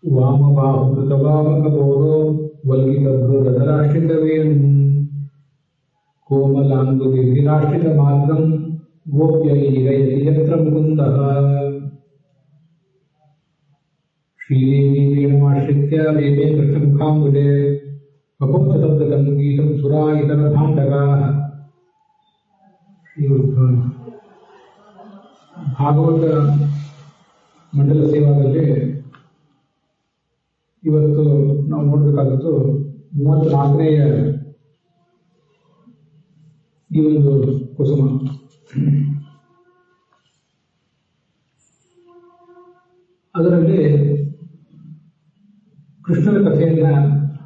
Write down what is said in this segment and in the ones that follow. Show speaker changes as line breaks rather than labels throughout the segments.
ವಾಮಬಾಹುಕೃತವಾಮಕಪೋರೋ ವಲ್ಗಿತಭೃದಧರಾಶ್ರಿತವೇಣು ಕೋಮಲಾಂಗುಲಿರಾಶ್ರಿತಮಾರ್ಗಂ ಗೋಪ್ಯೈರಯತಿ ಯತ್ರ ಮುಕುಂದಃ. ಶ್ರೀದೇವಿ ವೇಣುಮಾಶ್ರಿತ್ಯ ವೇದೇ ಕೃಷ್ಣಮುಖಾಂಬುಜೆ ಪ್ರಪಂಚತಬ್ದಂ ಗೀತಂ ಸುರಾ ಇತರ ಭಾಂಡಗಾಃ. ಭಾಗವತ ಮಂಡಲ ಸೇವಾದಲ್ಲಿ ಇವತ್ತು ನಾವು ನೋಡಬೇಕಾದದ್ದು 34ನೇಯ ಈ ಒಂದು ಕುಸುಮ. ಅದರಲ್ಲಿ ಕೃಷ್ಣನ ಕಥೆಯನ್ನ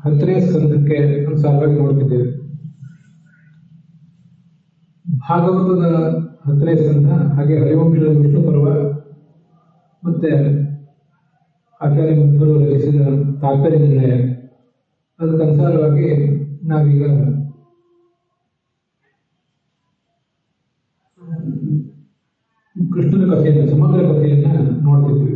10ನೇ ಸ್ಕಂದಕ್ಕೆ ಅನುಸಾರವಾಗಿ ನೋಡ್ತಿದ್ದೇವೆ. ಭಾಗವತದ 10ನೇ ಸ್ಕಂದ, ಹಾಗೆ ಹರಿವಂಶದ ವಿಷ್ಣು ಪರ್ವ, ಮತ್ತೆ ಆಚಾರ್ಯ ಮಧ್ವರು ರಚಿಸಿದ ತಾತ್ಪರ್ಯ ನಿರ್ಣಯ, ಅದಕ್ಕನುಸಾರವಾಗಿ ನಾವೀಗ ಕೃಷ್ಣನ ಕಥೆಯನ್ನ, ಸಮಗ್ರ ಕಥೆಯನ್ನ ನೋಡ್ತಿದ್ವಿ.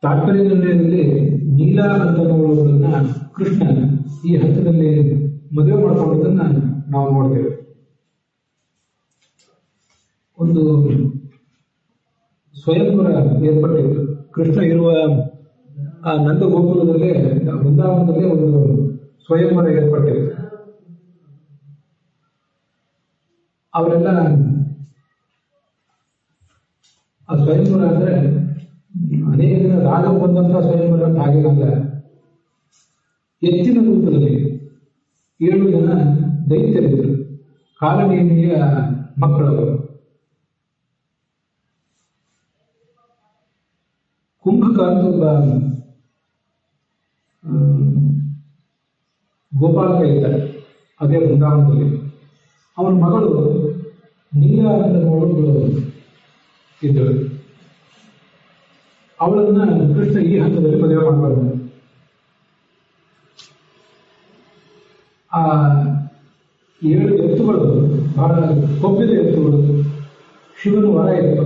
ತಾತ್ಪರ್ಯ ನಿರ್ಣಯದಲ್ಲಿ ನೀಲ ಅಂತ ನೋಡುವುದನ್ನ ಕೃಷ್ಣ ಈ ಹಂತದಲ್ಲಿ ಮದುವೆ ಮಾಡಿಕೊಂಡದನ್ನ ನಾವು ನೋಡ್ತೇವೆ. ಒಂದು ಸ್ವಯಂವರ ಏರ್ಪಟ್ಟಿತ್ತು. ಕೃಷ್ಣ ಇರುವ ಆ ನಂದ ಗೋಕುಲದಲ್ಲೇ, ವೃಂದಾವನದಲ್ಲೇ ಒಂದು ಸ್ವಯಂವರ ಏರ್ಪಟ್ಟಿತ್ತು. ಅವರೆಲ್ಲ ಆ ಸ್ವಯಂವರ ಅಂದ್ರೆ ಅನೇಕ ದಿನ ರಾಗ ಬಂದಂತಹ ಸ್ವಯಂವರ ಅಂತ ಹಾಗೇನಲ್ಲ. ಎತ್ತಿನ ರೂಪದಲ್ಲಿ 7 ಜನ ದೈತ್ಯರಿದ್ದರು, ಕಾಲನೇಮಿಯ ಮಕ್ಕಳವರು. ಕುಂಭಕ ಅಂತ ಒಬ್ಬ ಗೋಪಾಲಕ ಇದ್ದಾರೆ ಅದೇ ವೃಂದಾವನದಲ್ಲಿ. ಅವನ ಮಗಳು ನೀಲ ಅಂತ ನೋಡೋದು ಇದ್ದಳು. ಅವಳನ್ನ ಕೃಷ್ಣ ಈ ಹಂತದಲ್ಲಿ ಮದುವೆ ಮಾಡಬಾರ್ದು. ಆ 7 ಎತ್ತುಗಳು ಬಹಳ ಕೊಬ್ಬಿದ ಎತ್ತುಗಳು, ಶಿವನ ವರ ಇತ್ತು.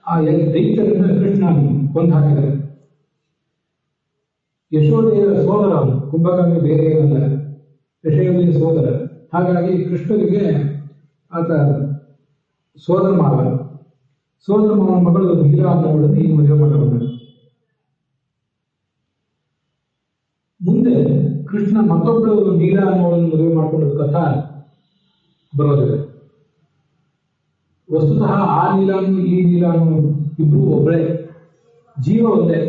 ಆ ದೈತ್ಯರನ್ನ ಕೃಷ್ಣ ಕೊಂದು ಹಾಕಿದ್ದಾರೆ. ಯಶೋದೆಯ ಸೋದರ ಅವನು, ಕುಂಭಕರ್ಣ ಬೇರೆ ಏನಲ್ಲ, ಯಶೋದೆಯ ಸೋದರ. ಹಾಗಾಗಿ ಕೃಷ್ಣನಿಗೆ ಆತ ಸೋದರ ಮಾವನ ಮಗಳು ನೀಲ ಅನ್ನೋಳನ್ನು ಈ ಮದುವೆ ಮಾಡಬಲ್ಲ. ಮುಂದೆ ಕೃಷ್ಣ ಮತ್ತೊಬ್ಬಳು ನೀಲ ಅನ್ನೋಳನ್ನು ಮದುವೆ ಮಾಡಿಕೊಂಡ ಕಥಾ ಬರೋದಿದೆ. ವಸ್ತುತಃ ಆ ನೀಲಾನು ಈ ನೀಲಾನು ಇಬ್ರು ಒಬ್ಬಳೇ, ಜೀವ ಒಂದೇ.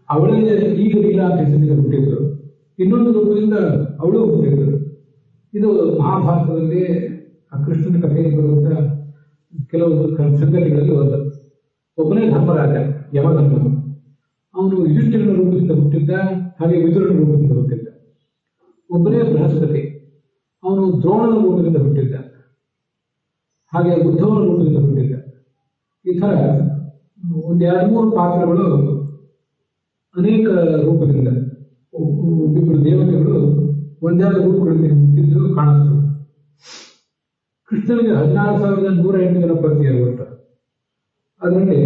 ಅವಳೇ ಈಗ ನೀಲ ಅಂತ ಹೆಸರಿನಿಂದ ಹುಟ್ಟಿದ್ರು, ಇನ್ನೊಂದು ರೂಪದಿಂದ ಅವಳು ಹುಟ್ಟಿದ್ರು. ಇದು ಮಹಾಭಾರತದಲ್ಲಿ ಆ ಕೃಷ್ಣನ ಕಥೆಯಲ್ಲಿ ಬರುವಂತ ಕೆಲವು ಸಂಗತಿಗಳಲ್ಲಿ ಒಂದು. ಒಬ್ಬನೇ ಧರ್ಮರಾಜ, ಯಮಧರ್ಮ. ಅವನು ಯುಧಿಷ್ಠಿರನ ರೂಪದಿಂದ ಹುಟ್ಟಿದ್ದ, ಹಾಗೆ ವಿದುರನ ರೂಪದಿಂದ ಹುಟ್ಟಿದ್ದ. ಒಬ್ಬನೇ ಬೃಹಸ್ಪತಿ, ಅವನು ದ್ರೋಣನ ರೂಪದಿಂದ ಹುಟ್ಟಿದ್ದ, ಹಾಗೆ ಉದ್ಧವನ ರೂಪದಿಂದ ಹುಟ್ಟಿದ್ದ. ಈ ತರ 1-2-3 ಪಾತ್ರಗಳು ಅನೇಕ ರೂಪದಿಂದ, ಒಬ್ಬಿಬ್ಬರು ದೇವತೆಗಳು ಒಂದೆರಡು ರೂಪಗಳಿಂದ ಹುಟ್ಟಿದ್ರು ಕಾಣಿಸ್ತರು. ಕೃಷ್ಣನಿಗೆ 16,108 ಜನ ಪತ್ನಿಯರು ಒಟ್ಟು. ಅದರಲ್ಲಿ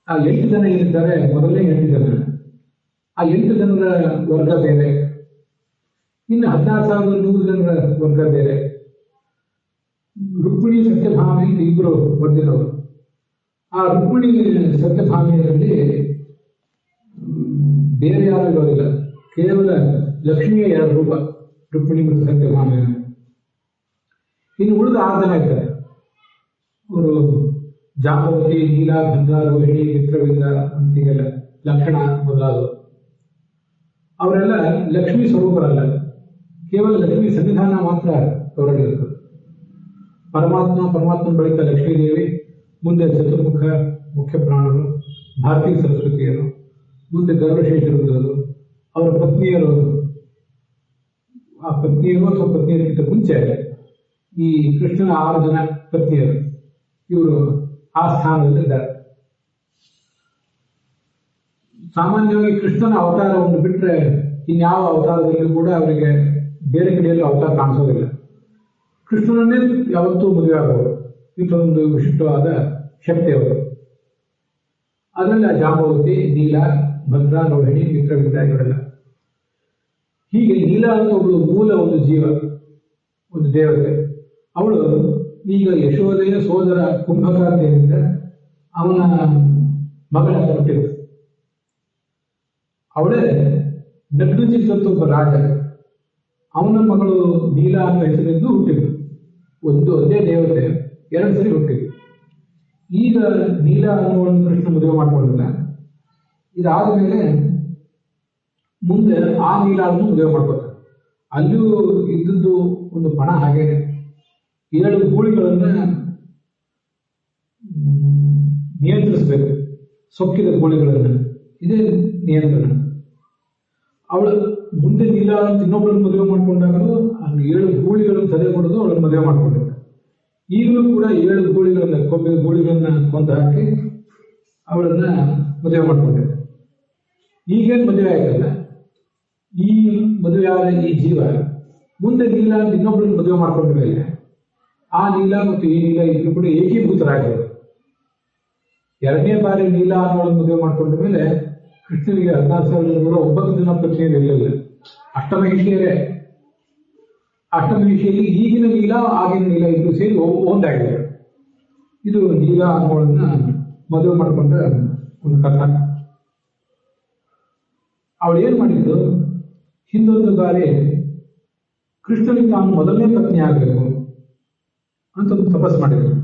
ಆ 8 ಜನ ಏನಿದ್ದಾರೆ, ಮೊದಲನೇ 8 ಜನ, ಆ 8 ಜನರ ವರ್ಗ ಬೇರೆ, ಇನ್ನು 16,100 ಜನರ ವರ್ಗ ಬೇರೆ. ರುಕ್ಮಿಣಿ ಸತ್ಯಭಾಮಿ ಅಂತ ಇಬ್ಬರು ವರ್ಗದವರು. ಆ ರುಕ್ಮಿಣಿ ಸತ್ಯಭಾಮಿಯರಲ್ಲಿ ಬೇರೆ ಯಾರು ಇರೋದಿಲ್ಲ, ಕೇವಲ ಲಕ್ಷ್ಮಿಯ 2 ರೂಪ, ರುಕ್ಮಿಣಿ ಮತ್ತು ಸತ್ಯಭಾಮಿಯ. ಇನ್ನು ಉಳಿದ 6 ಜನ ಇರ್ತಾರೆ. ಅವರು ಜಾಂಬವತಿ, ನೀಲ, ಗಂಧಾ, ರೋಹಿಣಿ, ಮಿತ್ರವಿಂದ ಅಂತ ಹೀಗೆಲ್ಲ, ಲಕ್ಷಣ ಮೊದಲಾದವರು. ಅವರೆಲ್ಲ ಲಕ್ಷ್ಮೀ ಸ್ವರೂಪರಲ್ಲ, ಕೇವಲ ಲಕ್ಷ್ಮೀ ಸನ್ನಿಧಾನ ಮಾತ್ರ ಅವರಲ್ಲಿರ್ತದೆ. ಪರಮಾತ್ಮನ ಬಳಿಕ ಲಕ್ಷ್ಮೀದೇವಿ, ಮುಂದೆ ಚತುರ್ಮುಖ ಮುಖ್ಯ ಪ್ರಾಣರು, ಭಾರತೀ ಸರಸ್ವತಿಯರು, ಮುಂದೆ ಗರ್ಭಶೇಷರುದ್ರರು, ಅವರ ಪತ್ನಿಯರು. ಆ ಪತ್ನಿಯರು ಅಥವಾ ಪತ್ನಿಯರಿಗಿಂತ ಮುಂಚೆ ಈ ಕೃಷ್ಣನ 6 ಜನ ಪತ್ನಿಯರು, ಇವರು ಆ ಸ್ಥಾನದಲ್ಲಿದ್ದಾರೆ. ಸಾಮಾನ್ಯವಾಗಿ ಕೃಷ್ಣನ ಅವತಾರವನ್ನು ಬಿಟ್ಟರೆ ಇನ್ಯಾವ ಅವತಾರದಲ್ಲೂ ಕೂಡ ಅವರಿಗೆ ಬೇರೆ ಕಡೆಯಲ್ಲಿ ಅವತಾರ ಕಾಣಿಸೋದಿಲ್ಲ. ಕೃಷ್ಣನನ್ನೇ ಯಾವತ್ತೂ ಮದುವೆ ಆಗೋರು. ಇದೊಂದು ವಿಶಿಷ್ಟವಾದ ಶಕ್ತಿ ಅವರು. ಅದರಲ್ಲಿ ಆ ಜಾಂಬವತಿ, ನೀಲ, ಭದ್ರ, ರೋಹಿಣಿ, ಮಿತ್ರವಿದ್ದ ಇವರೆಲ್ಲ. ಹೀಗೆ ನೀಲ ಅಂತ ಒಬ್ಬಳು ಮೂಲ ಒಂದು ಜೀವ, ಒಂದು ದೇವತೆ. ಅವಳು ಈಗ ಯಶೋದೆಯ ಸೋದರ ಕುಂಭಕಾರ್ತಿಯಿಂದ ಅವನ ಮಗಳ ಹುಟ್ಟಿದ್ರು. ಅವಳೇ ನಗ್ನಜಿತ್ ಅಂತ ಒಬ್ಬ ರಾಜ, ಅವನ ಮಗಳು ನೀಲ ಅನ್ನೋ ಹೆಸರಿದ್ದು ಹುಟ್ಟಿದ್ರು. ಒಂದೇ ದೇವತೆ ಎರಡು ಸರಿ ಹುಟ್ಟಿದ್ರು. ಈಗ ನೀಲ ಅನ್ನೋಳನ್ನು ಕೃಷ್ಣ ಮದುವೆ ಮಾಡ್ಕೊಂಡಿಲ್ಲ. ಇದಾದ ಮೇಲೆ ಮುಂದೆ ಆ ನೀಲನ್ನು ಮದುವೆ ಮಾಡ್ಕೊತಾರೆ. ಅಲ್ಲೂ ಇದ್ದದ್ದು ಒಂದು ಪಣ ಹಾಗೇನೆ. 7 ಗೂಳಿಗಳನ್ನ ನಿಯಂತ್ರಿಸಬೇಕು, ಸೊಕ್ಕಿದ ಗೂಳಿಗಳನ್ನ. ಇದೇ ನಿಯಂತ್ರಣ. ಅವಳು ಮುಂದೆ ನೀಲ ಅಂತ ಇನ್ನೊಬ್ಬಳನ್ನು ಮದುವೆ ಮಾಡ್ಕೊಂಡಾಗಲೂ 7 ಗೂಳಿಗಳನ್ನು ಸದೆ ಕೊಡೋದು ಅವಳನ್ನು ಮದುವೆ ಮಾಡ್ಕೊಂಡಿದ್ದ. ಈಗಲೂ ಕೂಡ 7 ಗೂಳಿಗಳನ್ನ ಕೊಬ್ಬಿದ ಗೂಳಿಗಳನ್ನ ಕೊಂದು ಹಾಕಿ ಅವಳನ್ನ ಮದುವೆ ಮಾಡ್ಕೊಂಡಿದ್ದ. ಈಗೇನು ಮದುವೆ ಆಯ್ತಲ್ಲ, ಈ ಮದುವೆ ಆದ ಈ ಜೀವ ಮುಂದೆ ನೀಲ ಅಂತ ಇನ್ನೊಬ್ಬಳನ್ನು ಮದುವೆ ಮಾಡ್ಕೊಂಡ ಮೇಲೆ ಆ ನೀಲ ಮತ್ತು ಈ ನೀಲ ಇಬ್ಬರು ಕೂಡ ಏಕೀಭೂತರಾಗಿರೋದು. 2ನೇ ಬಾರಿ ನೀಲ ಅನ್ನೋಳನ್ನು ಮದುವೆ ಮಾಡ್ಕೊಂಡ ಮೇಲೆ ಕೃಷ್ಣನಿಗೆ 16,909 ಜನ ಪತ್ನಿಯರು ಇರಲಿಲ್ಲ. ಅಷ್ಟಮಹಿಷಿಯರೇ. ಅಷ್ಟಮಹಿಷಿಯಲ್ಲಿ ಈಗಿನ ನೀಲ ಆಗಿನ ನೀಲ ಇಬ್ಬರು ಸೇರಿ ಒಂದಾಗಿದ್ದಾರೆ. ಇದು ನೀಲ ಅನ್ನೋಳನ್ನ ಮದುವೆ ಮಾಡಿಕೊಂಡ ಒಂದು ಕಥಾ. ಅವಳು ಏನ್ ಮಾಡಿದ್ದು, ಹಿಂದೊಂದು ಬಾರಿ ಕೃಷ್ಣನಿಗೆ ತಾನು ಮೊದಲನೇ ಪತ್ನಿ ಆಗಬೇಕು ಅಂತ ಒಂದು ತಪಸ್ಸು ಮಾಡಿದರು.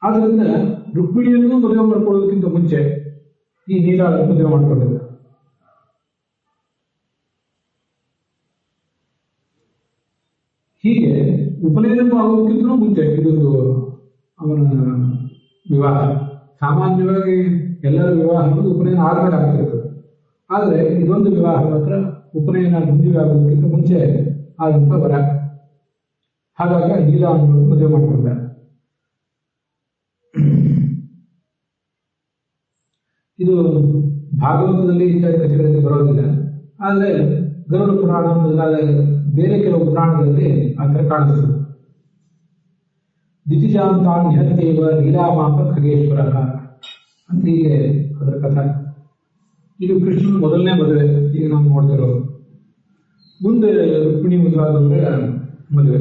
ಆದ್ರಿಂದ ರುಕ್ಮಿಣಿಯನ್ನು ಮದುವೆ ಮಾಡ್ಕೊಳ್ಳೋದಕ್ಕಿಂತ ಮುಂಚೆ ಈ ನೀಲ ಮದುವೆ ಮಾಡ್ಕೊಂಡಿದ್ದ. ಹೀಗೆ ಉಪನಯನ ಆಗೋದಕ್ಕಿಂತ ಮುಂಚೆ ಇದೊಂದು ಅವನ ವಿವಾಹ. ಸಾಮಾನ್ಯವಾಗಿ ಎಲ್ಲರ ವಿವಾಹ ಅನ್ನೋದು ಉಪನಯನ ಆದ್ಮೇಲೆ ಆಗ್ತಿರ್ತದೆ. ಆದರೆ ಇದೊಂದು ವಿವಾಹ ಮಾತ್ರ ಉಪನಯನ ಮುಂಜೆ ಆಗೋದಕ್ಕಿಂತ ಮುಂಚೆ ಆದಂಥ ವರ. ಹಾಗಾಗಿ ನೀಲ ಅನ್ನೋದು ಮದುವೆ ಮಾಡಿಕೊಂಡ. ಇದು ಭಾಗವತದಲ್ಲಿ ಇತ್ಯಾದಿ ಕಥೆಗಳಲ್ಲಿ ಬರೋದಿಲ್ಲ. ಆದರೆ ಗರುಡ ಪುರಾಣ ಮೊದಲಾದ ಬೇರೆ ಕೆಲವು ಪುರಾಣಗಳಲ್ಲಿ ಆ ಥರ ಕಾಣಿಸ್ತದೆ. ದಿತಿಜಾಂತಾನ್ ನಿಹತ್ಯೇವ ನೀಲಾಮಾಪ ಖಗೇಶ್ವರ ಅಂತ ಹೀಗೆ ಅದರ ಕಥೆ. ಇದು ಕೃಷ್ಣನ ಮೊದಲನೇ ಮದುವೆ. ಈಗ ನಾವು ನೋಡ್ತಿರೋದು. ಮುಂದೆ ರುಕ್ಮಿಣಿ ಮೊದಲಾದವರ ಮದುವೆ.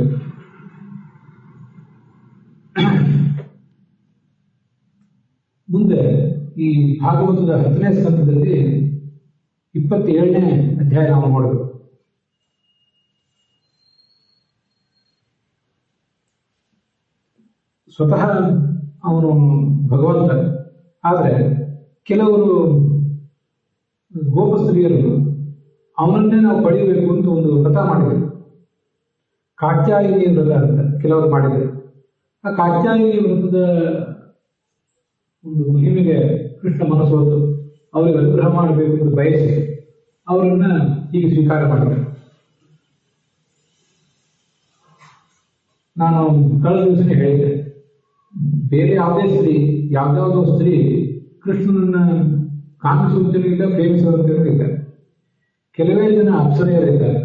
ಮುಂದೆ ಈ ಭಾಗವತದ 10ನೇ ಸ್ಕಂದದಲ್ಲಿ 27ನೇ ಅಧ್ಯಾಯ ನಾವು ನೋಡಬೇಕು. ಸ್ವತಃ ಅವನು ಭಗವಂತ. ಆದರೆ ಕೆಲವರು ಗೋಪಸ್ತ್ರೀಯರು ಅವನನ್ನೇ ನಾವು ಪಡೆಯಬೇಕು ಅಂತ ಒಂದು ವ್ರತ ಮಾಡಿದರು. ಕಾತ್ಯಾಯಿನಿ ವ್ರತ ಅಂತ ಕೆಲವರು ಮಾಡಿದರು. ಆ ಕಾತ್ಯಾಯಿನಿ ವ್ರತದ ಒಂದು ಮಹಿಮೆಗೆ ಕೃಷ್ಣ ಮನಸ್ಸೋದು ಅವರಿಗೆ ಅನುಗ್ರಹ ಮಾಡಬೇಕು ಎಂದು ಬಯಸಿ ಅವರನ್ನ ಹೀಗೆ ಸ್ವೀಕಾರ ಮಾಡಿದರು. ನಾನು ಕಳೆದ ದಿವಸನೇ ಹೇಳಿದ್ದೆ, ಬೇರೆ ಯಾವುದೇ ಸ್ತ್ರೀ, ಯಾವ್ದಾವುದೋ ಸ್ತ್ರೀ ಕೃಷ್ಣನನ್ನ ಕಾಮಿಸುವಂತಲೂ ಇಲ್ಲ, ಪ್ರೇಮಿಸುವಂತಲೂ ಇಲ್ಲ. ಕೆಲವೇ ಜನ ಅಪ್ಸರೆಯರಿದ್ದಾರೆ.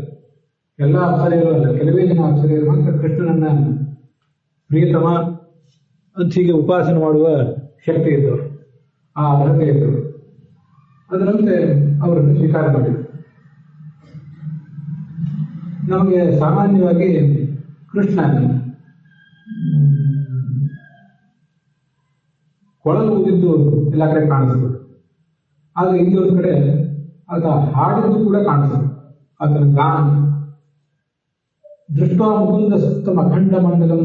ಎಲ್ಲ ಅಪ್ಸರೆಯರು ಅಲ್ಲ, ಕೆಲವೇ ಜನ ಅಪ್ಸರೆಯರು ಮಾತ್ರ ಕೃಷ್ಣನನ್ನ ಪ್ರಿಯತಮ ಅಂತ ಹೀಗೆ ಉಪಾಸನೆ ಮಾಡುವ ಶಕ್ತಿ ಇದ್ದವರು, ಆ ಅರ್ಹತೆ ಇದ್ದವರು. ಅದರಂತೆ ಅವರನ್ನು ಸ್ವೀಕಾರ ಮಾಡಿದರು. ನಮಗೆ ಸಾಮಾನ್ಯವಾಗಿ ಕೃಷ್ಣ ಕೊಳಲು ಊದಿದ್ದು ಎಲ್ಲ ಕಡೆ ಕಾಣಿಸ್ತದೆ. ಆದರೆ ಇನ್ನೊಂದು ಕಡೆ ಆತ ಹಾಡಿದ್ದು ಕೂಡ ಕಾಣಿಸ್ತದೆ. ಆತನ ಗಾನ ದೃಷ್ಟ ಮುಕುಂದ ಸತ್ತಮ ಅಖಂಡ ಮಂಡಲಂ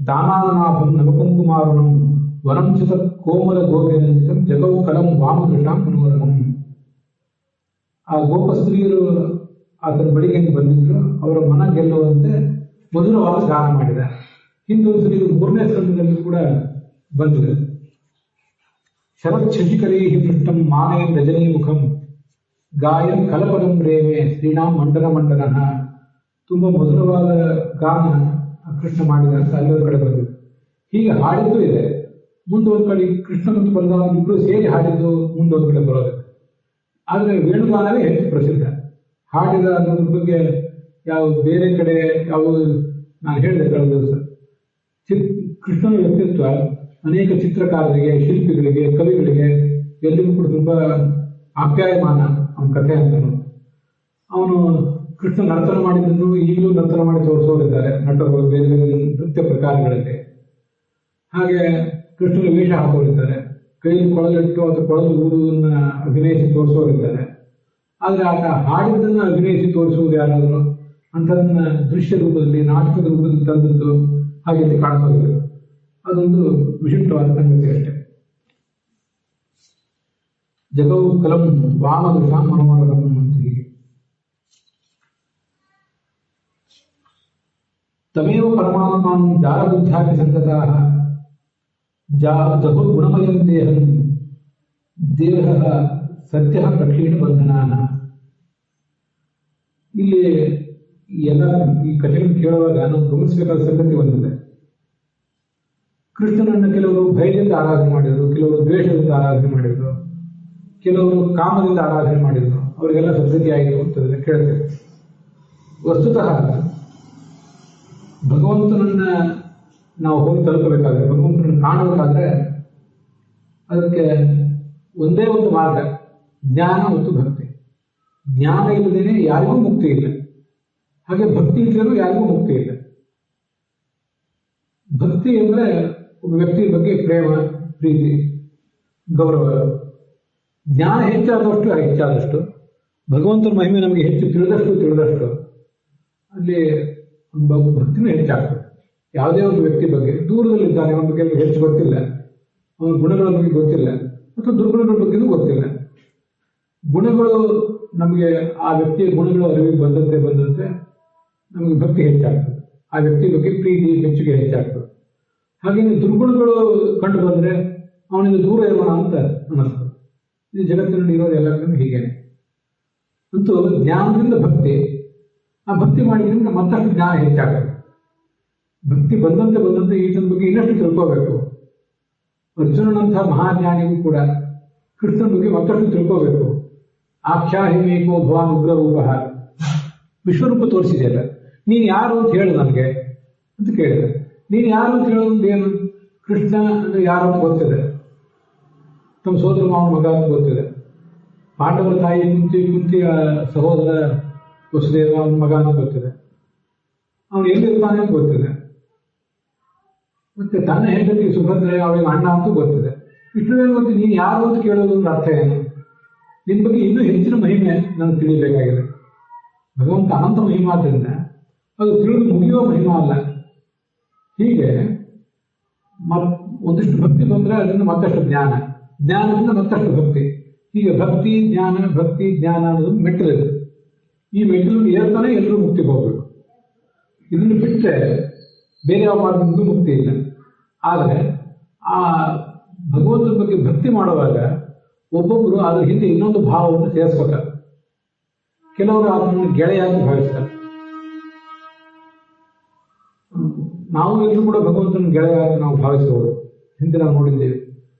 ದಾನಾನಾಭಂ ನವಕುಂಕುಮಾರುಣಂ ವನಂಚಿತ ಕೋಮಲ ಗೋಪಿನಂಚಿತಂ ಜಗವು ಕಲಂ ವಾಮದೃಶಾಂ ಮನೋರಮಂ. ಆ ಗೋಪಸ್ತ್ರೀಯರು ಆತನ ಬಳಿಗೆ ಬಂದಿದ್ರು. ಅವರ ಮನ ಗೆಲ್ಲುವಂತೆ ಮಧುರವಾದ ಗಾನ ಮಾಡಿದ್ದಾರೆ. ಹಿಂದೊಂದು ಸರಿ 3ನೇ ಸ್ಕಂದದಲ್ಲಿ ಕೂಡ ಬಂದಿದೆ. ಶರತ್ ಶಶಿಕರೈ ಪೃಷ್ಟಂ ಮಾನೇ ರಜನೀ ಮುಖಂ ಗಾಯನ್ ಕಲಪದಂ ರೇಮೆ ಶ್ರೀನಾಂ ಮಂಡನ ಮಂಡನ. ತುಂಬ ಮಧುರವಾದ ಗಾನ ಕೃಷ್ಣ ಮಾಡಿದ ಅಂತ ಅಲ್ಲೊಂದು ಕಡೆ ಬಂದಿದೆ. ಹೀಗೆ ಹಾಡಿದ್ದು ಇದೆ. ಮುಂದೊಂದು ಕಡೆ ಕೃಷ್ಣ ಮತ್ತು ಬಲರಾಮ ಇಬ್ಬರು ಸೇರಿ ಹಾಡಿದ್ದು ಮುಂದೊಂದು ಕಡೆ ಬರೋದು. ಆದರೆ ವೇಣುಗಾನವೇ ಹೆಚ್ಚು ಪ್ರಸಿದ್ಧ. ಹಾಡಿದ ಅನ್ನೋದ್ರ ಬಗ್ಗೆ ಯಾವ ಬೇರೆ ಕಡೆ ಯಾವುದು ನಾನು ಹೇಳಿದೆ ಕಳೆದ ದಿವಸ. ಕೃಷ್ಣನ ವ್ಯಕ್ತಿತ್ವ ಅನೇಕ ಚಿತ್ರಕಾರರಿಗೆ, ಶಿಲ್ಪಿಗಳಿಗೆ, ಕವಿಗಳಿಗೆ ಎಲ್ಲಿಗೂ ಕೂಡ ತುಂಬ ಆಪ್ಯಾಯಮಾನ ಅವನ ಕಥೆ ಅಂತ. ಅವನು ಕೃಷ್ಣ ನರ್ತನ ಮಾಡಿದ್ದನ್ನು ಈಗಲೂ ನರ್ತನ ಮಾಡಿ ತೋರಿಸೋರಿದ್ದಾರೆ ನಟರು, ಬೇರೆ ಬೇರೆ ನೃತ್ಯ ಪ್ರಕಾರಗಳಲ್ಲಿ. ಹಾಗೆ ಕೃಷ್ಣನ ವೇಷ ಹಾಕೋರಿದ್ದಾರೆ, ಕೈಯಲ್ಲಿ ಕೊಳಲಿಟ್ಟು ಅಥವಾ ಕೊಳಲು ಊದುವುದನ್ನ ಅಭಿನಯಿಸಿ ತೋರಿಸೋರಿದ್ದಾರೆ. ಆದರೆ ಆತ ಹಾಡಿದ್ದನ್ನು ಅಭಿನಯಿಸಿ ತೋರಿಸುವುದು ಯಾರಾದರೂ ಅಂಥದನ್ನ ದೃಶ್ಯ ರೂಪದಲ್ಲಿ, ನಾಟಕದ ರೂಪದಲ್ಲಿ ತಂದದ್ದು ಹಾಗೆ ಕಾಣಿಸೋದಿಲ್ಲ. ಅದೊಂದು ವಿಶಿಷ್ಟವಾದ ಸಂಗತಿ ಅಷ್ಟೇ. ಜಗವು ಕಲಂ ವಾಮದೃಶ ಮನೋರಮಂ ಅಂತ ಹೀಗೆ. ತಮೇವ ಪರಮಾತ್ಮನ್ ಜಾರಬುದ್ಧಾಪಿ ಸಂಗತಾಃ ಜಹುರ್ಗುಣಮಯಂ ದೇಹಂ ದೇಹ ಸತ್ಯ ಪ್ರಕ್ಷೀಣ ಬಂಧನಾನ. ಇಲ್ಲಿ ಎಲ್ಲ ಈ ಕಥೆಗಳನ್ನು ಕೇಳುವಾಗ ನಾವು ಗಮನಿಸಬೇಕಾದ ಸಂಗತಿ ಒಂದಿದೆ. ಕೃಷ್ಣನನ್ನು ಕೆಲವರು ಭಯದಿಂದ ಆರಾಧನೆ ಮಾಡಿದರು, ಕೆಲವರು ದ್ವೇಷದಿಂದ ಆರಾಧನೆ ಮಾಡಿದರು, ಕೆಲವರು ಕಾಮದಿಂದ ಆರಾಧನೆ ಮಾಡಿದರು. ಅವರಿಗೆಲ್ಲ ಸದ್ಗತಿ ಆಯಿತು ಅಂತ ಕೇಳ್ತೇವೆ. ವಸ್ತುತಃ ಭಗವಂತನನ್ನ ನಾವು ಹೋಗಿ ತಲುಪಬೇಕಾದ್ರೆ, ಭಗವಂತನನ್ನು ಕಾಣಬೇಕಾದ್ರೆ ಅದಕ್ಕೆ ಒಂದೇ ಒಂದು ಮಾರ್ಗ, ಜ್ಞಾನ ಮತ್ತು ಭಕ್ತಿ. ಜ್ಞಾನ ಇಲ್ಲದೇನೆ ಯಾರಿಗೂ ಮುಕ್ತಿ ಇಲ್ಲ, ಹಾಗೆ ಭಕ್ತಿ ಇದ್ದರೂ ಯಾರಿಗೂ ಮುಕ್ತಿ ಇಲ್ಲ. ಭಕ್ತಿ ಅಂದರೆ ಒಬ್ಬ ವ್ಯಕ್ತಿಯ ಬಗ್ಗೆ ಪ್ರೇಮ, ಪ್ರೀತಿ, ಗೌರವ. ಜ್ಞಾನ ಹೆಚ್ಚಾದಷ್ಟು ಭಗವಂತನ ಮಹಿಮೆ ನಮಗೆ ಹೆಚ್ಚು ತಿಳಿದಷ್ಟು ಅಲ್ಲಿ ಭಕ್ತಿನೂ ಹೆಚ್ಚಾಗ್ತದೆ. ಯಾವುದೇ ಒಂದು ವ್ಯಕ್ತಿ ಬಗ್ಗೆ ದೂರದಲ್ಲಿದ್ದಾನೆ, ಅವನ ಬಗ್ಗೆ ಹೆಚ್ಚು ಗೊತ್ತಿಲ್ಲ, ಅವನ ಗುಣಗಳ ಬಗ್ಗೆ ಗೊತ್ತಿಲ್ಲ, ಮತ್ತು ದುರ್ಗುಣಗಳ ಬಗ್ಗೆನೂ ಗೊತ್ತಿಲ್ಲ. ಗುಣಗಳು ನಮಗೆ ಆ ವ್ಯಕ್ತಿಯ ಗುಣಗಳು ಅರಿವಿಗೆ ಬಂದಂತೆ ನಮಗೆ ಭಕ್ತಿ ಹೆಚ್ಚಾಗ್ತದೆ, ಆ ವ್ಯಕ್ತಿಯ ಬಗ್ಗೆ ಪ್ರೀತಿ ಮೆಚ್ಚುಗೆ ಹೆಚ್ಚಾಗ್ತದೆ. ಹಾಗೆಯೇ ದುರ್ಗುಣಗಳು ಕಂಡು ಬಂದರೆ ಅವನಿಂದ ದೂರ ಇರೋಣ ಅಂತ ಅನ್ನಿಸ್ತದೆ. ಇದು ಜಗತ್ತಿನಲ್ಲಿ ಇರೋದು ಎಲ್ಲರಿಗೂ ಹೀಗೇನೆ. ಅಂತೂ ಜ್ಞಾನದಿಂದ ಭಕ್ತಿ, ಆ ಭಕ್ತಿ ಮಾಡಿದ್ರಿಂದ ಮತ್ತಷ್ಟು ಜ್ಞಾನ ಹೆಚ್ಚಾಗ್ತದೆ. ಭಕ್ತಿ ಬಂದಂತೆ ಈತನ ಬಗ್ಗೆ ಇನ್ನಷ್ಟು ತಿಳ್ಕೋಬೇಕು. ಅರ್ಜುನನಂತಹ ಮಹಾಜ್ಞಾನಿಗೂ ಕೂಡ ಕೃಷ್ಣನ ಬಗ್ಗೆ ಮತ್ತಷ್ಟು ತಿಳ್ಕೋಬೇಕು. ಆಖ್ಯಾಹಿಮೇಕೋ ಭವಾನ್ ಉಗ್ರರೂಪ, ವಿಶ್ವರೂಪ ತೋರಿಸಿದೆಯಲ್ಲ, ನೀನು ಯಾರು ಅಂತ ಹೇಳು ನನಗೆ ಅಂತ ಕೇಳಿದೆ. ನೀನು ಯಾರು ಅಂತ ಹೇಳೋದು ಏನು? ಕೃಷ್ಣ ಅಂದ್ರೆ ಯಾರು ಅಂತ ಗೊತ್ತಿದೆ, ತಮ್ಮ ಸೋದರ ಮಾವನ ಮಗ ಅಂತ ಗೊತ್ತಿದೆ, ಪಾಂಡವರ ತಾಯಿ ಕುಂತಿಯ ಸಹೋದರ ವಸುದೇವ ಅವನ ಮಗ ಅಂತ ಗೊತ್ತಿದೆ, ಅವನು ಎಲ್ಲಿರ್ತಾನೆ ಅಂತ ಗೊತ್ತಿದೆ, ಮತ್ತೆ ತನ್ನ ಹೆಂಡತಿ ಸುಭದ್ರೆ ಅವಳಿಗೆ ಅಣ್ಣ ಅಂತ ಗೊತ್ತಿದೆ. ಇಷ್ಟೊಂದು ಗೊತ್ತಿ ನೀನು ಯಾರು ಅಂತ ಕೇಳೋದು ಒಂದು ಅರ್ಥ ಏನು? ನಿನ್ನ ಬಗ್ಗೆ ಇನ್ನೂ ಹೆಚ್ಚಿನ ಮಹಿಮೆ ನನಗೆ ತಿಳಿಯಬೇಕಾಗಿದೆ. ಭಗವಂತ ಅನಂತ ಮಹಿಮಾದ್ರಿಂದ ಅದು ತಿಳಿದು ಮುಗಿಯುವ ಮಹಿಮಾ ಅಲ್ಲ. ಹೀಗೆ ಒಂದಿಷ್ಟು ಭಕ್ತಿ ಬಂದರೆ ಅದರಿಂದ ಮತ್ತಷ್ಟು ಜ್ಞಾನ, ಜ್ಞಾನದಿಂದ ಮತ್ತಷ್ಟು ಭಕ್ತಿ. ಹೀಗೆ ಭಕ್ತಿ ಜ್ಞಾನ ಅನ್ನೋದು ಮೆಟ್ಟಿಲಿದೆ. ಈ ಮೆಟ್ಟಿಲನ್ನು ಏರ್ತಾನೆ ಎಲ್ಲರೂ ಮುಕ್ತಿಗೆ ಹೋಗ್ಬೇಕು. ಇದನ್ನು ಬಿಟ್ಟರೆ ಬೇರೆ ಯಾವ ಮಾರ್ಗಕ್ಕೂ ಮುಕ್ತಿ ಇಲ್ಲ. ಆದರೆ ಆ ಭಗವಂತನ ಬಗ್ಗೆ ಭಕ್ತಿ ಮಾಡುವಾಗ ಒಬ್ಬೊಬ್ಬರು ಅದ್ರ ಹಿಂದೆ ಇನ್ನೊಂದು ಭಾವವನ್ನು ಸೇರಿಸ್ಕೊತಾರೆ. ಕೆಲವರು ಅದನ್ನು ಗೆಳೆಯ ಅಂತ ಭಾವಿಸ್ತಾರೆ. ನಾವು ಎಲ್ಲರೂ ಕೂಡ ಭಗವಂತನ ಗೆಳೆಯ ಅಂತ ನಾವು ಭಾವಿಸಬಹುದು. ಹಿಂದೆ ನಾವು ನೋಡಿದ್ದೇವೆ,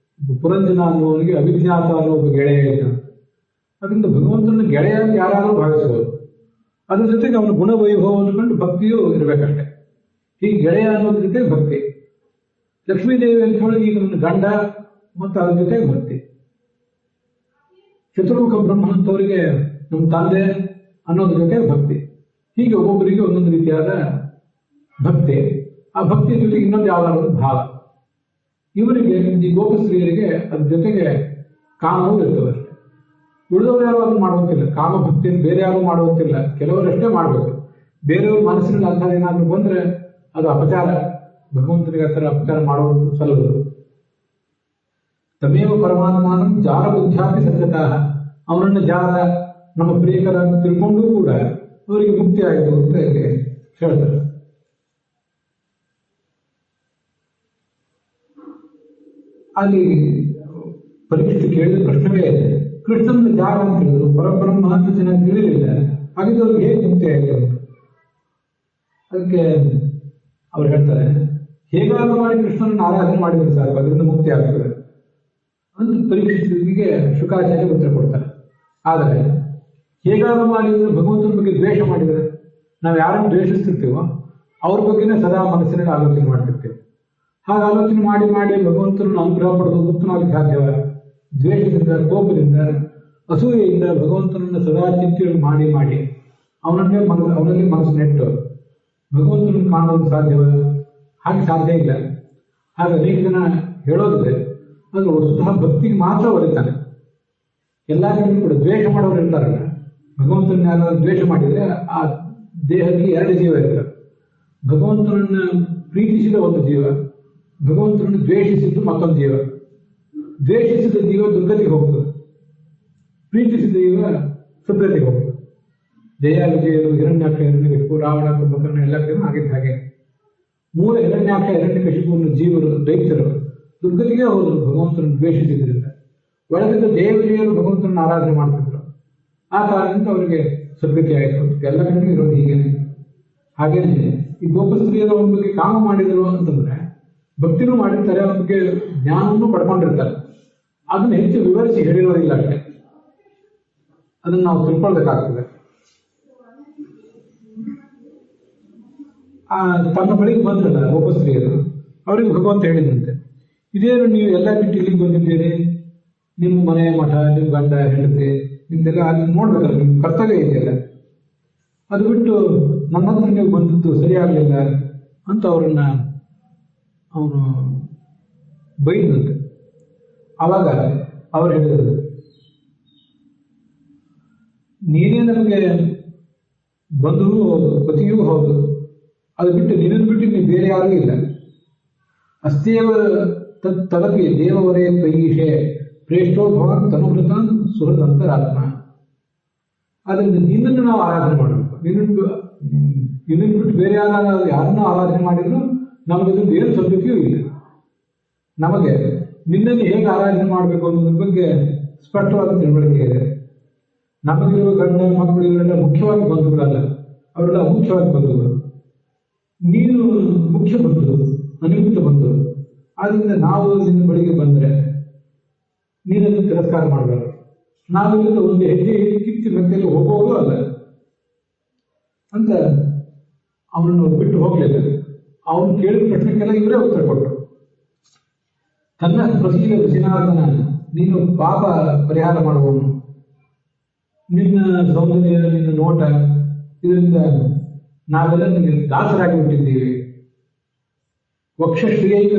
ಪುರಂಜನ ಅನ್ನುವನಿಗೆ ಅವಿಜ್ಞಾತ ಅನ್ನೋ ಒಬ್ಬ ಗೆಳೆಯ ಇದ್ದ. ಅದರಿಂದ ಭಗವಂತನ ಗೆಳೆಯ ಅಂತ ಯಾರಾದರೂ ಭಾವಿಸಬಹುದು. ಅದ್ರ ಜೊತೆಗೆ ಅವನ ಗುಣವೈಭವವನ್ನು ಕಂಡು ಭಕ್ತಿಯೂ ಇರಬೇಕಷ್ಟೆ. ಈ ಗೆಳೆಯ ಅನ್ನೋದ್ರ ಜೊತೆಗೆ ಭಕ್ತಿ. ಲಕ್ಷ್ಮೀದೇವಿ ಅಂತ ಹೇಳಿ ಈಗ ನನ್ನ ಗಂಡ ಮತ್ತು ಅದ್ರ ಜೊತೆಗೆ ಭಕ್ತಿ. ಚತುರ್ಮುಖ ಬ್ರಹ್ಮ ಅಂತವರಿಗೆ ನಮ್ಮ ತಂದೆ ಅನ್ನೋದ್ರ ಜೊತೆಗೆ ಭಕ್ತಿ. ಹೀಗೆ ಒಬ್ಬೊಬ್ಬರಿಗೆ ಒಂದೊಂದು ರೀತಿಯಾದ ಭಕ್ತಿ. ಆ ಭಕ್ತಿಯ ಜೊತೆಗೆ ಇನ್ನೊಂದು ಯಾವ್ದಾದ್ರು ಭಾವ. ಇವರಿಗೆ ಈ ಗೋಪಸ್ತ್ರೀಯರಿಗೆ ಅದ್ರ ಜೊತೆಗೆ ಕಾಮವೂ ಇರ್ತದೆ ಅಷ್ಟೆ. ಉಳಿದವರು ಯಾರು ಅದನ್ನು ಮಾಡುವಂತಿಲ್ಲ. ಕಾಮ ಭಕ್ತಿಯನ್ನು ಬೇರೆ ಯಾರು ಮಾಡುವಂತಿಲ್ಲ, ಕೆಲವರಷ್ಟೇ ಮಾಡಬೇಕು. ಬೇರೆಯವ್ರ ಮನಸ್ಸಿನಲ್ಲಿ ಅಂಥದ್ದೇನಾದ್ರೂ ಬಂದರೆ ಅದು ಅಪಚಾರ. ಭಗವಂತನಿಗೆ ಆ ಥರ ಅಪಚಾರ ಮಾಡುವುದು ಸಲ್ಲದು. ತಮೇವ ಪರಮಾತ್ಮನ ಜಾರ ಬುದ್ಧಾಪಿ ಸತ್ಯತಃ, ಅವನನ್ನು ಜಾರ ನಮ್ಮ ಪ್ರಿಯಕರನ್ನು ತಿಳ್ಕೊಂಡೂ ಕೂಡ ಅವರಿಗೆ ಮುಕ್ತಿ ಆಯಿತು ಅಂತ ಹೇಳ್ತಾರೆ. ಅಲ್ಲಿ ಪರೀಕ್ಷೆ ಕೇಳಿದ ಪ್ರಶ್ನೆವೇ ಇದೆ. ಕೃಷ್ಣನ ಜಾರ ಅಂತ ಹೇಳಿದ್ರು, ಪರಬ್ರಹ್ಮ ಅಂತ ಚೆನ್ನಾಗಿ ತಿಳಿಲಿಲ್ಲ, ಹಾಗಿದ್ದು ಅವ್ರಿಗೆ ಹೇಗೆ ಮುಕ್ತಿ ಆಯಿತು ಅಂತ. ಅದಕ್ಕೆ ಅವ್ರು ಹೇಳ್ತಾರೆ, ಹೇಗಾದ್ರೂ ಮಾಡಿ ಕೃಷ್ಣನನ್ನು ಆರಾಧನೆ ಮಾಡಿದ್ರೆ ಸಾಕು, ಅದರಿಂದ ಮುಕ್ತಿ ಆಗ್ತದೆ ಅಂತ ಪರೀಕ್ಷಿಸಿಗೆ ಶುಕಾಚಾರ್ಯ ಉತ್ತರ ಕೊಡ್ತಾರೆ. ಆದರೆ ಹೇಗಾದ್ರೂ ಮಾಡಿದ್ರೆ ಭಗವಂತನ ಬಗ್ಗೆ ದ್ವೇಷ ಮಾಡಿದರೆ, ನಾವು ಯಾರನ್ನು ದ್ವೇಷಿಸ್ತಿರ್ತೀವೋ ಅವ್ರ ಬಗ್ಗೆನೇ ಸದಾ ಮನಸ್ಸಿನಲ್ಲಿ ಆಲೋಚನೆ ಮಾಡ್ತಿರ್ತೀವಿ. ಹಾಗೆ ಆಲೋಚನೆ ಮಾಡಿ ಮಾಡಿ ಭಗವಂತನನ್ನು ಅನುಗ್ರಹ ಪಡೆದು ಮುಕ್ತನಾಗಲಿಕ್ಕೆ ಸಾಧ್ಯವ? ದ್ವೇಷದಿಂದ, ಕೋಪದಿಂದ, ಅಸೂಯೆಯಿಂದ ಭಗವಂತನನ್ನು ಸದಾ ಚಿಂತೆ ಮಾಡಿ ಮಾಡಿ ಅವನಲ್ಲಿ ಮನಸ್ಸು ನೆಟ್ಟು ಭಗವಂತನನ್ನು ಕಾಣೋದು ಸಾಧ್ಯವ? ಹಾಗೆ ಸಾಧ್ಯ ಇಲ್ಲ. ಹಾಗೆ ಅನೇಕ ಜನ ಹೇಳೋದಿದೆ, ಅದು ವಸ್ತುತಃ ಭಕ್ತಿಗೆ ಮಾತ್ರ ಒಲಿತಾನೆ. ಎಲ್ಲ ಕಡೆಗೂ ಕೂಡ ದ್ವೇಷ ಮಾಡೋರು ಇರ್ತಾರಲ್ಲ, ಭಗವಂತನ ಯಾರಾದ್ರೂ ದ್ವೇಷ ಮಾಡಿದರೆ ಆ ದೇಹದಲ್ಲಿ ಎರಡು ಜೀವ ಇರ್ತದೆ. ಭಗವಂತನನ್ನು ಪ್ರೀತಿಸಿದ ಒಂದು ಜೀವ, ಭಗವಂತನನ್ನು ದ್ವೇಷಿಸಿದ್ದು ಮತ್ತೊಂದು ಜೀವ. ದ್ವೇಷಿಸಿದ ಜೀವ ದುರ್ಗತಿಗೆ ಹೋಗ್ತದೆ, ಪ್ರೀತಿಸಿದ ಜೀವ ಸದ್ಗತಿಗೆ ಹೋಗ್ತದೆ. ಜಯ ವಿಜಯರು, ಹಿರಣ್ಯಾಕ್ಷ, ಹಿರಣ್ಯಕಶಿಪು, ರಾವಣ, ಕುಂಭಕರ್ಣ ಎಲ್ಲ ಕಡೆ ಆಗಿದ್ದ ಹಾಗೆ ಮೂಲ ಹಿರಣ್ಯಾಕ್ಷ ಹಿರಣ್ಯಕಶಿಪುವನ್ನು ಜೀವರು ದೈತ್ಯರು ದುರ್ಗತಿಗೆ ಹೋದರು ಭಗವಂತನನ್ನು ದ್ವೇಷಿಸಿದ್ರಿಂದ. ಒಳಗಿದ್ದ ಜಯ ವಿಜಯರು ಭಗವಂತನನ್ನು ಆರಾಧನೆ ಮಾಡ್ತಿದ್ರು. ಆ ಕಾರಣದಿಂದ ಅವರಿಗೆ ಸದ್ಗತಿ ಆಯಿತು. ಎಲ್ಲ ಕಡೆ ಇರೋದು ಹೀಗೇನೆ. ಹಾಗೇನೆ ಈ ಗೋಪಸ್ತ್ರೀಯರು ಅವನ ಬಗ್ಗೆ ಕಾಮ ಮಾಡಿದರು ಅಂತಂದ್ರೆ ಭಕ್ತಿನೂ ಮಾಡಿರ್ತಾರೆ, ಅವನ ಬಗ್ಗೆ ಜ್ಞಾನವನ್ನು ಪಡ್ಕೊಂಡಿರ್ತಾರೆ. ಅದನ್ನ ಹೆಚ್ಚು ವಿವರಿಸಿ ಹೇಳಿರೋದಿಲ್ಲ ಅಷ್ಟೇ, ಅದನ್ನು ನಾವು ತಿಳ್ಕೊಳ್ಬೇಕಾಗ್ತದೆ. ತಮ್ಮ ಬಳಿಗೆ ಬಂದ್ರಲ್ಲ ಗೋಪಸ್ತ್ರೀಯರು, ಅವರಿಗೆ ಭಗವಂತ ಹೇಳಿದಂತೆ, ಇದೇನು ನೀವು ಎಲ್ಲ ಬಿಟ್ಟು ಇಲ್ಲಿಗೆ ಬಂದಿದ್ದೀರಿ? ನಿಮ್ಮ ಮನೆ ಮಠ, ನಿಮ್ಮ ಗಂಡ ಹೆಂಡತಿ, ನಿಮ್ದೆಲ್ಲ ಅಲ್ಲಿ ನೋಡ್ಬೇಕಲ್ಲ, ನಿಮ್ಮ ಕರ್ತವ್ಯ ಇದೆಯಲ್ಲ, ಅದು ಬಿಟ್ಟು ನನ್ನ ಹತ್ರ ನೀವು ಬಂದದ್ದು ಸರಿಯಾಗಲಿಲ್ಲ ಅಂತ ಅವರನ್ನು ಅವನು ಬೈದಂತೆ. ಆವಾಗ ಅವರು ಹೇಳಿದರು, ನೀನೇ ನಮಗೆ ಬಂಧುವೂ ಹೌದು, ಪತಿಯೂ ಹೌದು, ಅದು ಬಿಟ್ಟು ನಿನ್ನನ್ನು ಬಿಟ್ಟು ನೀವು ಬೇರೆ ಯಾರೂ ಇಲ್ಲ. ಅಸ್ತೇವ ತದಪಿ ದೇವವರೇ ಪ್ರೈಷೆ ಪ್ರೇಷ್ಠೋ ಭವಾನ್ ತನುಭೃತಾನ್ ಸುಹೃದಂತರಾತ್ಮ. ಅದರಿಂದ ನಿನ್ನನ್ನು ನಾವು ಆರಾಧನೆ ಮಾಡಬೇಕು. ನಿನ್ನನ್ನು ಬಿಟ್ಟು ಬೇರೆ ಯಾರನ್ನೂ ಆರಾಧನೆ ಮಾಡಿದ್ರು ನಮಗದು ಏನು ಸದ್ಗತಿಯೂ ಇಲ್ಲ. ನಮಗೆ ನಿನ್ನನ್ನು ಹೇಗೆ ಆರಾಧನೆ ಮಾಡಬೇಕು ಅನ್ನೋದ್ರ ಬಗ್ಗೆ ಸ್ಪಷ್ಟವಾದ ತಿಳುವಳಿಕೆ ಇದೆ. ನಮಗಿರುವ ಗಂಡ ಮಕ್ಕಳು ಇವರೆಲ್ಲ ಮುಖ್ಯವಾಗಿ ಬಂಧುಗಳಲ್ಲ, ಅವರೆಲ್ಲ ಮುಖ್ಯವಾಗಿ ಬಂಧುಗಳು. ನೀನು ಮುಖ್ಯ ಬಂಧು, ಅನಿಮಿತ್ತ ಬಂಧು. ಆದ್ದರಿಂದ ನಾವು ನಿನ್ನ ಬಳಿಗೆ ಬಂದರೆ ನೀನನ್ನು ತಿರಸ್ಕಾರ ಮಾಡಬಾರದು. ನಾವಿಲ್ಲಿಂದ ಒಂದು ಹೆಜ್ಜೆ ಕಿತ್ತಿ ಮೆತ್ತಲ್ಲಿ ಹೋಗೋದು ಅಲ್ಲ ಅಂತ ಅವನನ್ನು ಬಿಟ್ಟು ಹೋಗಲಿಲ್ಲ. ಅವನು ಕೇಳಿದ ಪ್ರಶ್ನೆಗೆಲ್ಲ ಇವರೇ ಉತ್ತರ ಕೊಟ್ಟರು. ತನ್ನ ಪ್ರಸೀಲ ಜನಾರ್ದನ, ನೀನು ಪಾಪ ಪರಿಹಾರ ಮಾಡುವವನು, ನಿನ್ನ ಸೌಂದರ್ಯ, ನಿನ್ನ ನೋಟ, ಇದರಿಂದ ನಾವೆಲ್ಲ ನಿಮಗೆ ದಾಸರಾಗಿ ಬಿಟ್ಟಿದ್ದೀವಿ. ವಕ್ಷಶ್ರೀಯೈಕ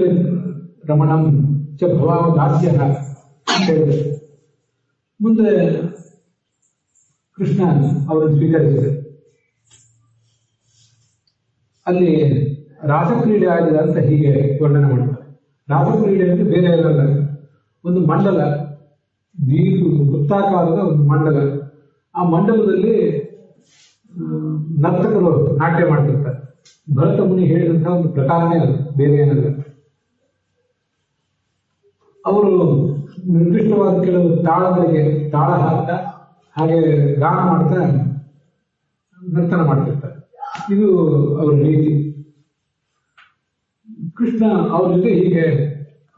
ರಮಣಂ ಚ ಭವಾವ ದಾಸ್ಯ ಹೇಳಿದೆ. ಮುಂದೆ ಕೃಷ್ಣ ಅವರನ್ನು ಸ್ವೀಕರಿಸಿದೆ. ಅಲ್ಲಿ ರಾಸಕ್ರೀಡೆ ಆಗಿದೆ ಅಂತ ಹೀಗೆ ವರ್ಣನೆ ಮಾಡ್ತಾರೆ. ರಾಸಕ್ರೀಡೆ ಅಂದ್ರೆ ಬೇರೆ ಇರಲ್ಲ, ಒಂದು ಮಂಡಲ, ವೃತ್ತಾಕಾರದ ಒಂದು ಮಂಡಲ. ಆ ಮಂಡಲದಲ್ಲಿ ನರ್ತಕರು ನಾಟ್ಯ ಮಾಡ್ತಿರ್ತಾರೆ. ಭರತ ಮುನಿ ಹೇಳಿದಂತಹ ಒಂದು ಪ್ರಕಾರನೇ ಅದು, ಬೇರೆ ಏನಲ್ಲ. ಅವರು ನಿರ್ದಿಷ್ಟವಾದ ಕೆಲವು ತಾಳಗಳಿಗೆ ತಾಳ ಹಾಕ್ತಾ ಹಾಗೆ ಗಾನ ಮಾಡ್ತಾ ನರ್ತನ ಮಾಡ್ತಿರ್ತಾರೆ. ಇದು ಅವರ ರೀತಿ. ಕೃಷ್ಣ ಅವ್ರ ಜೊತೆ ಹೀಗೆ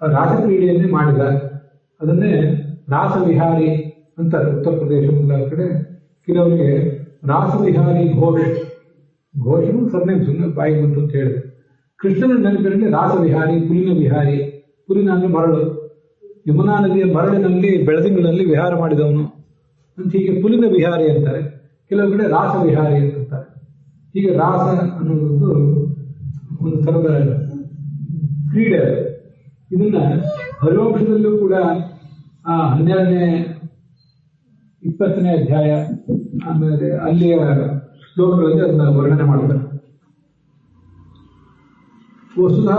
ರಾಸಕ್ರೀಡೆಯನ್ನೇ ಮಾಡಿದ. ಅದನ್ನೇ ರಾಸವಿಹಾರಿ ಅಂತಾರೆ ಉತ್ತರ ಪ್ರದೇಶ ಕಡೆ. ಕೆಲವರಿಗೆ ರಾಸವಿಹಾರಿ ಘೋಷನು ಸರ್ನೇ ಸುಮ್ಮನೆ ಬಾಯಿಗೆ ಬಂತು ಅಂತ ಹೇಳಿದೆ. ಕೃಷ್ಣನ ನೆನಪಿನಲ್ಲಿ ರಾಸವಿಹಾರಿ, ಪುಲಿನ ವಿಹಾರಿ. ಪುಲಿನ ಅಂದ್ರೆ ಮರಳು, ಯಮುನಾ ನದಿಯ ಮರಳಿನಲ್ಲಿ ಬೆಳದಿಂಗಳಲ್ಲಿ ವಿಹಾರ ಮಾಡಿದವನು ಅಂತ ಹೀಗೆ ಪುಲಿನ ವಿಹಾರಿ ಅಂತಾರೆ. ಕೆಲವು ಕಡೆ ರಾಸವಿಹಾರಿ ಅಂತಾರೆ. ಹೀಗೆ ರಾಸ ಅನ್ನೋದೊಂದು ಒಂದು ಥರದ ಕ್ರೀಡೆ. ಇದನ್ನ ಹರಿವಂಶದಲ್ಲೂ ಕೂಡ 12ನೇ 20ನೇ ಅಧ್ಯಾಯ ಆಮೇಲೆ ಅಲ್ಲಿಯ ಶ್ಲೋಕಗಳಲ್ಲಿ ಅದನ್ನ ವರ್ಣನೆ ಮಾಡ್ತಾರೆ. ವಸ್ತುತಃ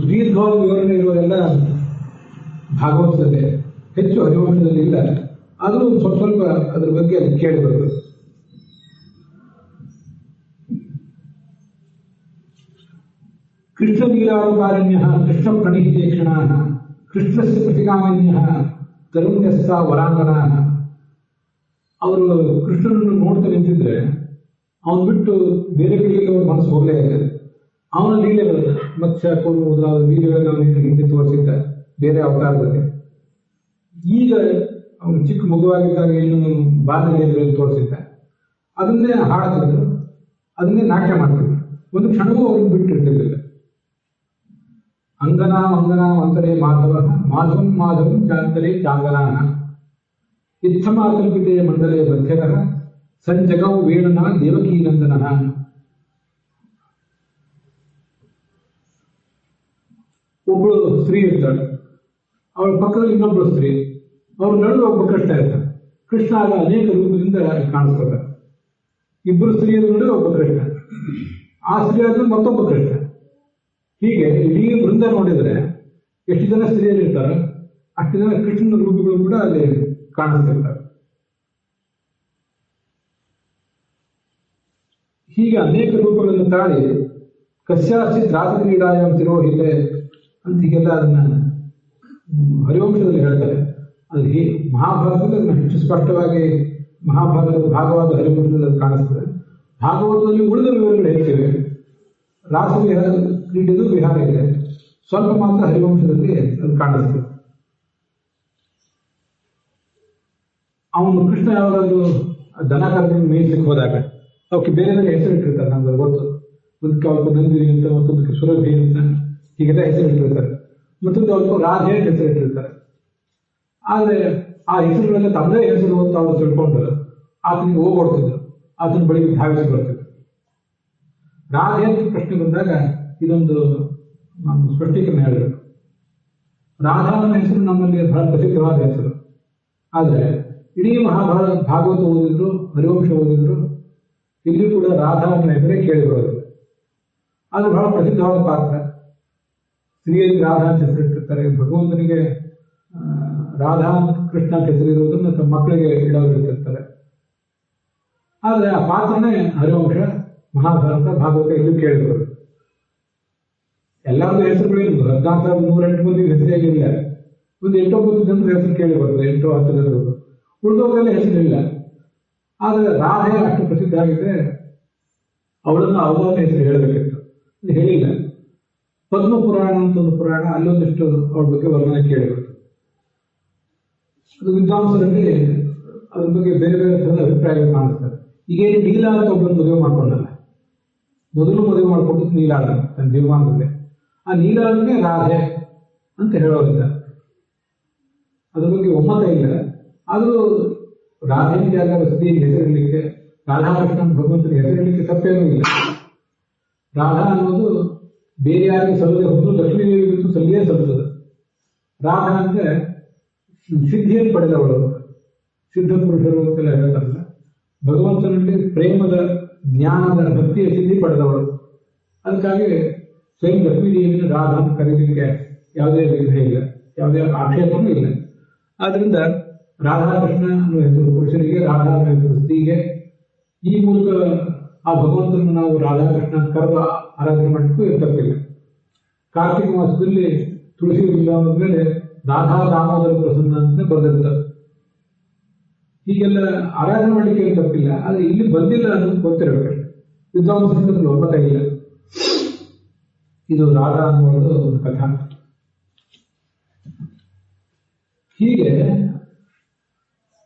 ದೀರ್ಘವಾಗಿ ವಿವರಣೆ ಇರುವುದೆಲ್ಲ ಭಾಗವತದಲ್ಲಿ, ಹೆಚ್ಚು ಹರಿವಂಶದಲ್ಲಿ ಇಲ್ಲ. ಆದರೂ ಸ್ವಲ್ಪ ಸ್ವಲ್ಪ ಅದ್ರ ಬಗ್ಗೆ ಅದು ಕೇಳಬೇಕು. ಕೃಷ್ಣ ಲೀಲಾಕಾರಣ್ಯ, ಕೃಷ್ಣ ಪ್ರಣೀತೇಕ್ಷಣ, ಕೃಷ್ಣಸ್ಯ ಪ್ರತಿಗಾಮನ್ಯ, ತರುಣ್ಯಸ್ಥ ವರಾಂಗನ. ಅವರು ಕೃಷ್ಣನನ್ನು ನೋಡ್ತಾ ನಿಂತಿದ್ರೆ ಅವನು ಬಿಟ್ಟು ಬೇರೆ ಕಡೆಗೆ ಮನಸ್ಸು ಹೋಗಲೇ ಇದೆ. ಅವನ ಲೀಲೆಗಳು, ಮತ್ಸ್ಯ ಕೂರು ಮೊದಲಾದ ಲೀಲೆಗಳನ್ನು ಅವನಿಗೆ ಹಿಂದೆ ತೋರಿಸಿದ್ದ ಬೇರೆ ಅವತಾರದಲ್ಲಿ. ಈಗ ಅವನು ಚಿಕ್ಕ ಮಗುವಾಗಿದ್ದಾಗ ಏನು ಬಾಲ್ಯದಲ್ಲಿ ತೋರಿಸಿದ್ದ, ಅದನ್ನೇ ಹಾಡ್ತಿದ್ರು, ಅದನ್ನೇ ನಾಟ್ಯ ಮಾಡ್ತಿದ್ರು. ಒಂದು ಕ್ಷಣವೂ ಅವ್ರನ್ನ ಬಿಟ್ಟಿರ್ತಿರ್ಲಿಲ್ಲ. ಅಂಗನಾ ಅಂಗನಾ ಅಂತರೇ ಮಾಧವ ಮಾಧವಂ ಮಾಧವಂ ಚಾಂತರೇ ಚಾಂಗನಾನ ಇತ್ತಮಾಕಲ್ಪಿತೆ ಮಂಡಲೇ ಬದ್ಧರ ಸಂಜಗೌ ವೇಣುನಾ ದೇವಕೀನಂದನಃ. ಒಬ್ಬಳು ಸ್ತ್ರೀ ಇರ್ತಾಳೆ, ಅವಳ ಪಕ್ಕದಲ್ಲಿ ಇನ್ನೊಬ್ಬಳು ಸ್ತ್ರೀ, ಅವ್ರ ನಡುವೆ ಒಬ್ಬ ಕೃಷ್ಣ ಇರ್ತಾನೆ. ಕೃಷ್ಣ ಆಗ ಅನೇಕ ರೂಪದಿಂದ ಕಾಣಿಸ್ತಾರೆ. ಇಬ್ಬರು ಸ್ತ್ರೀಯರ ನಡುವೆ ಒಬ್ಬ ಕೃಷ್ಣ, ಆ ಸ್ತ್ರೀ ಆದ್ರೆ ಮತ್ತೊಬ್ಬ ಕೃಷ್ಣ. ಹೀಗೆ ಇಡೀ ಬೃಂದ ನೋಡಿದ್ರೆ ಎಷ್ಟು ಜನ ಸ್ತ್ರೀಯರು ಇರ್ತಾರೆ, ಅಷ್ಟು ಜನ ಕೃಷ್ಣನ ರೂಪಗಳು ಕೂಡ ಅಲ್ಲಿ ಕಾಣಿಸ್ತಿರ್ತಾರೆ. ಹೀಗೆ ಅನೇಕ ರೂಪಗಳನ್ನು ತಾಳಿ ಕಸ್ಯಾಚಿತ್ ರಾಸಕ್ರೀಡಾಯಾಮ್ ತಿರೋಹಿತೆ ಅಂತ ಹೀಗೆಲ್ಲ ಅದನ್ನ ಹರಿವಂಶದಲ್ಲಿ ಹೇಳ್ತಾರೆ. ಅಲ್ಲಿ ಮಹಾಭಾರತದಲ್ಲಿ ಅದನ್ನ ಹೆಚ್ಚು ಸ್ಪಷ್ಟವಾಗಿ ಮಹಾಭಾರತದ ಭಾಗವಾದ ಹರಿವಂಶದಲ್ಲಿ ಕಾಣಿಸ್ತದೆ. ಭಾಗವತದಲ್ಲಿ ಉಳಿದ ವಿವರಗಳು ಹೇಳ್ತೇವೆ. ರಾಸ ವಿಹಾರ ಕ್ರೀಡೆದು ವಿಹಾರ ಇದೆ, ಸ್ವಲ್ಪ ಮಾತ್ರ ಹರಿವಂಶದಲ್ಲಿ ಅದು ಕಾಣಿಸ್ತದೆ. ಅವನು ಕೃಷ್ಣ ಯಾವಾಗಲೂ ದನ ಕರ್ಕೊಂಡು ಮೇಯಿಸಲಿಕ್ಕೆ ಹೋದಾಗ ಅವಕ್ಕೆ ಬೇರೆ ಬೇರೆ ಹೆಸರು ಇಟ್ಟಿರ್ತಾರೆ. ನಮ್ಗೆ ಗೊತ್ತು, ಒಂದಕ್ಕೆ ಅವತ್ತು ನಂದಿನಿ ಅಂತ, ಮತ್ತೊಂದಕ್ಕೆ ಸುರಭಿ ಅಂತ, ಹೀಗೆಲ್ಲ ಹೆಸರು ಇಟ್ಟಿರ್ತಾರೆ. ಮತ್ತೊಂದು ಅವತ್ತು ರಾಧೆ ಅಂತ ಹೆಸರು ಇಟ್ಟಿರ್ತಾರೆ. ಆದರೆ ಆ ಹೆಸರುಗಳೆಲ್ಲ ತಮ್ಮದೇ ಹೆಸರು ಅಂತ ಅವರು ತಿಳ್ಕೊಂಡು ಆತನಿಗೆ ಹೋಗ್ಕೊಡ್ತಿದ್ರು, ಆತನ ಬಳಿಗೆ ಧಾವಿಸಿ ಬರ್ತಿದ್ರು. ರಾಧೆ ಅಂತ ಪ್ರಶ್ನೆ ಬಂದಾಗ ಇದೊಂದು ನಾನು ಸ್ಪಷ್ಟೀಕರಣ ಹೇಳಬೇಕು. ರಾಧಾ ಅನ್ನೋ ಹೆಸರು ನಮ್ಮಲ್ಲಿ ಬಹಳ ಪ್ರಸಿದ್ಧವಾದ ಹೆಸರು. ಆದರೆ ಇಡೀ ಭಾಗವತ ಓದಿದ್ರು, ಹರಿವಂಶ ಓದಿದ್ರು, ಇಲ್ಲಿ ಕೂಡ ರಾಧಾ ಅನ್ನೋ ಹೆಸರೇ ಕೇಳಿ ಬರೋದು. ಅದು ಬಹಳ ಪ್ರಸಿದ್ಧವಾದ ಪಾತ್ರ. ಸ್ತ್ರೀಯರಿಗೆ ರಾಧಾ ಅಂತ ಹೆಸರಿಟ್ಟಿರ್ತಾರೆ, ಭಗವಂತನಿಗೆ ರಾಧಾ ಕೃಷ್ಣ ಅಂತ ಹೆಸರಿರುವುದನ್ನು ತಮ್ಮ ಮಕ್ಕಳಿಗೆ ಇಡೋರು ಇರ್ತಿರ್ತಾರೆ. ಆದರೆ ಆ ಪಾತ್ರನೇ ಹರಿವಂಶ, ಮಹಾಭಾರತ, ಭಾಗವತ ಇಲ್ಲಿ ಕೇಳಿ ಬರೋದು. ಎಲ್ಲರದ್ದು ಹೆಸರುಗಳೇನು 14,108 ಮಂದಿ ಹೆಸರಾಗಿಲ್ಲ, ಒಂದು 8-9 ಜನರ ಹೆಸರು ಕೇಳಿ ಬರ್ತದೆ, 8-10 ಜನರದ್ದು. ಉಳಿದವರೆಲ್ಲ ಹೆಸರಿಲ್ಲ. ಆದರೆ ರಾಧೆ ಅಷ್ಟು ಪ್ರಸಿದ್ಧ ಆಗಿದ್ರೆ ಅವಳನ್ನು ಅವಳ ಹೆಸರು ಹೇಳಬೇಕಿತ್ತು, ಹೇಳಿಲ್ಲ. ಪದ್ಮ ಪುರಾಣ ಅಂತ ಒಂದು ಪುರಾಣ, ಅಲ್ಲೊಂದಿಷ್ಟು ಅವಳ ಬಗ್ಗೆ ವರ್ಣನೆ ಕೇಳಿ ಬರ್ತದೆ. ಅದು ವಿದ್ವಾಂಸರಲ್ಲಿ ಅದ್ರ ಬಗ್ಗೆ ಬೇರೆ ಬೇರೆ ಥರದ ಅಭಿಪ್ರಾಯಗಳು ಕಾಣಿಸ್ತಾರೆ. ಈಗೇನು ನೀಲ ಅಂತ ಒಬ್ಬರನ್ನು ಮದುವೆ ಮಾಡ್ಕೊಂಡಲ್ಲ, ಮೊದಲು ಮದುವೆ ಮಾಡ್ಕೊಂಡು ನೀಲಾಳ ತನ್ನ ಜೀವಮಾನದಲ್ಲಿ, ಆ ನೀಲಾಳನ್ನೇ ರಾಧೆ ಅಂತ ಹೇಳೋದಿಲ್ಲ. ಅದ್ರ ಬಗ್ಗೆ ಒಮ್ಮತ ಇಲ್ಲ. ಆದರೂ ರಾಧೆಯ ಜಾಗ ಸತಿಯ ಹೆಸರಿಡಲಿಕ್ಕೆ, ರಾಧಾಕೃಷ್ಣ ಭಗವಂತನ ಹೆಸರಿಡಲಿಕ್ಕೆ ತಪ್ಪೇನೂ ಇಲ್ಲ. ರಾಧಾ ಅನ್ನೋದು ಬೇರೆ ಯಾರಿಗೆ ಸಲ್ಲದೆ ಹೊತ್ತು ಲಕ್ಷ್ಮೀ ದೇವಿಗೂ ಸಲ್ಲಿಯೇ ಸಲ್ಲುತ್ತದೆ. ರಾಧಾ ಅಂದ್ರೆ ಸಿದ್ಧಿಯನ್ನು ಪಡೆದವಳು, ಸಿದ್ಧ ಪುರುಷರು ಅಂತೆಲ್ಲ ಹೇಳ್ತಾರಲ್ಲ, ಭಗವಂತನಲ್ಲಿ ಪ್ರೇಮದ, ಜ್ಞಾನದ, ಭಕ್ತಿಯ ಸಿದ್ಧಿ ಪಡೆದವಳು. ಅದಕ್ಕಾಗಿ ಸ್ವಯಂ ಲಕ್ಷ್ಮೀದೇವಿಯನ್ನು ರಾಧಾ ಅಂತ ಕರೀಲಿಕ್ಕೆ ಯಾವುದೇ ವಿಘ್ನ ಇಲ್ಲ, ಯಾವುದೇ ಆಕ್ಷೇಪನೂ ಇಲ್ಲ. ಆದ್ರಿಂದ ರಾಧಾಕೃಷ್ಣ ಅನ್ನೋ ಹೆಸರು ಪುರುಷರಿಗೆ, ರಾಧಾ ಅನ್ನೋ ಹೆಸರು ಸ್ತ್ರೀಗೆ. ಈ ಮೂಲಕ ಆ ಭಗವಂತನನ್ನು ನಾವು ರಾಧಾಕೃಷ್ಣ ಅಂತ ಕರೆದು ಆರಾಧನೆ ಮಾಡಲಿಕ್ಕೂ ತಪ್ಪಿಲ್ಲ. ಕಾರ್ತಿಕ ಮಾಸದಲ್ಲಿ ತುಳಸಿ ವೃಂದಾವನದ ಮೇಲೆ ರಾಧಾ ದಾಮೋದರ ಪ್ರಸನ್ನ ಅಂತ ಬರೆದಿರ್ತಾರೆ. ಹೀಗೆಲ್ಲ ಆರಾಧನೆ ಮಾಡಲಿಕ್ಕೆ ತಪ್ಪಿಲ್ಲ. ಆದರೆ ಇಲ್ಲಿ ಬಂದಿಲ್ಲ ಅನ್ನೋದು ಗೊತ್ತಿರಬೇಕಷ್ಟೆ. ವಿದ್ವಾಂಸರಲ್ಲಿ ಒಮ್ಮತ ಇಲ್ಲ. ಇದು ರಾಧಾ ಅನ್ನೋದು ಒಂದು ಕಥಾ. ಹೀಗೆ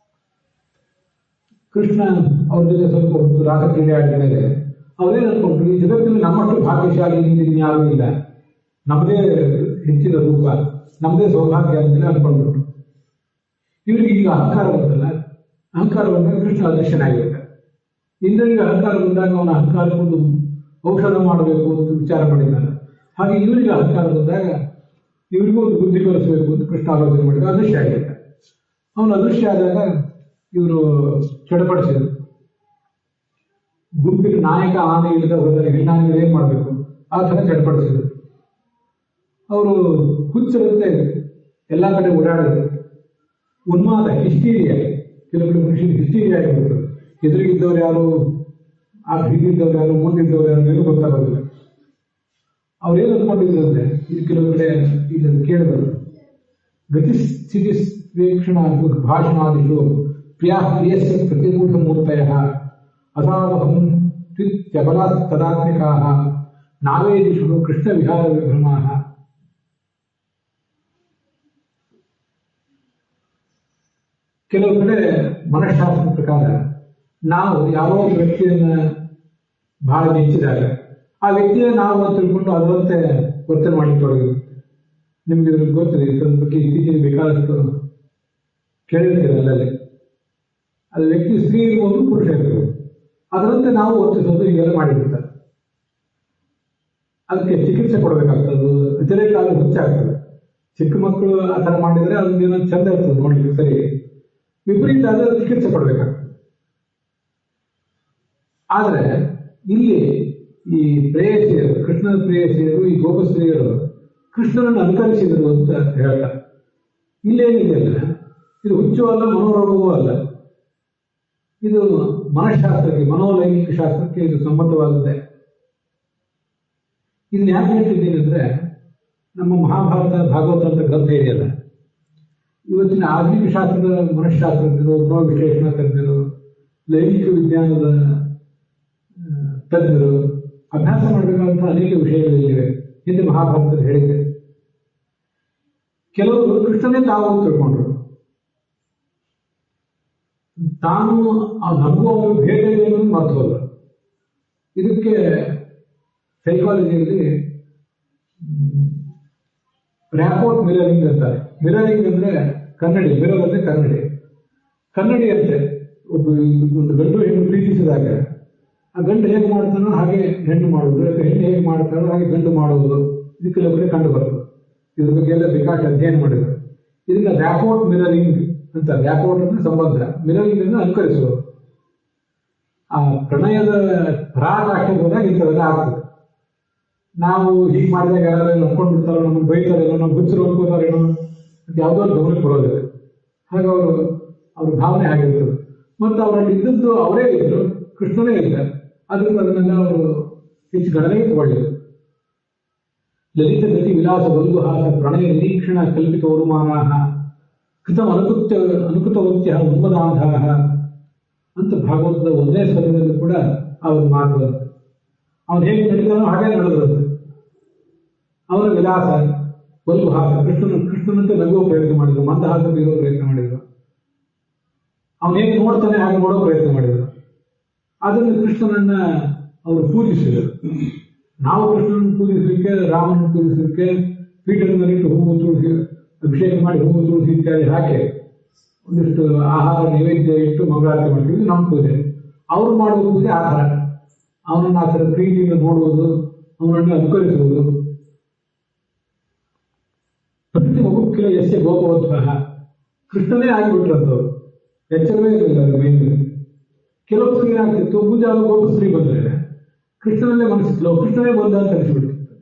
ಕೃಷ್ಣ ಅವ್ರ ಜೊತೆ ಸ್ವಲ್ಪ ಹೊತ್ತು ರಾಸ ಕ್ರೀಡೆ ಆಡಿದ ಮೇಲೆ ಅವರೇನು ಅನ್ಕೊಂಡ್ರು, ಈ ಜಗತ್ತಿನಲ್ಲಿ ನಮ್ಮಷ್ಟು ಭಾಗ್ಯಶಾಲಿ ಇನ್ಯಾರೂ ಇಲ್ಲ, ನಮ್ಮದೇ ಹೆಚ್ಚಿನ ರೂಪ, ನಮ್ಮದೇ ಸೌಭಾಗ್ಯ ಅಂತೆಲ್ಲ ಅನ್ಕೊಂಡ್ಬಿಟ್ರು. ಇವ್ರಿಗೆ ಈಗ ಅಹಂಕಾರ ಬಂತಲ್ಲ, ಅಹಂಕಾರ ಬಂದಾಗ ಕೃಷ್ಣ ಅದೃಶ್ಯನಾಗಿರ್ತಾರೆ. ಇಂದ್ರನಿಗೆ ಅಹಂಕಾರ ಬಂದಾಗ ಅವನ ಅಹಂಕಾರಕ್ಕೊಂದು ಔಷಧ ಮಾಡಬೇಕು ಅಂತ ವಿಚಾರ ಮಾಡಿದ್ದಾನೆ. ಹಾಗೆ ಇವರಿಗೆ ಅಹಂಕಾರ ಬಂದಾಗ ಇವರಿಗೂ ಒಂದು ಬುದ್ಧಿ ಕಲಿಸಬೇಕು ಅಂತ ಕೃಷ್ಣ ಆಲೋಚನೆ ಮಾಡಿದಾಗ ಅದೃಶ್ಯ ಆಗಿರ್ತಾರೆ. ಅವನು ಅದೃಶ್ಯ ಆದಾಗ ಇವರು ಚಡಪಡಿಸಿದರು. ಗುಂಪಿನ ನಾಯಕ ಆನೆ ಇಲ್ಲದ ಹೋದರೆ ಹೆಣ್ಣಾನೆಗಳು ಏನ್ ಮಾಡಬೇಕು, ಆ ಥರ ಚಡಪಡಿಸಿದರು. ಅವರು ಹುಚ್ಚರಂತೆ ಎಲ್ಲ ಕಡೆ ಓಡಾಡಿದ್ರು. ಉನ್ಮಾದ, ಹಿಸ್ಟೀರಿಯಾ, ಕೆಲವರು ಮನುಷ್ಯರು ಹಿಸ್ಟೀರಿಯಾ ಆಗಿರ್ತಾರೆ. ಎದುರಿಗಿದ್ದವ್ರು ಯಾರು, ಆ ಹೀಗಿದ್ದವ್ರು ಯಾರು, ಮುಂದಿದ್ದವ್ರು ಯಾರು ಏನೂ ಗೊತ್ತಾಗೋದಿಲ್ಲ. ಅವ್ರೇನು ಅಂದ್ಕೊಂಡಿದ್ರು ಅಂದ್ರೆ, ಇದು ಕೆಲವು ಕಡೆ ಇದನ್ನು ಕೇಳಿದ್ರು, ಗತಿಸ್ಥಿತಿ ವೀಕ್ಷಣ ಭಾಷಣಾದಿಷು ಪ್ರಿಯಾ ಪ್ರಿಯಸ್ಯ ಪ್ರತಿಮೂಢ ಮೂರ್ತಯ ಅಸಾವಹಂ ತ್ಯಬಲ ತದಾತ್ಮಿಕಾ ನಾವೇದಿಷು ಕೃಷ್ಣ ವಿಹಾರ ವಿಭ್ರಮಾ. ಕೆಲವು ಕಡೆ ಮನಃಶಾಸ್ತ್ರದ ಪ್ರಕಾರ ನಾವು ಯಾರೋ ಒಂದು ವ್ಯಕ್ತಿಯನ್ನ ಬಹಳ ಮೆಚ್ಚಿದಾಗ ಆ ವ್ಯಕ್ತಿಯ ನಾವು ತಿಳ್ಕೊಂಡು ಅದರಂತೆ ವರ್ತನೆ ಮಾಡಿ ತೊಡಗಿರುತ್ತೆ. ನಿಮ್ಗೆ ಇದ್ರ ಗೊತ್ತಿದೆ, ಇದ್ರ ಬಗ್ಗೆ ಇತ್ತೀಚೆಗೆ ಬೇಕಾದಷ್ಟು ಕೇಳಿರ್ತೀರ ಅಲ್ಲಲ್ಲಿ. ಅದು ವ್ಯಕ್ತಿ ಸ್ತ್ರೀ ಇರ್ಬೋದು, ಪುರುಷ ಇರ್ಬೋದು, ಅದರಂತೆ ನಾವು ವರ್ತಿಸೋದು ಹೀಗೆಲ್ಲ ಮಾಡಿರ್ತಾರೆ. ಅದಕ್ಕೆ ಚಿಕಿತ್ಸೆ ಕೊಡಬೇಕಾಗ್ತದೆ, ವ್ಯತಿರೇಕ ಅದು ಹುಚ್ಚಾಗ್ತದೆ. ಚಿಕ್ಕ ಮಕ್ಕಳು ಆ ಥರ ಮಾಡಿದರೆ ಅದೊಂದೇನೋ ಚಂದ ಇರ್ತದೆ ನೋಡ್ಲಿಕ್ಕೆ, ಸರಿ. ವಿಪರೀತ ಆದರೆ ಚಿಕಿತ್ಸೆ ಕೊಡಬೇಕಾಗ್ತದೆ. ಆದರೆ ಇಲ್ಲಿ ಈ ಪ್ರೇಯಸಿಯರು, ಕೃಷ್ಣನ ಪ್ರೇಯಸಿಯರು, ಈ ಗೋಪಸ್ತ್ರೀಯರು ಕೃಷ್ಣನನ್ನು ಅನುಕರಿಸಿದರು ಅಂತ ಹೇಳ್ತಾರೆ. ಇಲ್ಲೇನಿದೆಯಲ್ಲ, ಇದು ಹುಚ್ಚು ಅಲ್ಲ, ಮನೋರೋಗವೂ ಅಲ್ಲ. ಇದು ಮನಃಶಾಸ್ತ್ರಕ್ಕೆ, ಮನೋಲೈಂಗಿಕ ಶಾಸ್ತ್ರಕ್ಕೆ ಇದು ಸಮ್ಮತವಾಗಿದೆ. ಇದನ್ನ ಯಾಕೆ ಹೇಳ್ತಿದ್ದೀನಿ ಅಂದ್ರೆ, ನಮ್ಮ ಮಹಾಭಾರತ, ಭಾಗವತ ಅಂತ ಗ್ರಂಥ ಇದೆಯಲ್ಲ, ಇವತ್ತಿನ ಆಧುನಿಕ ಶಾಸ್ತ್ರದ ಮನಃಶಾಸ್ತ್ರಜ್ಞರು, ಮನೋವಿಶ್ಲೇಷಣಾ ತಜ್ಞರು, ಲೈಂಗಿಕ ವಿಜ್ಞಾನದ ತಜ್ಞರು ಅಭ್ಯಾಸ ಮಾಡಬೇಕಾದಂತಹ ಅನೇಕ ವಿಷಯಗಳಿವೆ. ಹಿಂದೆ ಮಹಾಭಾರತದಲ್ಲಿ ಹೇಳಿದೆ. ಕೆಲವರು ಕೃಷ್ಣನೇ ತಾವು ತಿಳ್ಕೊಂಡ್ರು. ತಾನು ನಮಗೂ ಅವರು ಭೇದ ಏನು ಮರ್ತೋಲ್ಲ. ಇದಕ್ಕೆ ಸೈಕಾಲಜಿಯಲ್ಲಿ ರ್ಯಾಪೋರ್ಟ್ ಮಿರರಿಂಗ್ ಅಂತಾರೆ. ಮಿರರಿಂಗ್ ಅಂದ್ರೆ ಕನ್ನಡಿ, ಮಿರರ್ ಅಂದ್ರೆ ಕನ್ನಡಿ. ಕನ್ನಡಿ ಅಂತೆ ಒಂದು ಗಂಡು ಹೆಣ್ಣು ಪ್ರೀತಿಸಿದಾಗ ಆ ಗಂಡು ಹೇಗೆ ಮಾಡ್ತಾನೋ ಹಾಗೆ ಹೆಣ್ಣು ಮಾಡುವುದು, ಹೆಣ್ಣು ಹೇಗೆ ಮಾಡ್ತಾನೋ ಹಾಗೆ ಗಂಡು ಮಾಡುವುದು, ಇದು ಕೆಲವು ಕಡೆ ಕಂಡು ಬರ್ತದೆ. ಇದ್ರ ಬಗ್ಗೆ ಎಲ್ಲ ಬೇಕಾದ ಅಧ್ಯಯನ ಮಾಡಿದ್ರು. ಇದನ್ನ ರ್ಯಾಪೋರ್ಟ್ ಮಿರರಿಂಗ್ ಅಂತ. ರ್ಯಾಪೋರ್ಟ್ ಅಂದ್ರೆ ಸಂಬಂಧ, ಮಿರರಿಂಗ್ ಅಂದ್ರೆ ಅನುಕರಿಸುವುದು. ಆ ಪ್ರಣಯದ ಪರಾಕಾಷ್ಠೆಗೆ ಹೋದಾಗ ಇಂಥವೆಲ್ಲ ಆಗ್ತದೆ. ನಾವು ಹೀಗೆ ಮಾಡಿದಾಗ ಯಾರು ನಡ್ಕೊಂಡು ಬಿಡ್ತಾರೋ, ನಮ್ಗೆ ಬೈತಾರೇನೋ, ನಮ್ಮ ಹುಚ್ಚರು ಅನ್ಕೋತಾರೇನೋ ಅಂತ ಯಾವುದೋ ಗಮನಕ್ಕೆ ಬರೋದಿಲ್ಲ. ಹಾಗೆ ಅವ್ರ ಭಾವನೆ ಆಗಿರ್ತದೆ. ಮತ್ತು ಅವರಲ್ಲಿ ಇದ್ದದ್ದು ಅವರೇ ಇದ್ರು, ಕೃಷ್ಣನೇ ಇದ್ದ. ಅದರಿಂದ ಅದನ್ನೆಲ್ಲ ಅವರು ಹೆಚ್ಚು ಗಣನೆಗೆ ತಗೊಳ್ಳಿದ್ರು. ಲಲಿತ ಗತಿ ವಿಲಾಸ ಬಲುಹಾಸ ಪ್ರಣಯ ನಿರೀಕ್ಷಣ ಕಲ್ಪಿತ ವರುಮಾನ ಕೃತಂ ಅನುಕೃತವತ್ಯ ಉನ್ಮದಾಂಧಾಹ ಅಂತ ಭಾಗವತದ ಒಂದೇ ಸ್ವರದಲ್ಲಿ ಕೂಡ ಅವರ ಮಾತು. ಅವನು ಹೇಗೆ ನಡೀತಾನೋ ಹಾಗೆ ನಡೆದಂತೆ. ಅವನ ವಿಲಾಸ ಬಲುಹಾಸ, ಕೃಷ್ಣನಂತೆ ನಗುವ ಪ್ರಯತ್ನ ಮಾಡಿದ್ರು, ಮಂದಹಾಸ ಬೀರೋ ಪ್ರಯತ್ನ ಮಾಡಿದ್ರು. ಅವನು ಹೇಗೆ ನೋಡ್ತಾನೆ ಹಾಗೆ ನೋಡೋ ಪ್ರಯತ್ನ ಮಾಡಿದ್ರು. ಅದನ್ನು ಕೃಷ್ಣನನ್ನ ಅವರು ಪೂಜಿಸಿದರು. ನಾವು ಕೃಷ್ಣನನ್ನು ಪೂಜಿಸಲಿಕ್ಕೆ, ರಾಮನನ್ನು ಪೂಜಿಸಲಿಕ್ಕೆ ಪೀಠದ ಮೇಲಿಟ್ಟು ಹೂವು ತುಳಸಿ ಅಭಿಷೇಕ ಮಾಡಿ ಹೂವು ತುಳಸಿ ಇತ್ಯಾದಿ ಹಾಕಿ ಒಂದಿಷ್ಟು ಆಹಾರ ನೈವೇದ್ಯ ಇಟ್ಟು ಮಂಗಳಾರತಿ ಮಾಡ್ತೀವಿ, ನಮ್ಮ ಪೂಜೆ. ಅವರು ಮಾಡುವ ಪೂಜೆ ಆ ಥರ. ಅವನನ್ನು ಆ ಥರ ಪ್ರೀತಿಯಿಂದ ನೋಡುವುದು, ಅವನನ್ನು ಅನುಕರಿಸುವುದು. ಪ್ರತಿ ಮಗುಕ್ಕಿಲ ಎಸ್ಸೆ ಗೋಪವತ್ಸಹ, ಕೃಷ್ಣನೇ ಆಗಿಬಿಟ್ರಂತವ್ರು, ಎಚ್ಚರವೇ ಇರಲಿಲ್ಲ ಅವ್ರ ಮೈಂದು. ಕೆಲವು ಸ್ತ್ರೀ ಏನಾಗ್ತಿತ್ತು, ಪೂಜಾ ಗೋಪಶ್ರೀ ಬಂದರೆ ಕೃಷ್ಣನಲ್ಲೇ ಮನಸ್ಸಿತ್ತು, ಕೃಷ್ಣನೇ ಬಂದ ಅಂತ ಅನಿಸ್ಬಿಡ್ತಿತ್ತು.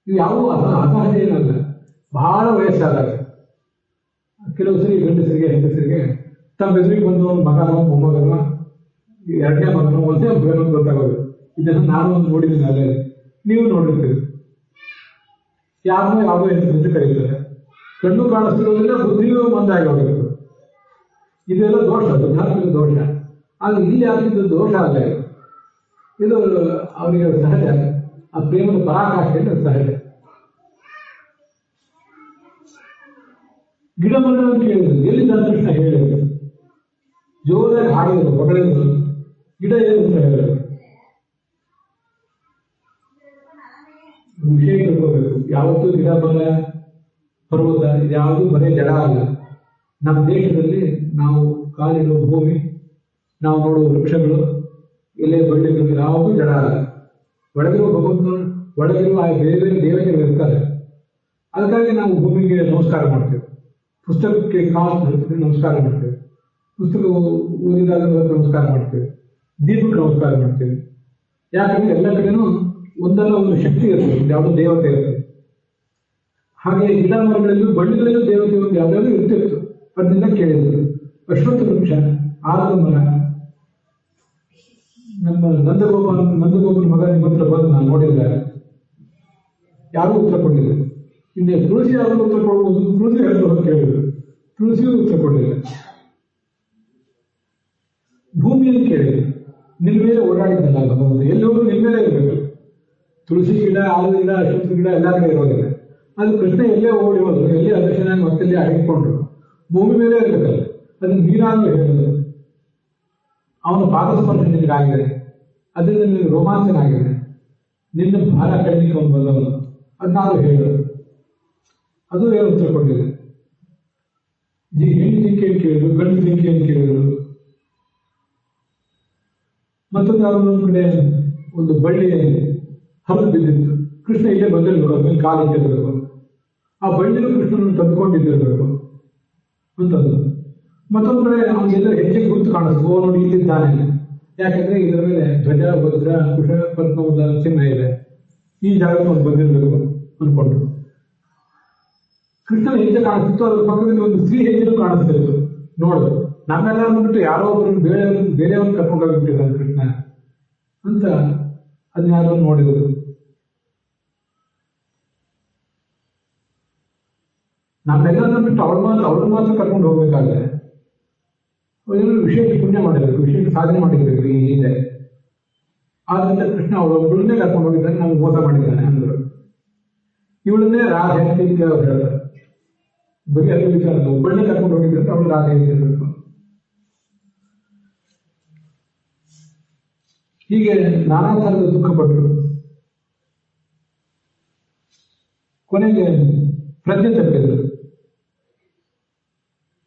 ಇದು ಯಾವುದೂ ಅಸಹಜ ಏನಲ್ಲ. ಬಹಳ ವಯಸ್ಸಾದಾಗ ಕೆಲವು ಸರಿ ಗಂಡಸರಿಗೆ, ಹೆಂಗಸರಿಗೆ ತಮ್ಮ ಎದುರಿಗೆ ಬಂದವನು ಮಗನೋ, ಮೊಮ್ಮಗನೋ, ಎರಡನೇ ಮಗನೋ, ಒಂದೇ ಮಗನೋ ಗೊತ್ತಾಗೋದು. ಇದನ್ನು ನಾನು ಒಂದು ನೋಡಿದ್ದೀನಿ, ಅಲ್ಲೇ ನೀವು ನೋಡಿರ್ತೀರಿ. ಯಾರನ್ನೋ ಯಾವುದೋ ಎಂದು ಕರೀತಾರೆ. ಕಣ್ಣು ಕಾಣಿಸ್ತಿರೋದಿಲ್ಲ, ಬುದ್ಧಿಯೂ ಮಂದಾಗಿ ಹೋಗಿರ್ತದೆ. ಇದೆಲ್ಲ ದೋಷ, ಬುದ್ಧಾತ್ಮಕ ದೋಷ. ಆದರೆ ಇಲ್ಲಿ ಆಗಿದ್ದು ದೋಷ ಅಲ್ಲ. ಇದು ಅವರಿಗೆ ಸಹಜ. ಆ ಪ್ರೇಮದ ಪರಾಕಾಷ್ಠೆ ಸಹಜ. ಗಿಡ ಮರ ಅಂತ ಹೇಳಿದ್ರು, ಎಲ್ಲಿ ಕೃಷ್ಣ ಹೇಳಿದ್ರು, ಜೋರಾಗಿ ಹಾಡಿದ್ರು, ಹೊಗಳಿದ್ರು. ಗಿಡ ಏನು ಅಂತ ಹೇಳಿದ್ರು. ವಿಷಯ ತಿಳ್ಕೋಬೇಕು. ಯಾವತ್ತೂ ಗಿಡ ಮರ ಪರ್ವತ ಇದ್ಯಾವುದೂ ಬರೀ ಜಡ ಅಲ್ಲ. ನಮ್ಮ ದೇಶದಲ್ಲಿ ನಾವು ಕಾಲಿಡುವ ಭೂಮಿ, ನಾವು ನೋಡುವ ವೃಕ್ಷಗಳು, ಎಲೆ ಬಳ್ಳಿಗಳು ಯಾವುದೂ ಜಡ ಅಲ್ಲ. ಒಳಗಿರುವ ಭಗವಂತನ ಒಳಗಿರುವ ಆ ಬೇರೆ ಬೇರೆ ದೇವತೆಗಳು ಇರ್ತಾರೆ. ಅದಕ್ಕಾಗಿ ನಾವು ಭೂಮಿಗೆ ನಮಸ್ಕಾರ ಮಾಡ್ತೇವೆ. ಪುಸ್ತಕಕ್ಕೆ ಕಾಸು ಹಾಕಿದ್ರೆ ನಮಸ್ಕಾರ ಮಾಡ್ತೇವೆ. ಪುಸ್ತಕ ಓದಿದಾಗ ನಮಸ್ಕಾರ ಮಾಡ್ತೇವೆ. ದೀಪಕ್ಕೆ ನಮಸ್ಕಾರ ಮಾಡ್ತೇವೆ. ಯಾಕಂದ್ರೆ ಎಲ್ಲ ಕಡೆನೂ ಒಂದಲ್ಲ ಒಂದು ಶಕ್ತಿ ಇರ್ತದೆ, ಯಾವುದೋ ದೇವತೆ ಇರ್ತದೆ. ಹಾಗೆ ಗಿಡ ಮರಗಳಲ್ಲೂ ಬಳ್ಳಿಗಳಲ್ಲೂ ದೇವತೆ ಒಂದು ಯಾವುದಾದ್ರೂ ಇರ್ತಿತ್ತು. ಅದರಿಂದ ಕೇಳಿದ್ರು. ಅಶ್ವತ್ಥ ವೃಕ್ಷ, ಆಲದ ಮರ. ನಮ್ಮ ನಂದಗೋಪನ ಮಗ ನಿಮ್ಮ ಹತ್ರ ಬಂದು ನಾನು ನೋಡಿದ್ದಾರೆ, ಯಾರೂ ಉತ್ತರ ಕೊಡಲಿಲ್ಲ. ಹಿಂದೆ ತುಳಸಿ ಯಾರು ಉತ್ತರ ಕೊಡ್ಬೋದು, ತುಳಸಿ ಹೇಳ್ಬೋದು ಕೇಳಿದ್ರು, ತುಳಸಿಯೂ ಉತ್ತರ ಕೊಡಲಿಲ್ಲ. ಭೂಮಿಯನ್ನು ಕೇಳಿದ್ರು, ನಿಮ್ಮ ಮೇಲೆ ಓಡಾಡಿದ್ದಲ್ಲ ಭಗವಂತ, ಎಲ್ಲಿ ಹೋದ್ರು ನಿಮ್ಮ ಮೇಲೆ ಇರಬೇಕು. ತುಳಸಿ ಗಿಡ, ಆಲದ ಗಿಡ, ಅಶ್ವತ್ಥ ಗಿಡ ಎಲ್ಲ ಕಡೆ ಇರೋದಿಲ್ಲ. ಅದು ಕೃಷ್ಣ ಎಲ್ಲೇ ಓಡಿ ಹೋದ್ರು, ಎಲ್ಲೇ ಅದರ್ಶನಾಗಿ ಮತ್ತೆಲ್ಲೇ ಅಡಗಿಕೊಂಡ್ರು, ಭೂಮಿ ಮೇಲೆ ಇರಬೇಕಲ್ಲ, ಅದನ್ನು ನೀನಾಗಲೂ ಹೇಳೋದು. ಅವನ ಪಾದಸ್ಪರ್ಶ ನಿನಗಾಗಿದೆ, ಅದರಿಂದ ನಿನಗೆ ರೋಮಾಂಚನ ಆಗಿದೆ, ನಿನ್ನ ಭಾರ ಕಳಿಲಿಕ್ಕೆ ಅವನು ಬಂದವನು, ಅದನ್ನಾದ್ರೂ ಹೇಳೋದು. ಅದು ಏನು ಉತ್ತರ ಕೊಟ್ಟಿದೆ. ಹೆಣ್ಣು ಜಿಂಕೆಯನ್ನು ಕೇಳಿದ್ರು, ಗಂಡು ಜಿಂಕೆಯನ್ನು ಕೇಳಿದ್ರು. ಮತ್ತೊಂದು ಯಾವುದೋ ಒಂದು ಕಡೆ ಒಂದು ಬಳ್ಳಿ ಹರಿದು ಬಿದ್ದಿತ್ತು. ಕೃಷ್ಣ ಇಲ್ಲೇ ಬಂದಿರಬೇಕು, ಅದ್ಮೇಲೆ ಕಾಲಿಟ್ಟಿರಬೇಕು, ಆ ಬಳ್ಳಿನೂ ಕೃಷ್ಣನನ್ನು ತಂದುಕೊಂಡಿದ್ದಿರಬೇಕು ಅಂತಂದು. ಮತ್ತೊಂದು ಕಡೆ ಅವನಿಗೆಲ್ಲ ಹೆಚ್ಚಿಗೆ ಗುರುತು ಕಾಣಿಸ್ತು, ಓ ನೋಡಿ ಇಲ್ಲಿದ್ದಾನೆ, ಯಾಕಂದ್ರೆ ಇದರ ಮೇಲೆ ಧ್ವಜ, ವಜ್ರ, ಕುಶ, ಪದ್ಮದ ಚಿಹ್ನ ಇದೆ, ಈ ಜಾಗಕ್ಕೆ ಅವ್ನು ಬಂದಿರಬೇಕು ಅನ್ಕೊಂಡ್ರು. ಕೃಷ್ಣನ ಹೆಜ್ಜೆ ಕಾಣಿಸ್ತಿತ್ತು, ಅದ್ರ ಪಕ್ಕದಲ್ಲಿ ಒಂದು ಸ್ತ್ರೀ ಹೆಜ್ಜೆನೂ ಕಾಣಿಸ್ತಿತ್ತು. ನೋಡು, ನಮ್ಮೆಲ್ಲರನ್ನು ಬಿಟ್ಟು ಯಾರೋ ಒಬ್ಬರು ಬೇರೆಯವ್ರನ್ನ ಕರ್ಕೊಂಡು ಹೋಗ್ಬಿಟ್ಟಿದ್ದಾನೆ ಕೃಷ್ಣ ಅಂತ ಅದನ್ನ ಯಾರೋ ನೋಡಿದ್ರು. ನಮ್ಮೆಲ್ಲರನ್ನ ಬಿಟ್ಟು ಅವ್ರನ್ನ ಮಾತ್ರ ಕರ್ಕೊಂಡು ಹೋಗ್ಬೇಕಾದ್ರೆ ಅವರೆಲ್ಲರೂ ವಿಶೇಷ ಪುಣ್ಯ ಮಾಡಿರ್ಬೇಕು, ವಿಶೇಷ ಸಾಧನೆ ಮಾಡಿರ್ಬೇಕು ಈ ಹಿಂದೆ. ಆದ್ರಿಂದ ಕೃಷ್ಣ ಅವಳೊಬ್ಬಳನ್ನೇ ಕರ್ಕೊಂಡು ಹೋಗಿದ್ದಾನೆ, ನಮ್ಗೆ ಮೋಸ ಮಾಡಿದ್ದಾನೆ ಅಂದರು. ಇವಳನ್ನೇ ರಾಧೆ ಅಂತ ಅವ್ರು ಹೇಳ್ತಾರೆ. ಬರೀ ಅದೇ ವಿಚಾರ, ಒಬ್ಬಳನ್ನೇ ಕರ್ಕೊಂಡು ಹೋಗಿದ್ರೆ ಅವಳು ರಾಧೆ ಇರಬೇಕು. ಹೀಗೆ ನಾನಾ ಥರದ ದುಃಖ ಪಟ್ಟರು. ಕೊನೆಗೆ ಪ್ರಜ್ಞೆ ತಪ್ಪಿದ್ರು.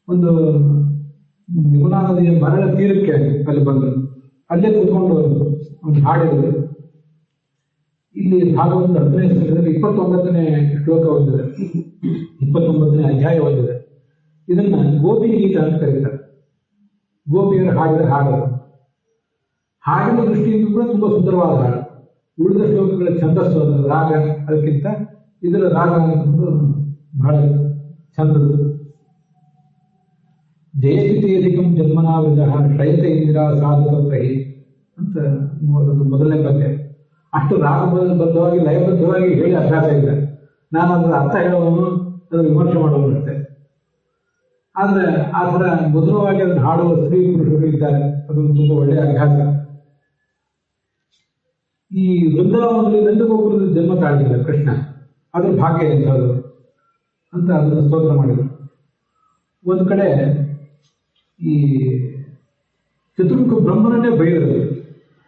ಒಂದು ಯಮುನಾ ನದಿಯ ಮರಳ ತೀರಕ್ಕೆ ಅಲ್ಲಿ ಬಂದರು. ಅಲ್ಲೇ ಕೂತ್ಕೊಂಡು ಒಂದು ಹಾಡಿದ್ರು. ಇಲ್ಲಿ ಭಾಗವತದ 10ನೇ ಸ್ಕಂದದಲ್ಲಿ 29ನೇ ಶ್ಲೋಕ ಓದಿದೆ, 29ನೇ ಅಧ್ಯಾಯ ಓದಿದೆ. ಇದನ್ನ ಗೋಪಿ ಗೀತ ಅಂತ ಕರೀತಾರೆ. ಗೋಪಿಯರು ಹಾಡಿದ ಹಾಡು. ಹಾಡಿನ ದೃಷ್ಟಿಯಿಂದ ಕೂಡ ತುಂಬಾ ಸುಂದರವಾದ ಹಾಡು. ಉಳಿದ ಶ್ಲೋಕಗಳ ಛಂದಸ್ಸು, ರಾಗ, ಅದಕ್ಕಿಂತ ಇದರ ರಾಗ ಅನ್ನೋದು ಬಹಳ ಚಂದದ್ದು. ಜಯತಿಥಿಯಧಿಕಂ ಜನ್ಮನಾವೃತ ಶ್ರಯತ ಇಂದಿರಾ ಸಾಧುತಂತ್ರಹಿ ಅಂತ ಮೊದಲನೇ ಪದ್ಯ. ಅಷ್ಟು ರಾಗಬದ್ಧವಾಗಿ ಲಯಬದ್ಧವಾಗಿ ಹೇಳಿ ಅಭ್ಯಾಸ ಇದೆ. ನಾನು ಅದರ ಅರ್ಥ ಹೇಳೋನು, ಅದರ ವಿಮರ್ಶೆ ಮಾಡೋನು ಅಷ್ಟೇ. ಆದ್ರೆ ಆ ಥರ ಮಧುರವಾಗಿ ಅದನ್ನು ಹಾಡುವ ಸ್ತ್ರೀ ಪುರುಷರು ಇದ್ದಾರೆ, ಅದೊಂದು ತುಂಬ ಒಳ್ಳೆಯ ಅಭ್ಯಾಸ. ಈ ವೃಂದಾವನದಲ್ಲಿ ನಂದಗೋಪುರದ ಜನ್ಮ ತಾಳಿದ್ದಾರೆ ಕೃಷ್ಣ, ಅದ್ರ ಭಾಗ್ಯ ಎಂಥದ್ದು ಅಂತ ಅದನ್ನು ಸ್ತೋತ್ರ ಮಾಡಿದರು. ಒಂದು ಕಡೆ ಈ ಚತುರ್ಮುಖ ಬ್ರಹ್ಮನನ್ನೇ ಬೈದರು.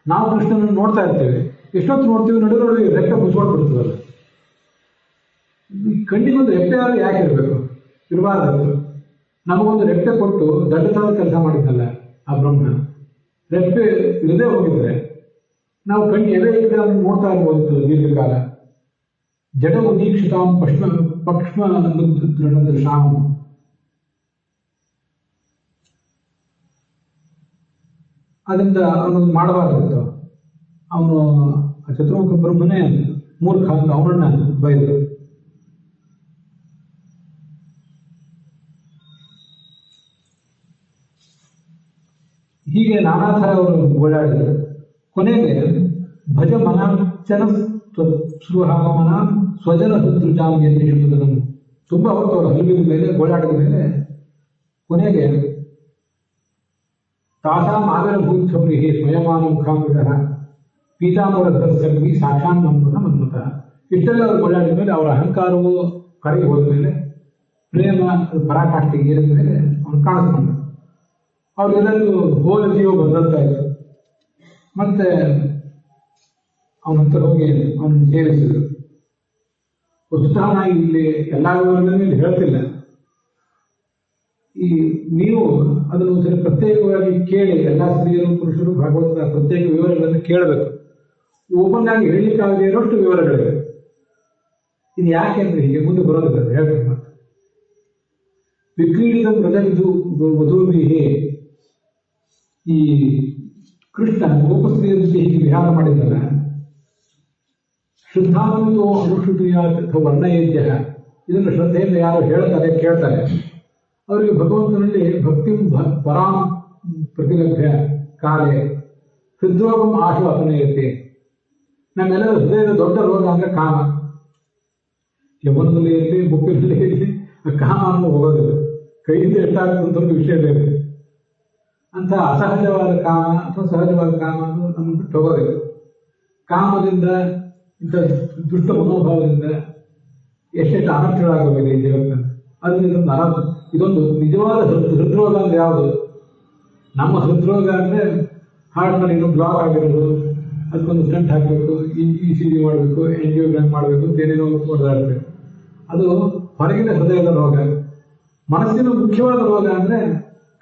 ನಾವು ಕೃಷ್ಣನನ್ನು ನೋಡ್ತಾ ಇರ್ತೇವೆ, ಎಷ್ಟೊತ್ತು ನೋಡ್ತೀವಿ, ನಡುವೆ ರೆಕ್ಕೆ ಮುಚ್ಕೊಂಡು ಬಿಡ್ತದಲ್ಲ. ಈ ಕಣ್ಣಿಗೊಂದು ರೆಕ್ಕೆ ಯಾಕೆ ಇರಬೇಕು, ಇರಬಾರ್ದು. ನಮಗೊಂದು ರೆಕ್ಕೆ ಕೊಟ್ಟು ದಂಡತನದ ಕೆಲಸ ಮಾಡಿದ್ನಲ್ಲ ಆ ಬ್ರಹ್ಮ. ರೆಕ್ಕೆ ಇರದೇ ಹೋಗಿದ್ರೆ ನಾವು ಕಣ್ಣು ಎದೆ ಇದ್ರೆ ಅದನ್ನು ನೋಡ್ತಾ ಇರ್ಬೋದು ದೀರ್ಘಕಾಲ. ಜಡವು ದೀಕ್ಷಿತಾಂ ಪಕ್ಷ್ಮ ದೃಢದೃಶಾಂ. ಅದರಿಂದ ಅವನೊಂದು ಮಾಡಬಾರ್ದಿತ್ತು. ಅವನು ಚತುರ್ಮುಖ ಬ್ರಹ್ಮನೇ ಮೂರ್ಖ ಅಂತ ಅವನನ್ನ ಬೈದರು. ಹೀಗೆ ನಾನಾ ಥರ ಅವರು ಓಡಾಡಿದರು. ಕೊನೆಗೆ ಭಜ ಮನಾಚನ ಸುಹಾಮನ ಸ್ವಜನ ಶತ್ರುಜಾಂ ಎನ್ನಿಸುವುದನ್ನು ತುಂಬ ಹೊತ್ತು ಅವರು ಹಲ್ಲಿನ ಮೇಲೆ ಓಡಾಡಿದ ಮೇಲೆ ಕೊನೆಗೆ ತಾಸಾಂ ಆವಿರ್ಭೂತೌರಿಹಿ ಸ್ವಯಮಾನ ಮುಖಾಂಬಿತ ಪೀತಾಂಬರಧರಸ್ಸರ್ವಿ ಸಾಕ್ಷಾತ್ ನಮ್ಮದ ಮನ್ಮತ. ಇಷ್ಟೆಲ್ಲ ಅವರು ಓಡಾಡಿದ ಮೇಲೆ ಅವರ ಅಹಂಕಾರವು ಕರಗಿ ಹೋದ ಮೇಲೆ, ಪ್ರೇಮ ಪರಾಕಾಷ್ಠೆಗೆ ಏರಿದ ಮೇಲೆ ಅವನು ಕಾಣಿಸ್ಕೊಂಡ. ಅವ್ರಿಗೆಲ್ಲರಿಗೂ ಹೋದ ಜೀವ ಬಂದಂತಾಯಿತು. ಮತ್ತೆ ಅವನ ಹತ್ರ ಹೋಗಿ ಅವನನ್ನು ಸೇವಿಸಿದರು. ವಸ್ತುತಃ ನಾನು ಇಲ್ಲಿ ಎಲ್ಲ ವಿವರಗಳನ್ನು ಇಲ್ಲಿ ಹೇಳ್ತಿಲ್ಲ. ಈ ನೀವು ಅದನ್ನು ಒಂದ್ಸರಿ ಪ್ರತ್ಯೇಕವಾಗಿ ಕೇಳಿ, ಎಲ್ಲ ಸ್ತ್ರೀಯರು ಪುರುಷರು ಭಾಗವತದ ಪ್ರತ್ಯೇಕ ವಿವರಗಳನ್ನು ಕೇಳಬೇಕು. ಓಪನ್ ಆಗಿ ಹೇಳಲಿಕ್ಕಾಗದೇ ಇರೋಷ್ಟು ವಿವರಗಳಿವೆ. ಇದು ಯಾಕೆಂದ್ರೆ ಹೀಗೆ ಮುಂದೆ ಬರೋದಿಲ್ಲ ಹೇಳ್ತೀನಿ. ಮಾತು ವಿಕ್ರೀಡಿತ ಮೃದವಿದು ವಧೂರ್ವಿಹೇ, ಈ ಕೃಷ್ಣ ಗೋಪಸ್ತ್ರೀಯ ಜೊತೆ ಹೀಗೆ ವಿಹಾರ ಮಾಡಿದ್ದಲ್ಲ, ಶ್ರದ್ಧಾನ್ವಿತೋ ಅನುಶ್ರುತಿಯ ವರ್ಣಯೇಜ್ಯ, ಇದನ್ನು ಶ್ರದ್ಧೆಯಿಂದ ಯಾರು ಹೇಳ್ತಾರೆ ಕೇಳ್ತಾರೆ ಅವರಿಗೆ ಭಗವಂತನಲ್ಲಿ ಭಕ್ತಿ ಪರಾಂ ಪ್ರತಿಲಭ್ಯ ಕಾಲೇ ಹೃದ್ರೋಗಂ ಆಶು ಅಪನಯತೆ. ನಮ್ಮೆಲ್ಲರ ಹೃದಯದ ದೊಡ್ಡ ರೋಗ ಅಂದ್ರೆ ಕಾಮ. ಯಮನದಲ್ಲಿ ಇರಲಿ, ಮುಪ್ಪಿನಲ್ಲಿ ಇರಲಿ, ಕಾಮ ಅನ್ನೋ ಹೋಗೋದಿಲ್ಲ. ಕೈಯಿಂದ ಎಷ್ಟಾಗ್ತಂತ ವಿಷಯ ಬೇರೆ. ಅಂತ ಅಸಹಜವಾದ ಕಾಮ ಅಥವಾ ಸಹಜವಾದ ಕಾಮ ಅನ್ನೋದು ನಮ್ಮನ್ನು ಬಿಟ್ಟು ಹೋಗೋದಿಲ್ಲ. ಕಾಮದಿಂದ, ಇಂಥ ದುಷ್ಟ ಮನೋಭಾವದಿಂದ ಎಷ್ಟೆಷ್ಟು ಅನರ್ಥಗಳಾಗೋಗಿದೆ ಈ ಜಗತ್ತಿನಲ್ಲಿ. ಅದರಿಂದ ಅನರ್ಥ. ಇದೊಂದು ನಿಜವಾದ ಹೃದ್ರೋಗ ಅಂದ್ರೆ ಯಾವುದು? ನಮ್ಮ ಹೃದ್ರೋಗ ಅಂದ್ರೆ ಹಾರ್ಟ್ನಲ್ಲಿ ಏನೋ ಬ್ಲಾಕ್ ಆಗಿರೋದು, ಅದಕ್ಕೊಂದು ಸ್ಟಂಟ್ ಹಾಕಬೇಕು, ECG ಮಾಡಬೇಕು, ಎಂಜಿಯೋಗ್ರಾಮ್ ಮಾಡಬೇಕು ಅಂತ ಏನೇನೋ ಓಡಾಡ್ಬೇಕು. ಅದು ಹೊರಗಿನ ಹೃದಯದ ರೋಗ. ಮನಸ್ಸಿನ ಮುಖ್ಯವಾದ ರೋಗ ಅಂದ್ರೆ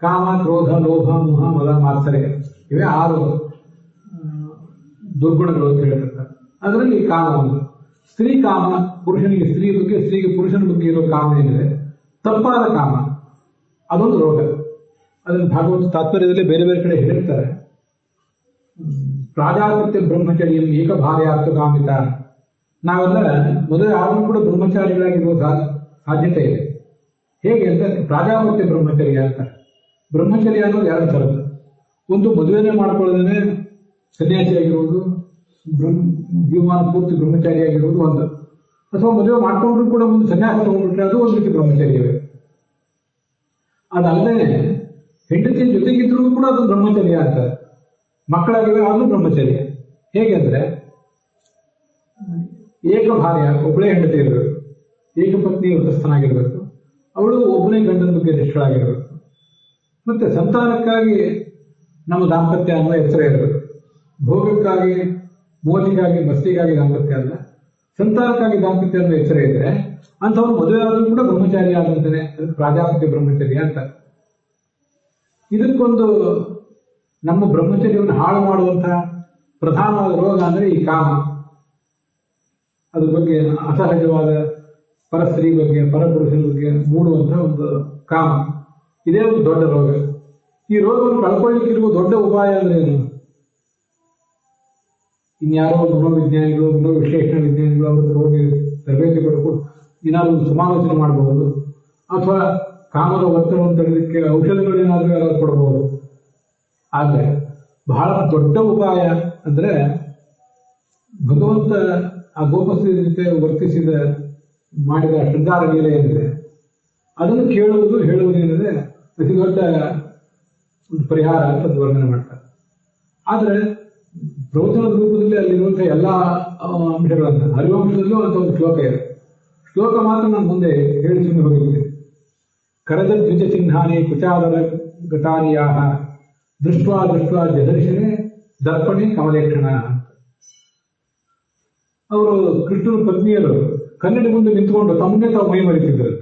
ಕಾಮ, ಕ್ರೋಧ, ಲೋಭ, ಮೋಹ, ಮದ, ಮಾತ್ಸರ್ಯ. ಇವೇ 6 ದುರ್ಗುಣಗಳು ಅಂತ ಹೇಳ್ತಿರ್ತಾರೆ. ಅದರಲ್ಲಿ ಕಾಮ ಒಂದು. ಸ್ತ್ರೀ ಕಾಮ, ಪುರುಷನಿಗೆ ಸ್ತ್ರೀ ಬಗ್ಗೆ, ಸ್ತ್ರೀಗೆ ಪುರುಷನ ಬಗ್ಗೆ ಇರೋ ಕಾಮ ಏನಿದೆ, ತಪ್ಪಾದ ಕಾಮ, ಅದೊಂದು ರೋಗ. ಅದನ್ನು ಭಾಗವತ ತಾತ್ಪರ್ಯದಲ್ಲಿ ಬೇರೆ ಬೇರೆ ಕಡೆ ಹೇಳ್ತಾರೆ. ಪ್ರಾಜಾಪತ್ಯ ಬ್ರಹ್ಮಚರ್ಯ ಏಕ ಭಾರ್ಯಾರ್ಥ ಕಾಮಿತ. ನಾವೆಲ್ಲ ಮದುವೆ ಆದರೂ ಕೂಡ ಬ್ರಹ್ಮಚಾರಿಗಳಾಗಿರುವ ಸಾಧ್ಯತೆ ಇದೆ. ಹೇಗೆ ಅಂತ ಪ್ರಾಜಾಪತ್ಯ ಬ್ರಹ್ಮಚರ್ಯ ಅಂತ. ಬ್ರಹ್ಮಚರ್ಯ ಅನ್ನೋದು 2 ಥರದ್ದು. ಒಂದು ಮದುವೆನೇ ಮಾಡ್ಕೊಳ್ಳೋದೇ ಸನ್ಯಾಸಿಯಾಗಿರುವುದು, ಜೀವಮಾನ ಪೂರ್ತಿ ಬ್ರಹ್ಮಚಾರಿಯಾಗಿರುವುದು ಒಂದು. ಅಥವಾ ಮದುವೆ ಮಾಡ್ಕೊಂಡ್ರು ಕೂಡ ಒಂದು ಸನ್ಯಾಸ ತಗೊಂಡ್ಬಿಟ್ರೆ ಅದು ಒಂದು ರೀತಿ ಬ್ರಹ್ಮಚರ್ಯವೇ. ಅದಲ್ಲದೆ ಹೆಂಡತಿಯ ಜೊತೆಗಿದ್ರೂ ಕೂಡ ಅದು ಬ್ರಹ್ಮಚರ್ಯ ಅಂತ. ಮಕ್ಕಳಾಗಿವೆ ಆದ್ರೂ ಬ್ರಹ್ಮಚರ್ಯ. ಹೇಗೆ ಅಂದ್ರೆ ಏಕ ಭಾರ್ಯ, ಒಬ್ಬಳೇ ಹೆಂಡತಿ ಇರಬೇಕು, ಏಕಪತ್ನಿ ವ್ರತಸ್ಥನಾಗಿರ್ಬೇಕು, ಅವಳು ಒಬ್ಬನೇ ಗಂಡನ ಬಗ್ಗೆ ನಿಷ್ಠಳಾಗಿರ್ಬೇಕು. ಮತ್ತೆ ಸಂತಾನಕ್ಕಾಗಿ ನಮ್ಮ ದಾಂಪತ್ಯ ಅನ್ನೋ ಎಚ್ಚರ ಇರಬೇಕು. ಭೋಗಕ್ಕಾಗಿ, ಮೋಜಿಗಾಗಿ, ಮಸ್ತಿಗಾಗಿ ದಾಂಪತ್ಯ ಅಲ್ಲ, ಸಂತಾನಕ್ಕಾಗಿ ದಾಂಪತ್ಯ ಅನ್ನೋ ಎಚ್ಚರ ಇದ್ರೆ ಅಂಥವ್ರು ಮದುವೆ ಆದರೂ ಕೂಡ ಬ್ರಹ್ಮಚಾರಿ ಆದಂತಾನೆ. ಅದಕ್ಕೆ ಪ್ರಾಜಾಪತ್ಯ ಬ್ರಹ್ಮಚರ್ಯ ಅಂತ. ಇದಕ್ಕೊಂದು ನಮ್ಮ ಬ್ರಹ್ಮಚರ್ಯವನ್ನು ಹಾಳು ಮಾಡುವಂತಹ ಪ್ರಧಾನವಾದ ರೋಗ ಅಂದ್ರೆ ಈ ಕಾಮ. ಅದ್ರ ಬಗ್ಗೆ ಅಸಹಜವಾದ ಪರಸ್ತ್ರೀ ಬಗ್ಗೆ, ಪರಪುರುಷನ ಬಗ್ಗೆ ಮೂಡುವಂತಹ ಒಂದು ಕಾಮ, ಇದೇ ಒಂದು ದೊಡ್ಡ ರೋಗ. ಈ ರೋಗವನ್ನು ಕಳ್ಕೊಳ್ಳಿಕ್ಕಿರುವ ದೊಡ್ಡ ಉಪಾಯ ಅಂದ್ರೆ ಏನು? ಇನ್ಯಾರೋ ಮನೋವಿಜ್ಞಾನಿಗಳು, ಮನೋವಿಶ್ಲೇಷಣ ವಿಜ್ಞಾನಿಗಳು ಅವ್ರ ರೋಗಿ ತರಬೇತಿ ಕೊಡಬೇಕು, ಏನಾದ್ರು ಸಮಾಲೋಚನೆ ಮಾಡಬಹುದು, ಅಥವಾ ಕಾಮದ ಒತ್ತಡವನ್ನು ತಡೆಯಲಿಕ್ಕೆ ಔಷಧಗಳೇನಾದ್ರೂ ಯಾರಾದ್ರು ಕೊಡಬಹುದು. ಆದರೆ ಬಹಳ ದೊಡ್ಡ ಉಪಾಯ ಅಂದ್ರೆ ಭಗವಂತ ಆ ಗೋಪಸ್ತ್ರೀ ಜೊತೆ ವರ್ತಿಸಿದ ಮಾಡಿದ ಶೃಂಗಾರ ಲೀಲೆ ಏನಿದೆ ಅದನ್ನು ಕೇಳುವುದು, ಹೇಳುವುದು ಏನಿದೆ ಅತಿ ದೊಡ್ಡ ಒಂದು ಪರಿಹಾರ ಅಂತ ವರ್ಣನೆ ಮಾಡ್ತಾರೆ. ಆದರೆ ಪ್ರವಚನದ ರೂಪದಲ್ಲಿ ಅಲ್ಲಿರುವಂತಹ ಎಲ್ಲ ಅಂಶಗಳನ್ನು, ಹರಿವಂಶದಲ್ಲೂ ಅಂತ ಒಂದು ಶ್ಲೋಕ ಇದೆ. ಶ್ಲೋಕ ಮಾತ್ರ ನಾನು ಮುಂದೆ ಹೇಳಿ ಸುಮ್ಮನೆ ಹೋಗಿದ್ದೆ. ಕರಜ ದ್ವಿಜ ಚಿಹ್ನಾನಿ ಕುಚಾದರ ಗತಾರಿಯಾಹ ದೃಷ್ಟ್ವಾ ದೃಷ್ಟ್ವಾ ಜದರ್ಶನೆ ದರ್ಪಣೆ ಕಮಲೇಕ್ಷಣ. ಅವರು ಕೃಷ್ಣನ ಪತ್ನಿಯರು ಕನ್ನಡಿ ಮುಂದೆ ನಿಂತುಕೊಂಡು ತಮ್ಮನ್ನೇ ತಾವು ಮೈ ಮರೆತಿದ್ದರು.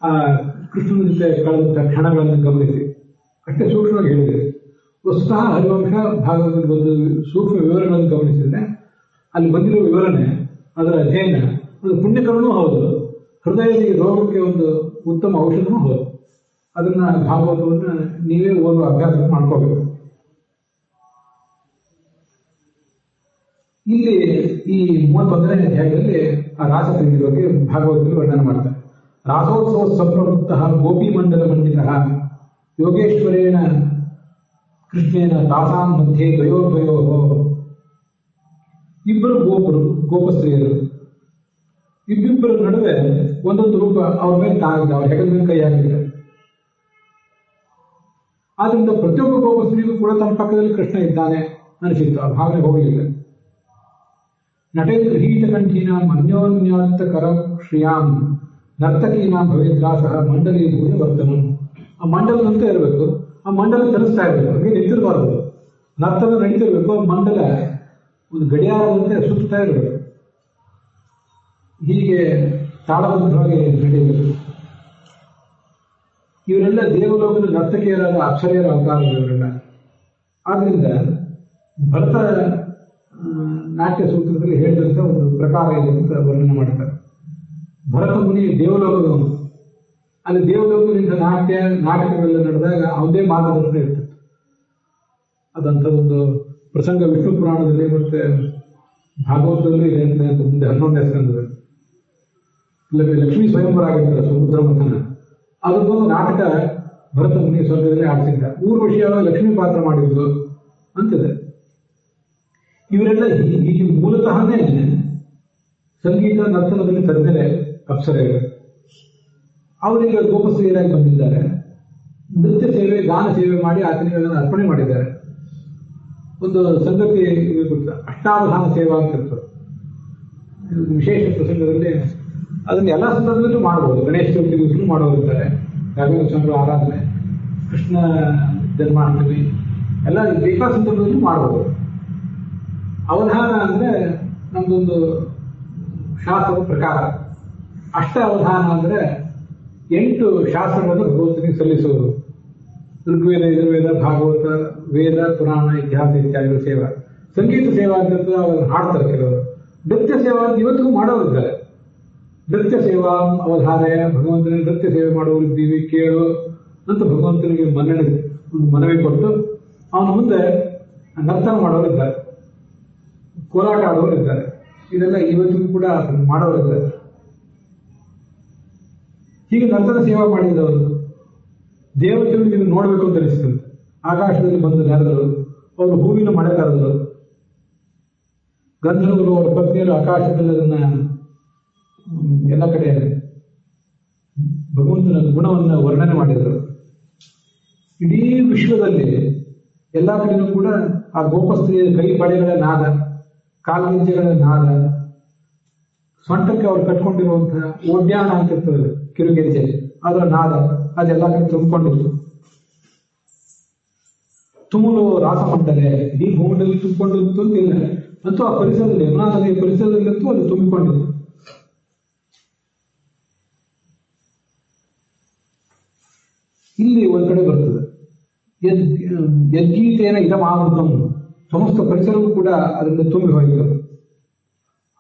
ಆ ಕೃಷ್ಣನ ಜೊತೆ ಕಳೆದಂತಹ ಕ್ಷಣಗಳನ್ನು ಗಮನಿಸಿ ಅಷ್ಟೇ ಸೂಕ್ಷ್ಮವಾಗಿ ಹೇಳಿದೆ. ವಸ್ತುತಃ ಹರಿವಂಶ ಭಾಗವತದಲ್ಲಿ ಬಂದು ಸೂಕ್ಷ್ಮ ವಿವರಗಳನ್ನು ಗಮನಿಸಿದ್ರೆ ಅಲ್ಲಿ ಬಂದಿರುವ ವಿವರಣೆ, ಅದರ ಅಧ್ಯಯನ, ಅದು ಪುಣ್ಯಕರನೂ ಹೌದು, ಹೃದಯದ ರೋಗಕ್ಕೆ ಒಂದು ಉತ್ತಮ ಔಷಧನೂ ಹೌದು. ಅದನ್ನ ಭಾಗವತವನ್ನು ನೀವೇ ಓದುವ ಅಭ್ಯಾಸ ಮಾಡ್ಕೋಬೇಕು. ಇಲ್ಲಿ ಈ 31ನೇ ಅಧ್ಯಾಯದಲ್ಲಿ ಆ ರಾಸಪ್ರೀತಿ ಬಗ್ಗೆ ಭಾಗವತದಲ್ಲಿ ವರ್ಣನೆ ಮಾಡ್ತಾರೆ. ರಾಸೋತ್ಸವ ಸಂಪ್ರವೃತ್ತ ಗೋಪಿ ಮಂಡಲ ಮಂಡಿತ ಯೋಗೇಶ್ವರೇಣ ಕೃಷ್ಣೇನ ತಾಸಾಂ ಮಧ್ಯೆ ದ್ವಯೋರ್ದ್ವಯೋ. ಇಬ್ಬರು ಗೋಪಸ್ತ್ರೀಯರು, ಇಬ್ಬಿಬ್ಬರ ನಡುವೆ ಒಂದೊಂದು ರೂಪ ಅವ್ರ ಮೇಲೆ ತಾಗಿದ್ದ, ಅವ್ರ ಹೆಗಲ ಮೇಲೆ ಕೈ ಹಾಕಿದ್ದಾರೆ. ಆದ್ರಿಂದ ಪ್ರತಿಯೊಬ್ಬ ಗೋಪಸ್ತ್ರೀಗೂ ಕೂಡ ತಮ್ಮ ಪಕ್ಕದಲ್ಲಿ ಕೃಷ್ಣ ಇದ್ದಾನೆ ಅನಿಸಿತ್ತು. ಆ ಭಾವನೆ ಹೋಗಲಿಲ್ಲ. ನಟೇಂದ್ರ ಹೀತಕಂಠೀನಾಂ ಅನ್ಯೋನ್ಯಾತ್ತ ಕರ ಶ್ರಿಯಾಂ ನರ್ತಕೀನಾಂ ಭವೇದ್ರಾಸಃ ಮಂಡಲೀ ಭೂಯ ವರ್ತನಂ. ಆ ಮಂಡಲದಂತೆ ಇರಬೇಕು, ಆ ಮಂಡಲ ಚಲಿಸ್ತಾ ಇರಬೇಕು, ಹಾಗೆ ನಿಂತಿರಬಾರದು. ನರ್ತನ ನಡೀತಿರ್ಬೇಕು, ಆ ಮಂಡಲ ಒಂದು ಗಡಿಯಾರದಂತೆ ಸುತ್ತಾ ಇರಬೇಕು. ಹೀಗೆ ತಾಳಬದ್ಧವಾಗಿ ನಡೆಯಬೇಕು. ಇವರೆಲ್ಲ ದೇವಲೋಕದ ನರ್ತಕಿಯರಾದ ಅಕ್ಷರೆಯರ ಅವತಾರಗಳು ಇವರೆಲ್ಲ. ಆದ್ರಿಂದ ಭರತ ನಾಟ್ಯ ಸೂತ್ರದಲ್ಲಿ ಹೇಳಿದಂಥ ಒಂದು ಪ್ರಕಾರ ಇದೆ ಅಂತ ವರ್ಣನೆ ಮಾಡ್ತಾರೆ. ಭರತ ಮುನಿ ದೇವಲೋಕದವನು. ಅಲ್ಲಿ ದೇವಲೋಕದಿಂದ ನಾಟಕಗಳೆಲ್ಲ ನಡೆದಾಗ ಅವದೇ ಮಾರ್ಗದರ್ಶನ ಇರ್ತಿತ್ತು. ಅದಂಥದ್ದೊಂದು ಪ್ರಸಂಗ ವಿಷ್ಣು ಪುರಾಣದಲ್ಲಿ ಮತ್ತೆ ಭಾಗವತದಲ್ಲೂ ಇದೆ ಅಂತ ಮುಂದೆ 11ನೇ ಸ್ಕಂದದಲ್ಲಿ. ಲಕ್ಷ್ಮೀ ಸ್ವಯಂವರ ಆಗಿರ್ತಾರೆ ಸಮುದ್ರ ಮಂಥನ. ಅದಕ್ಕೊಂದು ನಾಟಕ ಭರತ ಮುನಿ ಸ್ವರ್ಗದಲ್ಲಿ ಆಡಿಸಿದ್ದ. ಊರ್ವಶಿಯಾಗಿ ಲಕ್ಷ್ಮೀ ಪಾತ್ರ ಮಾಡಿದ್ದು ಅಂತಿದೆ. ಇವರೆಲ್ಲ ಹೀಗೆ ಮೂಲತಃನೇ ಸಂಗೀತ ನರ್ತನದಲ್ಲಿ ತಜ್ಞರೇ ಅಪ್ಸರೆಯರು. ಅವರೀಗ ಗೋಪಸ್ತ್ರೀಯರಾಗಿ ಬಂದಿದ್ದಾರೆ. ನೃತ್ಯ ಸೇವೆ, ಗಾನ ಸೇವೆ ಮಾಡಿ ಆತನಿಗೆ ಅದನ್ನು ಅರ್ಪಣೆ ಮಾಡಿದ್ದಾರೆ. ಒಂದು ಸಂಗತಿ ಅಷ್ಟಾವಧಾನ ಸೇವಾ ಅಂತ ಇರ್ತದೆ. ವಿಶೇಷ ಪ್ರಸಂಗದಲ್ಲಿ ಅದನ್ನ ಎಲ್ಲ ಸಂದರ್ಭದಲ್ಲೂ ಮಾಡ್ಬೋದು. ಗಣೇಶ ಚತುರ್ಥಿ ದಿವಸನೂ ಮಾಡೋರಿರ್ತಾರೆ, ರಾಘವೇಂದ್ರ ಸ್ವಾಮಿಗಳ ಆರಾಧನೆ, ಕೃಷ್ಣ ಜನ್ಮಾಷ್ಟಮಿ ಎಲ್ಲ ಬೇಕಾದ ಸಂದರ್ಭದಲ್ಲೂ ಮಾಡ್ಬೋದು. ಅವಧಾನ ಅಂದರೆ ನಮ್ದೊಂದು ಶಾಸ್ತ್ರದ ಪ್ರಕಾರ. ಅಷ್ಟ ಅವಧಾನ ಅಂದರೆ 8 ಶಾಸ್ತ್ರಗಳನ್ನು ಭಗವಂತನಿಗೆ ಸಲ್ಲಿಸುವುದು. ಋಗ್ವೇದ, ಯಜುರ್ವೇದ, ಭಾಗವತ, ವೇದ, ಪುರಾಣ, ಇತಿಹಾಸ ಇತ್ಯಾದಿಗಳ ಸೇವಾ. ಸಂಗೀತ ಸೇವಾ ಅಂತ ಅವರು ಹಾಡ್ತಾರೆ ಕೆಲವರು. ನೃತ್ಯ ಸೇವಾ ಅಂತ ಇವತ್ತಿಗೂ ಮಾಡೋರಿದ್ದಾರೆ. ನೃತ್ಯ ಸೇವಾ ಅವಧಾನಯ, ಭಗವಂತನಿಗೆ ನೃತ್ಯ ಸೇವೆ ಮಾಡುವರಿದ್ದೀವಿ ಕೇಳು ಅಂತ ಭಗವಂತನಿಗೆ ಮನವಿ ಕೊಟ್ಟು ಅವನ ಮುಂದೆ ನರ್ತನ ಮಾಡೋರಿದ್ದಾರೆ, ಕೋಲಾಟ ಆಡೋರಿದ್ದಾರೆ. ಇದೆಲ್ಲ ಇವತ್ತಿಗೂ ಕೂಡ ಮಾಡೋರಿದ್ದಾರೆ. ಹೀಗೆ ನರ್ತನ ಸೇವಾ ಮಾಡಿದವರು ದೇವತೆಗಳು ಇದನ್ನು ನೋಡಬೇಕು ಅಂತ ಅನಿಸ್ತಂತೆ. ಆಕಾಶದಲ್ಲಿ ಬಂದು ನೆರೆದರು, ಅವರು ಹೂವಿನ ಮಳೆ ಕರೆದರು. ಗಂಧರ್ವರು ಅವರ ಪತ್ನಿಯರು ಆಕಾಶದಲ್ಲಿ ಅದನ್ನ ಎಲ್ಲ ಕಡೆ ಭಗವಂತನ ಗುಣವನ್ನು ವರ್ಣನೆ ಮಾಡಿದರು. ಇಡೀ ವಿಶ್ವದಲ್ಲಿ ಎಲ್ಲ ಕಡೆಯೂ ಕೂಡ ಆ ಗೋಪಸ್ತ್ರೀಯ ಕೈ ಬಳೆಗಳ ನಾದ, ಕಾಲ್ಗೆಜ್ಜೆಗಳ ನಾದ, ಸೊಂಟಕ್ಕೆ ಅವರು ಕಟ್ಕೊಂಡಿರುವಂತಹ ಓಡ್ಯಾಣ ಅಂತ ಇರ್ತದೆ ಕಿರುಗೆಜ್ಜೆ, ಅದರ ನಾದ ಅದೆಲ್ಲ ಕಡೆ ತುಂಬಿಕೊಂಡಿತ್ತು. ತುಮುಲು ರಾಸಮಂಡಲೆ ಈ ಭೂಮಿಯಲ್ಲಿ ತುಂಬಿಕೊಂಡಿತ್ತು ಅಂತಿಲ್ಲ, ಅಂತೂ ಆ ಪರಿಸರದಲ್ಲಿ, ಯಮುನಾ ನದಿಯ ಪರಿಸರದಲ್ಲಂತೂ ಅದು ತುಂಬಿಕೊಂಡಿತ್ತು. ಇಲ್ಲಿ ಒಂದ್ ಕಡೆ ಬರ್ತದೆ ಯದ್ಗೀತೇನ ಇದಮಾವೃತಂ, ಸಮಸ್ತ ಪರಿಸರವೂ ಕೂಡ ಅದರಿಂದ ತುಂಬಿ ಹೋಯಿತು.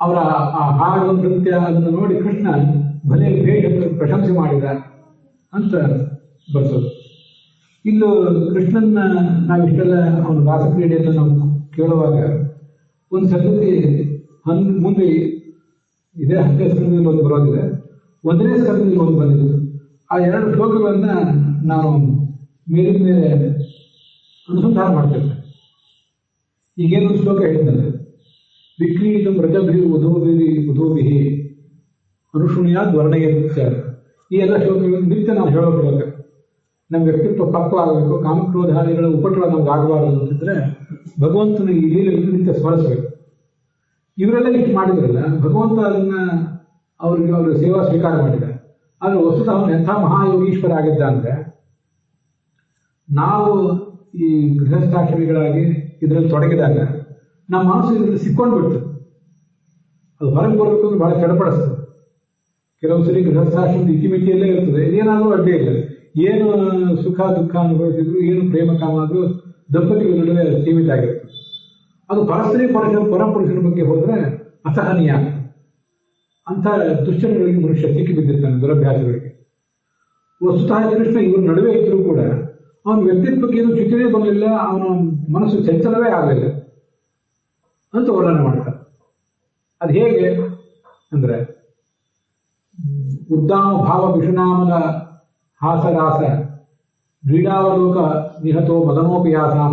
ಅವರ ಆ ಹಾಡು, ನೃತ್ಯ ಅದನ್ನು ನೋಡಿ ಕೃಷ್ಣ ಭಲೆ ಭೇಟ ಪ್ರಶಂಸೆ ಮಾಡಿದ ಅಂತ ಬರ್ತದೆ. ಇಲ್ಲೂ ಕೃಷ್ಣನ ನಾವಿಷ್ಟೆಲ್ಲ ಅವನ ರಾಸಕ್ರೀಡೆಯನ್ನು ನಾವು ಕೇಳುವಾಗ ಒಂದು ಸಂಗತಿ ಮುಂದೆ ಇದೇ 10ನೇ ಸ್ಕಂದದಲ್ಲಿ ಒಂದು ಬರೋದಿದೆ, 1ನೇ ಸ್ಕಂದದಲ್ಲಿ ಒಂದು ಬಂದಿತ್ತು. ಆ 2 ಶ್ಲೋಕಗಳನ್ನ ನಾನು ಮೇಲಿನ ಮೇಲೆ ಅನುಸಂಧಾನ ಮಾಡ್ತೇನೆ. ಈಗೇನೊಂದು ಶ್ಲೋಕ ಹೇಳಿದ್ದಾರೆ, ವಿಕ್ರೀತಂ ರಜಭಿ ಉಧೋಭಿಹಿ ಅನುಶುಣ್ಯಾದ್ ವರ್ಣಯತ್ಯ. ಈ ಎಲ್ಲ ಶ್ಲೋಕಗಳನ್ನು ನಿತ್ಯ ನಾವು ಹೇಳೋಕೆ ನಮ್ಮ ವ್ಯಕ್ತಿತ್ವ ಪಕ್ವವಾಗಬೇಕು, ಕಾಮಕ್ರೋಧಾದಿಗಳ ಉಪಟಳ ನಮ್ಗೆ ಆಗಬಾರದು ಅಂತಿದ್ರೆ ಭಗವಂತನ ಈ ಲೀಲೆಯನ್ನು ನಿತ್ಯ ಸ್ಮರಿಸಬೇಕು. ಇವರೆಲ್ಲ ಇಷ್ಟು ಮಾಡಿದ್ರಲ್ಲ, ಭಗವಂತ ಅದನ್ನ ಅವ್ರ ಸೇವಾ ಸ್ವೀಕಾರ ಮಾಡಿದ. ಆದ್ರೆ ವಸ್ತುತಃ ಅವನು ಎಂಥ ಮಹಾಯೋಗೀಶ್ವರ ಆಗಿದ್ದ ಅಂದ್ರೆ, ನಾವು ಈ ಗೃಹಸ್ಥಾಶ್ರಮಿಗಳಾಗಿ ಇದರಲ್ಲಿ ತೊಡಗಿದಾಗ ನಮ್ಮ ಮನಸ್ಸು ಇದರಲ್ಲಿ ಸಿಕ್ಕೊಂಡ್ಬಿಡ್ತು. ಅದು ಹೊರಗೆ ಬರಬೇಕು ಅಂದ್ರೆ ಬಹಳ ಚಡಪಡಿಸ್ತದೆ. ಕೆಲವು ಸರಿ ಗೃಹಸ್ಥಾಶ್ರಮದ ಇತಿಮಿತಿಯಲ್ಲೇ ಇರ್ತದೆ, ಇದೇನಾದ್ರೂ ಅಡ್ಡಿ ಇಲ್ಲ. ಏನು ಸುಖ ದುಃಖ ಅನುಭವಿಸಿದ್ರು, ಏನು ಪ್ರೇಮ ಕಾಮ ಆದ್ರೂ ದಂಪತಿಗಳ ನಡುವೆ ಸೀಮಿತ ಆಗಿರ್ತದೆ. ಅದು ಪರಸ್ತ್ರೀ ಪರಪುರುಷನ ಬಗ್ಗೆ ಹೋದ್ರೆ ಅಸಹನೀಯ. ಅಂಥ ದುಶ್ಚಟಗಳಿಗೆ ಮನುಷ್ಯ ಸಿಕ್ಕಿ ಬಿದ್ದಿರ್ತಾನೆ, ದುರಭ್ಯಾಸಗಳಿಗೆ. ವಸ್ತುತಃ ಕೃಷ್ಣ ಇವ್ರ ನಡುವೆ ಇದ್ರೂ ಕೂಡ ಅವನ ವ್ಯಕ್ತಿತ್ವಕ್ಕೆ ಏನು ಚ್ಯುತಿಯೇ ಬರಲಿಲ್ಲ, ಅವನ ಮನಸ್ಸು ಚಂಚಲವೇ ಆಗಲಿಲ್ಲ ಅಂತ ವರ್ಣನೆ ಮಾಡ್ತಾರೆ. ಅದು ಹೇಗೆ ಅಂದ್ರೆ, ಉದ್ದಾಮ ಭಾವ ವಿಷುನಾಮನ ಹಾಸರಾಸ ಕ್ರೀಡಾವಲೋಕ ನಿಹತೋ ಮದನೋಪಿಯಾಸಾಂ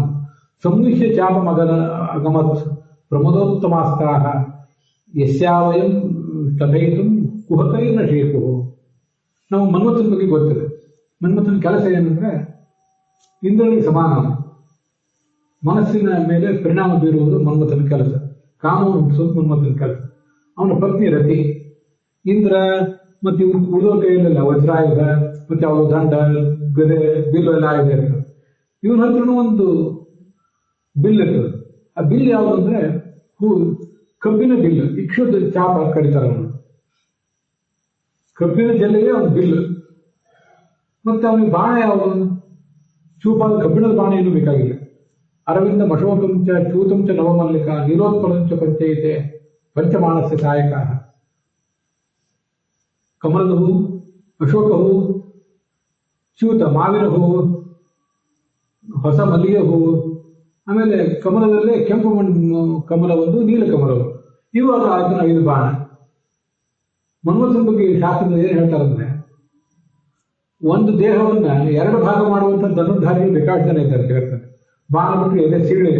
ಸಂವಿಶ್ಯ ಚಾಪ ಮಗನ ಅಗಮತ್ ಪ್ರಮದೋತ್ತಮಾಸ್ತಾಹ ಯಸ್ಯಾವಯಂ ತಥೈತು ಕುಹಕೈರ್ನ ಶೇಖು. ನಾವು ಮನ್ಮಥನ ಬಗ್ಗೆ ಗೊತ್ತಿದೆ. ಮನ್ಮಥನ ಕೆಲಸ ಏನಂದ್ರೆ ಇಂದ್ರನಿಗೆ ಸಮಾನ, ಮನಸ್ಸಿನ ಮೇಲೆ ಪರಿಣಾಮ ಬೀರುವುದು ಮನ್ಮಥನ ಕೆಲಸ, ಕಾಮವನ್ನು ಹುಟ್ಟಿಸೋದು ಮನ್ಮಥನ ಕೆಲಸ. ಅವನ ಪತ್ನಿ ರತಿ. ಇಂದ್ರ ಮತ್ತೆ ಇವ್ರು ಉಳಿದೋರ್ ಕೈಯಲ್ಲೆಲ್ಲ ವಜ್ರಾಯುಧ ಮತ್ತೆ ಅವರ ದಂಡ, ಗದೆ, ಬಿಲ್ಲು ಎಲ್ಲ ಆಯುಧ ಇರ್ತದೆ. ಇವನ ಹತ್ರನೂ ಒಂದು ಬಿಲ್ ಇರ್ತದೆ. ಆ ಬಿಲ್ ಯಾವುದು ಅಂದ್ರೆ ಕಬ್ಬಿನ ಬಿಲ್, ಇಕ್ಷುದ ಚಾಪ ಕರೀತಾರೆ ಅವನು. ಕಬ್ಬಿನ ಜಲ್ಲೆಗೆ ಒಂದು ಬಿಲ್. ಮತ್ತೆ ಅವನಿಗೆ ಬಾಣ ಯಾವುದು? ಚೂಪಾದ ಕಬ್ಬಿಣದ ಬಾಣ ಏನು ಬೇಕಾಗಿಲ್ಲ. ಅರವಿಂದ ಮಶೋಕಂಚ ಚೂತಂಚ ನವಮಲ್ಲಿಕ ನೀಲೋತ್ಪಲಂಚ ಪಂಚೈತೆ ಪಂಚಮಾನಸ್ಯ ಸಹಾಯಕ. ಕಮಲದ ಹೂ, ಅಶೋಕ ಹೂ, ಚ್ಯೂತ ಮಾವಿನ ಹೂವು, ಹೊಸ ಮಲ್ಲಿಗೆ ಹೂವು, ಆಮೇಲೆ ಕಮಲದಲ್ಲೇ ಕೆಂಪು ಕಮಲ ಒಂದು, ನೀಲ ಕಮಲ ಒಂದು. ಇವಾಗ ಅದನ್ನ 5 ಬಾಣ. ಮನ್ಮಥನ ಬಗ್ಗೆ ಶಾಸ್ತ್ರದ ಏನ್ ಹೇಳ್ತಾರಂದ್ರೆ, ಒಂದು ದೇಹವನ್ನ 2 ಭಾಗ ಮಾಡುವಂತ ಧನುರ್ಧಾರಿಗಳು ಬೇಕಾದ ಜನ ಇದ್ದಾರೆ ಹೇಳ್ತಾರೆ. ಬಾಣ ಬಿಟ್ಟು ಎದೆ ಸೀಳೆ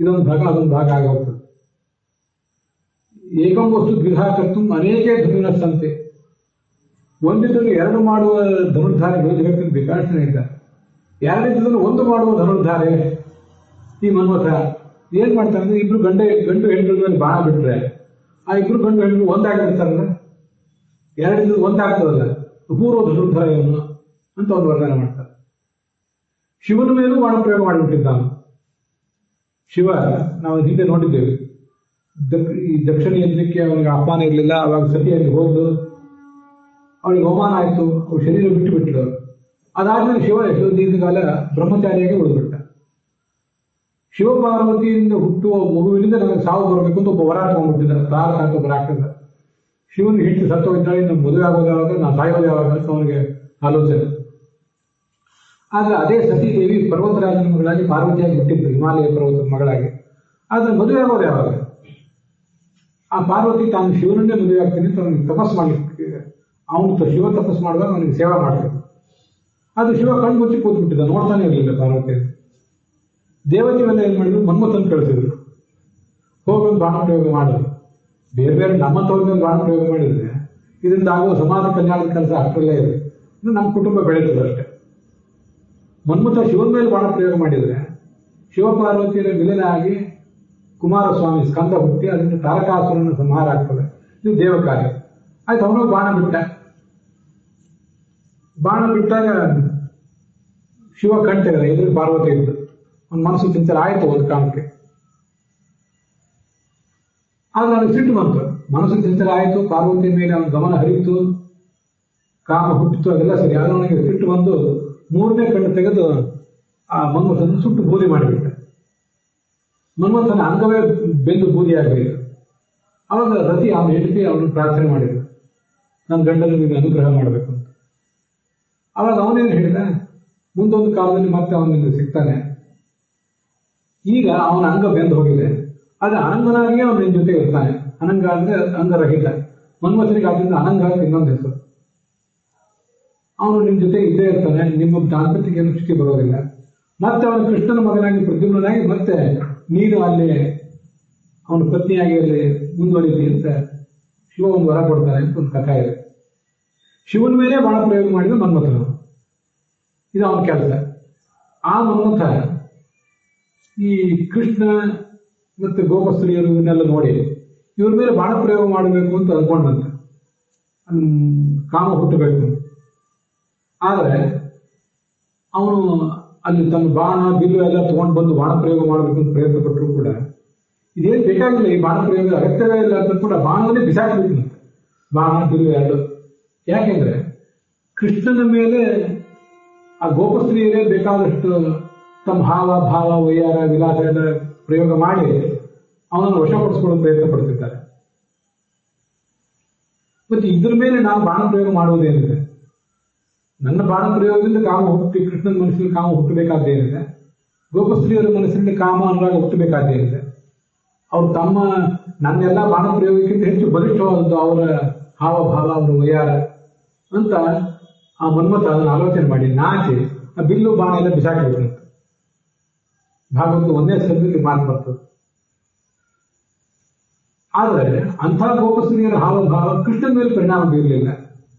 ಇದೊಂದು ಭಾಗ ಅದೊಂದು ಭಾಗ ಆಗಿ ಹೋಗ್ತದೆ. ಏಕಂ ವಸ್ತು ದ್ವಿಧಾ ಕರ್ತು ಅನೇಕ ಧನುರಸ್ಸಂತೆ. ಒಂದಿದ್ದಲ್ಲಿ 2 ಮಾಡುವ ಧನುರ್ಧಾರಿಗಳು ಜಗತ್ತಿನ ಬೇಕಾದ ಜನ ಇದ್ದಾರೆ. 2 ಇದ್ದಲ್ಲಿ 1 ಮಾಡುವ ಧನುರ್ಧಾರೆ ಈ ಮನ್ಮಥ ಏನ್ ಮಾಡ್ತಾರೆ ಅಂದ್ರೆ, ಇಬ್ರು ಗಂಡು ಹೆಣ್ಣುಗಳ ಮೇಲೆ ಬಾಣ ಬಿಟ್ರೆ ಆ ಇಬ್ರು ಗಂಡು ಹೆಣ್ಣು ಒಂದಾಗಿರ್ತಾರಲ್ಲ, ಎರಡಿಂದ ಒಂದಾಗ್ತದಲ್ಲ, ಅಪೂರ್ವ ಧನುರ್ಧರ ಇವನು ಅಂತ ಒಂದು ವರ್ಣನೆ ಮಾಡ್ತಾರೆ. ಶಿವನ ಮೇಲೂ ಬಾಣಪ್ರಯೋಗ ಮಾಡಿಬಿಟ್ಟಿದ್ದಾನು. ಶಿವ ನಾವು ಹಿಂದೆ ನೋಡಿದ್ದೇವೆ, ಈ ದಕ್ಷಿಣ ಯಜ್ಞಕ್ಕೆ ಅವನಿಗೆ ಆಹ್ವಾನ ಇರಲಿಲ್ಲ. ಅವಾಗ ಸತಿಯಲ್ಲಿ ಹೋದ್ದು, ಅವಳಿಗೆ ಅವಮಾನ ಆಯಿತು, ಅವ್ರ ಶರೀರ ಬಿಟ್ಟು ಬಿಟ್ಟರು. ಅದಾದ್ಮೇಲೆ ಶಿವ ಎಷ್ಟೋ ದೀರ್ಘಕಾಲ ಬ್ರಹ್ಮಚಾರಿಯಾಗಿ ಉಳಿದುಬಿಟ್ಟ. ಶಿವಪಾರ್ವತಿಯಿಂದ ಹುಟ್ಟುವ ಮಗುವಿನಿಂದ ನನಗೆ ಸಾವು ಬರಬೇಕು ಅಂತ ಒಬ್ಬ ವರ ತಗೊಂಡ್ಬಿಟ್ಟಿದ್ದ, ತಾರಕ ಅಂತ ಒಬ್ಬ ರಾಕ್ಷಸ. ಶಿವನ ಹೆಂಡತಿ ಸತ್ತೋಗಿದ್ದಾಳೆ, ಇನ್ನು ಮದುವೆ ಆಗೋದು ಯಾವಾಗ, ನಾನು ಸಾಯೋದು ಯಾವಾಗ ಅಂತ ಅವನಿಗೆ ಆಲೋಚನೆ. ಆಗ ಅದೇ ಸತೀದೇವಿ ಪರ್ವತರಾಜನ ಮಗಳಾಗಿ ಪಾರ್ವತಿಯಾಗಿ ಹುಟ್ಟಿದ್ದು, ಹಿಮಾಲಯ ಪರ್ವತದ ಮಗಳಾಗಿ. ಆದ್ರೆ ಮದುವೆ ಆಗೋದು ಯಾವಾಗ? ಆ ಪಾರ್ವತಿ ತಾನು ಶಿವನನ್ನೇ ಮದುವೆ ಆಗ್ತೀನಿ ಅಂತ ಅವನಿಗೆ ತಪಸ್ಸು ಮಾಡಲಿಕ್ಕೆ, ಅವನು ಶಿವ ತಪಸ್ಸು ಮಾಡುವಾಗ ಅವನಿಗೆ ಸೇವಾ ಮಾಡಬೇಕು. ಅದು ಶಿವ ಕಣ್ಣು ಮುಚ್ಚಿ ಕೂತ್ಬಿಟ್ಟಿದ್ದ, ನೋಡ್ತಾನೆ ಇರಲಿಲ್ಲ ಪಾರ್ವತಿ. ದೇವತೆಗಳೆಲ್ಲ ಏನ್ ಮಾಡಿದ್ರು, ಮನ್ಮಥನ್ ಕಳಿಸಿದ್ರು, ಹೋಗೊಂದು ಬಾಣಪ್ರಯೋಗ ಮಾಡೋದು. ಬೇರೆ ಬೇರೆ ನಮ್ಮಂತವ್ರ ಮೇಲೆ ಬಾಣಪ್ರಯೋಗ ಮಾಡಿದ್ರೆ ಇದರಿಂದ ಆಗುವ ಸಮಾಜ ಕಲ್ಯಾಣದ ಕೆಲಸ ಅಷ್ಟರಲ್ಲೇ ಇದೆ, ಇನ್ನು ನಮ್ಮ ಕುಟುಂಬ ಬೆಳೀತದೆ ಅಷ್ಟೇ. ಮನ್ಮಥ ಶಿವನ ಮೇಲೆ ಬಾಣಪ್ರಯೋಗ ಮಾಡಿದ್ರೆ ಶಿವಪಾರ್ವತಿಯರ ಮಿಲನ ಆಗಿ ಕುಮಾರಸ್ವಾಮಿ ಸ್ಕಂದ ಹುಟ್ಟಿ ಅದರಿಂದ ತಾರಕಾಸುರನ ಸಂಹಾರ ಆಗ್ತದೆ. ಇದು ದೇವ ಕಾರ್ಯ. ಆಯ್ತು, ಅವನು ಬಾಣ ಬಿಟ್ಟ. ಬಾಣ ಬಿಟ್ಟಾಗ ಶಿವ ಕಣ್ತೆಗದ ಎದುರು ಪಾರ್ವತಿ ಇದ್ದು, ಒಂದು ಮನಸ್ಸು ಚಿಂತನೆ ಆಯ್ತು ಒಂದು ಕಾರಣಕ್ಕೆ. ಆದ್ರೆ ಅವನಿಗೆ ಸಿಟ್ಟು ಬಂತು, ಮನಸ್ಸು ಚಿಂತನೆ ಆಯಿತು, ಪಾರ್ವತಿ ಮೇಲೆ ಅವನ ಗಮನ ಹರಿಯಿತು, ಕಾಮ ಹುಟ್ಟಿತು, ಅದೆಲ್ಲ ಸರಿ. ಆದ್ರೆ ಅವನಿಗೆ ಸಿಟ್ಟು ಬಂದು ಮೂರನೇ ಕಣ್ಣು ತೆಗೆದು ಆ ಮನ್ಮಥನ ಸುಟ್ಟು ಬೂದಿ ಮಾಡಿಬಿಟ್ಟ. ಮನ್ಮಥನ ಅಂಗವೇ ಬೆಂದು ಬೂದಿಯಾಗಬೇಕು. ಅವಾಗ ರತಿ ಅವನ ಹೆಂಡತಿ ಅವನು ಪ್ರಾರ್ಥನೆ ಮಾಡಿದ, ನನ್ನ ಗಂಡನ ನಿಮಗೆ ಅನುಗ್ರಹ ಮಾಡಬೇಕು ಅಂತ. ಅವಾಗ ಅವನೇನು ಹೇಳಿದ, ಮುಂದೊಂದು ಕಾಲದಲ್ಲಿ ಮತ್ತೆ ಅವನಿಗೆ ಸಿಗ್ತಾನೆ. ಈಗ ಅವನ ಅಂಗ ಬೆಂದು ಹೋಗಿದೆ, ಆದ್ರೆ ಅನಂಗನಾಗಿಯೇ ಅವನ ನಿನ್ನ ಜೊತೆ ಇರ್ತಾನೆ. ಅನಂಗ ಅಂದ್ರೆ ಅಂಗರಹಿತ. ಮನ್ಮಥನಿಗೆ ಅದರಿಂದ ಅನಂಗ ಅಂತ ಇನ್ನೊಂದು ಹೆಸರು. ಅವನು ನಿಮ್ ಜೊತೆ ಇದ್ದೇ ಇರ್ತಾನೆ, ನಿಮ್ಮ ದಾಂಪತ್ಯಕ್ಕೆ ಏನು ಚ್ಯುತಿ ಬರೋದಿಲ್ಲ. ಮತ್ತೆ ಅವನು ಕೃಷ್ಣನ ಮಗನಾಗಿ ಪ್ರದ್ಯುಮ್ನಾಗಿ ಮತ್ತೆ ನೀನು ಅಲ್ಲಿ ಅವನ ಪತ್ನಿಯಾಗಿ ಅಲ್ಲಿ ಮುಂದುವರಿದಿ ಅಂತ ಶಿವ ಒಂದು ವರ ಕೊಡ್ತಾನೆ ಅಂತ ಒಂದು ಕಥೆ ಇದೆ. ಶಿವನ ಮೇಲೆ ಬಾಣ ಪ್ರಯೋಗ ಮಾಡಿದ ಮನ್ಮಥನು, ಇದು ಅವನ ಕೆಲಸ. ಆ ಮನ್ಮಥ ಈ ಕೃಷ್ಣ ಮತ್ತೆ ಗೋಪಸ್ತ್ರೀಯರು ಇವನ್ನೆಲ್ಲ ನೋಡಿ ಇವ್ರ ಮೇಲೆ ಬಾಣ ಪ್ರಯೋಗ ಮಾಡಬೇಕು ಅಂತ ಅನ್ಕೊಂಡಂತ, ಕಾಮ ಹುಟ್ಟಬೇಕು. ಆದರೆ ಅವನು ಅಲ್ಲಿ ತನ್ನ ಬಾಣ ಬಿಲ್ಲು ಎಲ್ಲ ತಗೊಂಡು ಬಂದು ಬಾಣ ಪ್ರಯೋಗ ಮಾಡಬೇಕು ಅಂತ ಪ್ರಯತ್ನ ಪಟ್ಟರು ಕೂಡ ಇದೇನು ಬೇಕಾಗಿಲ್ಲ, ಈ ಬಾಣ ಪ್ರಯೋಗ ಅಗತ್ಯವೇ ಇಲ್ಲ ಅಂತ ಕೂಡ ಬಾಣವನ್ನೇ ಬಿಸಾಕ್ಬಿಟ್ಟು ಬಾಣ ಬಿಲ್ಲು ಎರಡು. ಯಾಕೆಂದ್ರೆ ಕೃಷ್ಣನ ಮೇಲೆ ಆ ಗೋಪಸ್ತ್ರೀಯರೇ ಬೇಕಾದಷ್ಟು ತಮ್ಮ ಹಾವ ಭಾವ ವೈಯಾರ ವಿಲಾಸ ಎಲ್ಲ ಪ್ರಯೋಗ ಮಾಡಿ ಅವನನ್ನು ವಶಪಡಿಸ್ಕೊಳ್ಳೋ ಪ್ರಯತ್ನ ಪಡ್ತಿದ್ದಾರೆ. ಮತ್ತೆ ಇದ್ರ ಮೇಲೆ ನಾವು ಬಾಣ ಪ್ರಯೋಗ ಮಾಡುವುದೇನಿದೆ? ನನ್ನ ಬಾಣ ಪ್ರಯೋಗದಿಂದ ಕಾಮ ಹುಟ್ಟಿ ಕೃಷ್ಣನ ಮನಸ್ಸಿನಲ್ಲಿ ಕಾಮ ಹುಟ್ಟಬೇಕಾದ್ದೇನಿದೆ? ಗೋಪಸ್ತ್ರೀಯರ ಮನಸ್ಸಿನಲ್ಲಿ ಕಾಮ ಅನುರಾಗ ಹುಟ್ಟಬೇಕಾದ್ದೇನಿದೆ? ಅವ್ರು ತಮ್ಮ ನನ್ನೆಲ್ಲ ಬಾಣ ಪ್ರಯೋಗಕ್ಕಿಂತ ಹೆಚ್ಚು ಬಲಿಷ್ಠವಾದದ್ದು ಅವರ ಹಾವ ಭಾವ, ಅವರ ವೈಯಾರ ಅಂತ ಆ ಮನ್ಮಥ ಅದನ್ನು ಆಲೋಚನೆ ಮಾಡಿ ನಾಚಿ ಆ ಬಿಲ್ಲು ಬಾಣ ಎಲ್ಲ ಬಿಸಾಕಿಬಿಟ್ರಂತ. ಭಾಗವತ ಒಂದೇ ಸ್ಥಳದಲ್ಲಿ ಮಾತು ಬರ್ತದೆ. ಆದರೆ ಅಂಥ ಗೋಪಸ್ತ್ರೀಯರ ಹಾವಭಾವ ಕೃಷ್ಣನ ಮೇಲೆ ಪರಿಣಾಮ ಬೀರಲಿಲ್ಲ.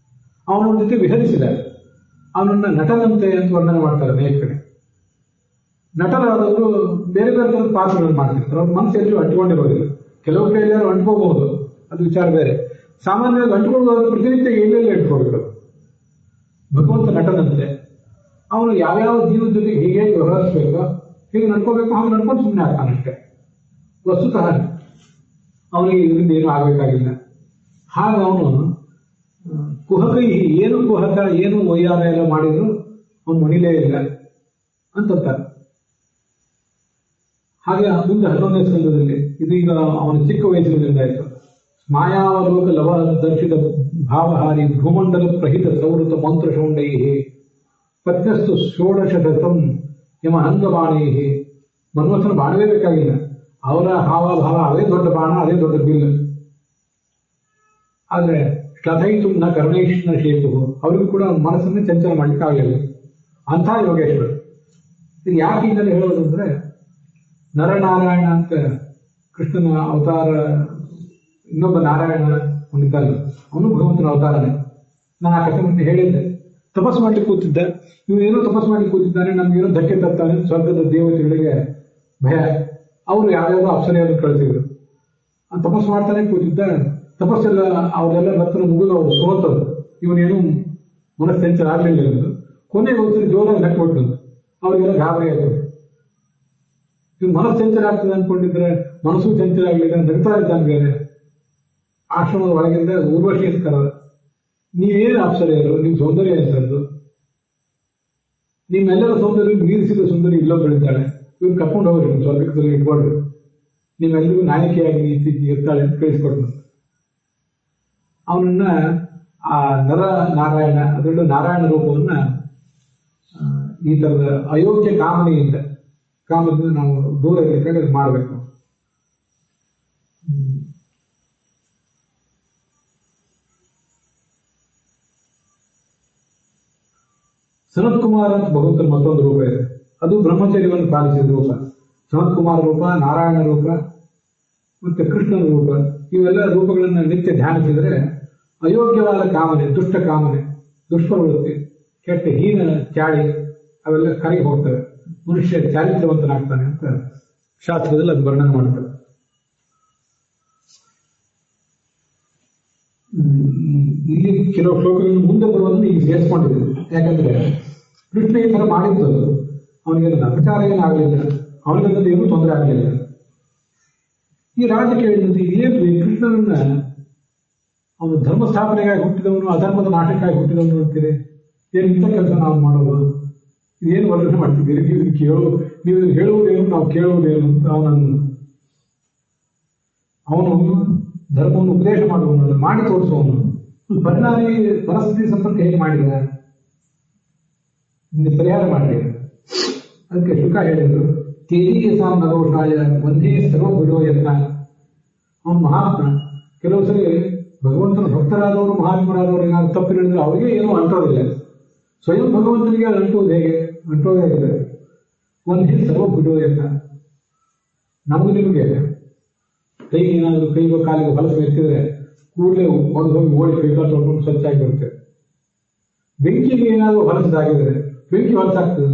ಅವನ ಜೊತೆ ವಿಹರಿಸಿದ, ಅವನನ್ನ ನಟನಂತೆ ಅಂತ ವರ್ಣನೆ ಮಾಡ್ತಾರೆ ಅನೇಕ ಕಡೆ. ನಟರಾದವರು ಬೇರೆ ಬೇರೆ ಥರದ ಪಾತ್ರಗಳನ್ನು ಮಾಡ್ತಿರ್ತಾರೆ, ಅವ್ರ ಮನಸ್ಸಲ್ಲಿ ಅಂಟ್ಕೊಂಡಿರೋದಿಲ್ಲ. ಕೆಲವು ಕೈಯಲ್ಲಾರು ಅಂಟ್ಕೋಬಹುದು, ಅದು ವಿಚಾರ ಬೇರೆ. ಸಾಮಾನ್ಯವಾಗಿ ಅಂಟ್ಕೊಳ್ಳೋದಾದ್ರೆ ಪ್ರತಿನಿತ್ಯ ಎಲ್ಲೆಲ್ಲ ಇಟ್ಕೋಬೇಕು. ಭಗವಂತ ನಟನಂತೆ ಅವನು ಯಾವ್ಯಾವ ಜೀವದ ಜೊತೆಗೆ ಹೇಗೆ ವ್ಯವಹರಿಸಬೇಕು, ಹೇಗೆ ನಡ್ಕೋಬೇಕು, ಹಾಗೆ ನಡ್ಕೊಂಡು ಸುಮ್ಮನೆ ಆಗ್ತಾನಷ್ಟೇ. ವಸ್ತುತಃ ಅವನಿಗೆ ಇದರಿಂದ ಏನೂ ಆಗಬೇಕಾಗಿಲ್ಲ. ಹಾಗೆ ಅವನು ಕುಹಕ, ಏನು ಕುಹಕ ಏನು ವೈಯಾರ ಎಲ್ಲ ಮಾಡಿದ್ರು ಅವನು ಮಣಿಲೇ ಇಲ್ಲ ಅಂತಂತಾರೆ. ಹಾಗೆ ಮುಂದೆ 11ನೇ ಸ್ಕಂದದಲ್ಲಿ ಇದು ಈಗ ಅವನ ಚಿಕ್ಕ ವಯಸ್ಸಿನಿಂದ ಆಯಿತು. ಮಾಯಾವಲೋಕ ಲವ ದರ್ಶಿತ ಭಾವಹಾರಿ ಭೂಮಂಡಲ ಪ್ರಹಿತ ಸೌಹೃತ ಮಂತ್ರ ಶೌಂಡೈ ಪತ್ನಸ್ತು ಷೋಡಶತಂ ಯಮ ಅಂಗಬಾಣೈ. ಮನ್ಮಥನ ಬಾಣವೇ ಬೇಕಾಗಿಲ್ಲ, ಅವರ ಹಾವಭಾವ ಅದೇ ದೊಡ್ಡ ಬಾಣ, ಅದೇ ದೊಡ್ಡ ಬಿಲ್. ಆದ್ರೆ ಕಥಯಿತು ನ ಕರ್ಣೇಶ್ನ ಶೇತು, ಅವರಿಗೂ ಕೂಡ ಮನಸ್ಸನ್ನೇ ಚಂಚಲ ಮಾಡ್ಲಿಕ್ಕೆ ಆಗಲಿಲ್ಲ. ಅಂಥ ಯೋಗೇಶ್ವರ. ಇದು ಯಾಕೆ ಇದನ್ನು ಹೇಳೋದು ಅಂದ್ರೆ, ನರನಾರಾಯಣ ಅಂತ ಕೃಷ್ಣನ ಅವತಾರ, ಇನ್ನೊಬ್ಬ ನಾರಾಯಣ ಅವನಿದ್ದಾನೆ, ಅವನು ಭಗವಂತನ ಅವತಾರನೇ. ನಾನು ಆ ಕಥೆ ಮುಂದೆ ಹೇಳಿದ್ದೆ. ತಪಸ್ಸು ಮಾಡ್ಲಿಕ್ಕೆ ಕೂತಿದ್ದ, ಇವನೇನೋ ತಪಸ್ಸು ಮಾಡ್ಲಿಕ್ಕೆ ಕೂತಿದ್ದಾನೆ, ನಮ್ಗೇನೋ ಧಕ್ಕೆ ತರ್ತಾನೆ. ಸ್ವರ್ಗದ ದೇವತೆಗಳಿಗೆ ಭಯ. ಅವರು ಯಾವ್ಯಾವ ಅಪ್ಸರೆಯನ್ನು ಕಳಿಸಿದ್ರು. ತಪಸ್ಸು ಮಾಡ್ತಾನೆ ಕೂತಿದ್ದ. ತಪಸ್ಸೆಲ್ಲ ಅವರೆಲ್ಲ ಹತ್ರ ಮುಗಿದು ಅವರು ಸೋತರು, ಇವನೇನು ಮನಸ್ಸಂಚಲ ಆಗಲಿಲ್ಲ ಎಂದು ಕೊನೆಗೆ ಒಂದ್ಸರಿ ಜೋರಾಗಿ ನಕ್ಬಿಟ್ಟು ಅವರಿಗೆಲ್ಲ ಗಾಬರಿ ಆಯ್ತು. ಇವ್ನು ಮನಸ್ಸಂಚಲ ಆಗ್ತದೆ ಅನ್ಕೊಂಡಿದ್ರೆ ಮನಸ್ಸು ಚಂಚಲ ಆಗಲಿಲ್ಲ, ನಗ್ತಾ ಇದ್ದಾನೆ. ಬೇರೆ ಆಶ್ರಮದ ಒಳಗಿಂದ ಊರ್ವಶಿ ಅಂತ ಕರೆದ, ನೀವೇನು ಅಪ್ಸರೆಯರು, ನಿಮ್ ಸೌಂದರ್ಯ ಅಂತದ್ದು, ನಿಮ್ಮೆಲ್ಲರ ಸೌಂದರ್ಯ ಮೀರಿಸಿದ ಸುಂದರಿ ಇಲ್ಲೊಬ್ಬಳಿದ್ದಾಳೆ, ಇವ್ರು ಕರ್ಕೊಂಡು ಹೋಗ್ರಿ, ಸ್ವರ್ಗದಲ್ಲಿ ಇಟ್ಕೊಳ್ರಿ, ನೀವೆಲ್ಲರಿಗೂ ನಾಯಕಿಯಾಗಿ ಇರ್ತಾಳೆ ಅಂತ ಕಳಿಸ್ಕೊಟ್ರು. ಅವನನ್ನ ಆ ನರ ನಾರಾಯಣ, ಅದರಲ್ಲೂ ನಾರಾಯಣ ರೂಪವನ್ನ ಈ ತರದ ಅಯೋಗ್ಯ ಕಾಮನೆಯಿಂದ ನಾವು ದೂರ ಇರಬೇಕಾದ್ರೆ ಮಾಡಬೇಕು. ಸನತ್ ಕುಮಾರ ಅಂತ ಭಗವಂತನ ಮತ್ತೊಂದು ರೂಪ ಇದೆ, ಅದು ಬ್ರಹ್ಮಚರ್ಯವನ್ನು ಪಾಲಿಸಿದ ರೂಪ. ಸನತ್ ಕುಮಾರ ರೂಪ, ನಾರಾಯಣ ರೂಪ ಮತ್ತೆ ಕೃಷ್ಣನ ರೂಪ, ಇವೆಲ್ಲ ರೂಪಗಳನ್ನ ನಿತ್ಯ ಧ್ಯಾನಿಸಿದರೆ ಅಯೋಗ್ಯವಾದ ಕಾಮನೆ, ದುಷ್ಟ ಕಾಮನೆ, ದುಷ್ಪ್ರವೃತ್ತಿ, ಕೆಟ್ಟ ಹೀನ ಚಾಳಿ ಅವೆಲ್ಲ ಕರಗಿ ಹೋಗ್ತವೆ, ಮನುಷ್ಯ ಚಾರಿತ್ರವಂತನಾಗ್ತಾನೆ ಅಂತ ಶಾಸ್ತ್ರದಲ್ಲಿ ಅದು ವರ್ಣನೆ ಮಾಡ್ತಾರೆ. ಇಲ್ಲಿ ಕೆಲವು ಶ್ಲೋಕಗಳನ್ನು ಮುಂದೆ ಬರುವುದನ್ನು ಈಗ ಸೇರಿಸ್ಕೊಂಡಿದ್ದೀವಿ. ಯಾಕಂದ್ರೆ ಕೃಷ್ಣ ಈ ತರ ಮಾಡಿದ್ದು ಅವನಿಗೆ ಅಪಚಾರ ಏನಾಗಲಿಲ್ಲ, ಅವನಿಗೆ ಏನೂ ತೊಂದರೆ ಆಗಲಿಲ್ಲ. ಈ ರಾಜ ಕೇಳಿದಂತೆ ಏನು ಕೃಷ್ಣನನ್ನ ಅವನು ಧರ್ಮ ಸ್ಥಾಪನೆಗಾಗಿ ಹುಟ್ಟಿದವನು, ಅಧರ್ಮದ ನಾಟಕ್ಕಾಗಿ ಹುಟ್ಟಿದವನು ಅಂತೀರಿ, ಏನು ಇಂಥ ಕೆಲಸ ನಾವು ಮಾಡೋದು, ಇದೇನು ವರ್ಣನೆ ಮಾಡ್ತಿದ್ದೀರಿ, ನೀವು ಹೇಳುವುದೇನು ನಾವು ಕೇಳುವುದೇನು ಅಂತ ಅವನು ಧರ್ಮವನ್ನು ಉಪದೇಶ ಮಾಡುವನು, ಮಾಡಿ ತೋರಿಸುವವನು. ಪರಿಣಾಮಿ ಪರಿಸ್ಥಿತಿ ಸಂಪರ್ಕ ಹೇಗೆ ಮಾಡಿದ, ಪರಿಹಾರ ಮಾಡಿ. ಅದಕ್ಕೆ ಶುಕ ಹೇಳಿದರು, ತೇಜೀಯ ಸಾಂ ನರೋಷಾಯ ಒಂದೇ ಸರ್ವಭುಜೋ ಯತ್ನ. ಅವನು ಮಹಾತ್ಮ. ಕೆಲವು ಸರಿ ಭಗವಂತನ ಭಕ್ತರಾದವರು, ಮಹಾತ್ಮರಾದವರು ಏನಾದ್ರು ತಪ್ಪು ಹೇಳಿದ್ರೆ ಅವರಿಗೆ ಏನೂ ಅಂಟೋದಿಲ್ಲ, ಸ್ವಯಂ ಭಗವಂತನಿಗೆ ಅದು ಅಂಟುವುದು ಹೇಗೆ, ಅಂಟೋದೇ ಇದೆ. ಒಂದೇ ಸರ್ವಭುಜೋ ಯತ್ನ. ನಮಗೂ ನಿಮಗೆ ಕೈಗೆ ಏನಾದರೂ ಕೈಗೋ ಕಾಲಿಗೆ ಹೊಲಸು ಎತ್ತಿದ್ರೆ ಕೂಡಲೇ ಒಂದು ಹೋಗಿ ಓಡಿ ಕೈಕಾಲು ತೊಳ್ಕೊಂಡು ಸ್ವಚ್ಛಾಗಿ ಬರುತ್ತೆ. ಬೆಂಕಿಗೆ ಏನಾದರೂ ಹೊಲಸದಾಗಿದ್ರೆ ಬೆಂಕಿ ಹೊಲಸಾಗ್ತದೆ,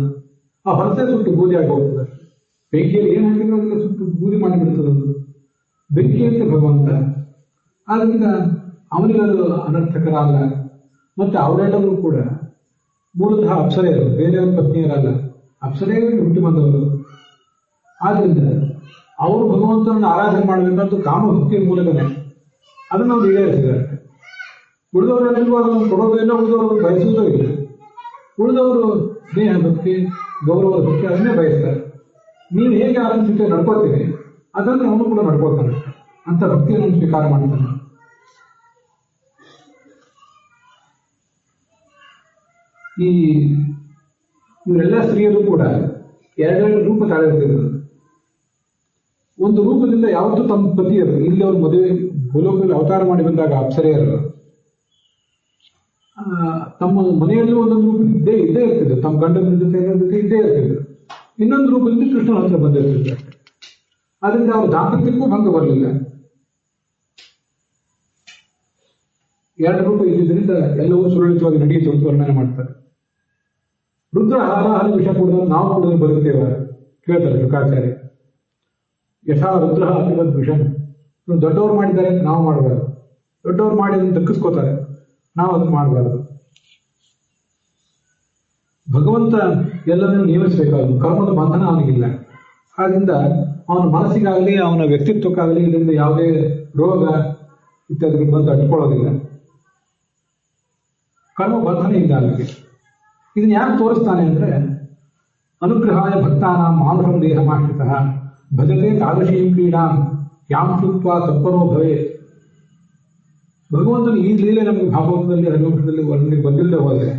ಆ ಹೊಲಸೇ ಸುಟ್ಟು ಬೂದಿ ಆಗಿ ಹೋಗ್ತದೆ. ಬೆಂಕಿಯಲ್ಲಿ ಏನು ಹಾಕಿದ್ರೆ ಅದಕ್ಕೆ ಸುಟ್ಟು ಬೂದಿ ಮಾಡಿಬಿಡ್ತದೆ. ಬೆಂಕಿ ಅಂತ ಭಗವಂತ. ಆದ್ರಿಂದ ಅವನಿಗೆ ಅದು ಅನರ್ಥಕರ ಅಲ್ಲ. ಮತ್ತೆ ಅವರೆಲ್ಲರೂ ಕೂಡ ಮೂಲತಃ ಅಪ್ಸರೆಯರು, ಬೇರೆಯವರ ಪತ್ನಿಯರಲ್ಲ, ಅಪ್ಸರೆಯರು ಹುಟ್ಟಿ ಬಂದವರು. ಆದ್ರಿಂದ ಅವರು ಭಗವಂತನನ್ನು ಆರಾಧನೆ ಮಾಡಬೇಕಂತ ಕಾಮಭಕ್ತಿಯ ಮೂಲಕನೇ ಅದನ್ನು ಅವ್ರು ಈಡೇರಿಸಿದ್ದಾರೆ. ಉಳಿದವರೆಲ್ಲರಿಗೂ ಅದನ್ನು ಕೊಡೋದು ಇಲ್ಲ, ಉಳಿದವರು ಬಯಸುವುದೂ ಇಲ್ಲ. ಉಳಿದವರು ಸ್ನೇಹ ಭಕ್ತಿ, ಗೌರವ ಭಕ್ತಿ ಅದನ್ನೇ ಬಯಸ್ತಾರೆ. ನೀವು ಹೇಗೆ ಆರಂಭಿಸಿ ನಡ್ಕೋತೀರಿ ಅದನ್ನು ಅವನು ಕೂಡ ನಡ್ಕೊಳ್ತಾನೆ, ಅಂತ ಭಕ್ತಿಯನ್ನು ಸ್ವೀಕಾರ ಮಾಡ್ತಾನೆ. ಇವರೆಲ್ಲ ಸ್ತ್ರೀಯರು ಕೂಡ ಎರಡೆರಡು ರೂಪ ತಾಳಿರ್ತಿದ್ರು. ಒಂದು ರೂಪದಿಂದ ಯಾವತ್ತೂ ತಮ್ಮ ಪತಿಯರು, ಇಲ್ಲಿ ಅವರು ಮದುವೆ ಭೂಲೋಕದಲ್ಲಿ ಅವತಾರ ಮಾಡಿ ಬಂದಾಗ ಅಪ್ಸರೆಯರು ತಮ್ಮ ಮನೆಯಲ್ಲಿ ಒಂದೊಂದು ರೂಪದಿಂದ ಇದ್ದೇ ಇರ್ತಿದ್ರು, ತಮ್ಮ ಗಂಡನ ಜೊತೆ ಇದ್ದೇ ಇರ್ತಿದ್ರು. ಇನ್ನೊಂದು ರೂಪದಿಂದ ಕೃಷ್ಣನ ಹತ್ರ ಬಂದಿರ್ತಿದ್ರು. ಅದರಿಂದ ಅವ್ರ ದಾಂಪತ್ಯಕ್ಕೂ ಭಂಗ ಬರಲಿಲ್ಲ. ಎರಡು ರೂಪ ಇದ್ದಿದ್ದರಿಂದ ಎಲ್ಲವೂ ಸುರಳಿತವಾಗಿ ನಡೆಯಿತು ಅಂತ ವರ್ಣನೆ ಮಾಡ್ತಾರೆ. ರುದ್ರ ಹಾಲಾಹಲ ವಿಷ ಕುಡಿದ್ರೆ ನಾವು ಕುಡಿದ್ರೆ ಬರುತ್ತೇವೆ ಕೇಳ್ತಾರೆ ಶುಕಾಚಾರ್ಯ. ಯಥಾ ರುದ್ರ ಅತಿವದ್ ವಿಷಂ. ದೊಡ್ಡವ್ರು ಮಾಡಿದ್ದಾರೆ ಅಂತ ನಾವು ಮಾಡಬಾರ್ದು, ದೊಡ್ಡವ್ರು ಮಾಡಿ ಅದನ್ನು ದಕ್ಕಿಸ್ಕೋತಾರೆ, ನಾವು ಅದನ್ನು ಮಾಡಬಾರ್ದು. ಭಗವಂತ ಎಲ್ಲರನ್ನೂ ನಿಯಮಿಸಬೇಕಾದ್ರು, ಕರ್ಮದ ಬಂಧನ ಅವನಿಗಿಲ್ಲ. ಆದ್ರಿಂದ ಅವನ ಮನಸ್ಸಿಗಾಗಲಿ ಅವನ ವ್ಯಕ್ತಿತ್ವಕ್ಕಾಗಲಿ ಇದರಿಂದ ಯಾವುದೇ ರೋಗ ಇತ್ಯಾದಿಗಳು ಬಂದು ಅಟ್ಕೊಳ್ಳೋದಿಲ್ಲ. ಕರ್ಮ ಬಂಧನ ಇಲ್ಲ ಅವನಿಗೆ. ಇದನ್ನ ಯಾಕೆ ತೋರಿಸ್ತಾನೆ ಅಂದ್ರೆ, ಅನುಗ್ರಹಾಯ ಭಕ್ತಾನ ಮಾನುಷಂ ದೇಹಮಾಶ್ರಿತಃ ಭಜತೆ ತಾದೃಶೀಂ ಕ್ರೀಡಾಂ ಯಾಂ ಶುತ್ವಾ ತತ್ಪರೋ ಭವೇ. ಭಗವಂತನ ಈ ಲೀಲೆ ನಮಗೆ ಭಾಗವತದಲ್ಲಿ ಹರಿವಂಶದಲ್ಲಿ ವರ್ಣನೆ ಬಂದಿಲ್ಲದೆ ಹೋದರೆ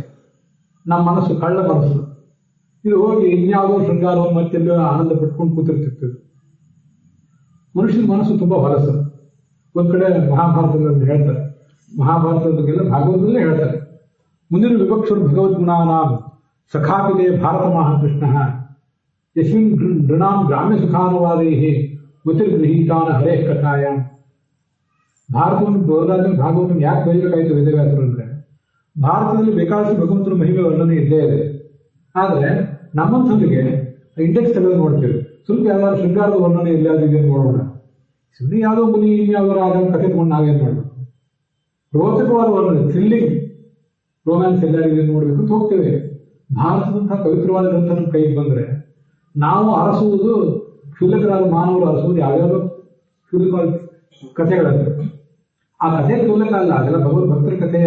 ನಮ್ಮ ಮನಸ್ಸು ಕಳ್ಳ ಮನಸ್ಸು, ಇದು ಹೋಗಿ ಇನ್ಯಾವುದೋ ಶೃಂಗಾರವನ್ನು ಮತ್ತೆಲ್ಲ ಆನಂದ ಪಟ್ಕೊಂಡು ಕೂತಿರ್ತಿತ್ತು. ಮನುಷ್ಯನ ಮನಸ್ಸು ತುಂಬಾ ಹೊಲಸು. ಒಂದ್ ಕಡೆ ಮಹಾಭಾರತದಲ್ಲಿ ಹೇಳ್ತಾರೆ, ಮಹಾಭಾರತದ ಬಗ್ಗೆಲ್ಲ ಭಾಗವತದಲ್ಲೇ ಹೇಳ್ತಾರೆ. ಮುಂದಿನ ವಿವಕ್ಷರು ಭಗವದ್ಗುಣಾನಾಂ ಸಖಾಪಿದೆ ಭಾರತ ಮಹಾಕೃಷ್ಣ ಯಸ್ಮಿನ್ ನೃಣಾಂ ಗ್ರಾಮ್ಯ ಸುಖಾನುವಾದೈಹಿ ಮತಿರ್ಗೃಹೀತಾನ ಹರೇ ಕಥಾಯ. ಭಾರತವನ್ನು ಬರೋದಾದ್ರೆ ಭಾಗವತವನ್ನು ಯಾಕೆ ಬರೀಬೇಕಾಯ್ತು ವೇದವ್ಯಾಸರು ಅಂದ್ರೆ, ಭಾರತದಲ್ಲಿ ಬೇಕಾದಷ್ಟು ಭಗವಂತನ ಮಹಿಮೆ ವರ್ಣನೆ ಇದ್ದೇ ಇದೆ. ಆದ್ರೆ ನಮ್ಮಂಥವರಿಗೆ ಇಂಡೆಕ್ಸ್ ತೆಗೆದು ನೋಡ್ತೇವೆ, ಸ್ವಲ್ಪ ಯಾವ್ದಾದ್ರು ಶೃಂಗಾರದ ವರ್ಣನೆ ಎಲ್ಲಾದ್ರೂ ಇದೆ ನೋಡೋಣ. ಸುಮ್ಮನೆ ಯಾವುದೋ ಮುನಿ ಇನ್ಯಾವುದೋ ಆಗ ಕಥೆ ತಗೊಂಡು ನಾವೇನು ಮಾಡೋದು. ರೋಚಕವಾದ ವರ್ಣನೆ, ಥ್ರಿಲ್ಲಿಂಗ್ ರೋಮ್ಯಾನ್ಸ್ ಎಲ್ಲರಿಗೂ ನೋಡ್ಬೇಕು ಅಂತ ಹೋಗ್ತೇವೆ. ಭಾರತದಂತಹ ಪವಿತ್ರವಾದ ಗ್ರಂಥ ನಮ್ಮ ಕೈಗೆ ಬಂದ್ರೆ ನಾವು ಅರಸುವುದು ಕ್ಷುಲ್ಲಕರಾದ ಮಾನವರು ಅರಸುವುದು ಯಾವ್ಯಾವ ಕ್ಷುಲ್ಲಕ ಕಥೆಗಳಂತೆ. ಆ ಕಥೆ ಕ್ಷುಲ್ಲಕ ಅಲ್ಲ, ಅದೆಲ್ಲ ಭಗವದ್ ಭಕ್ತರ ಕಥೆ.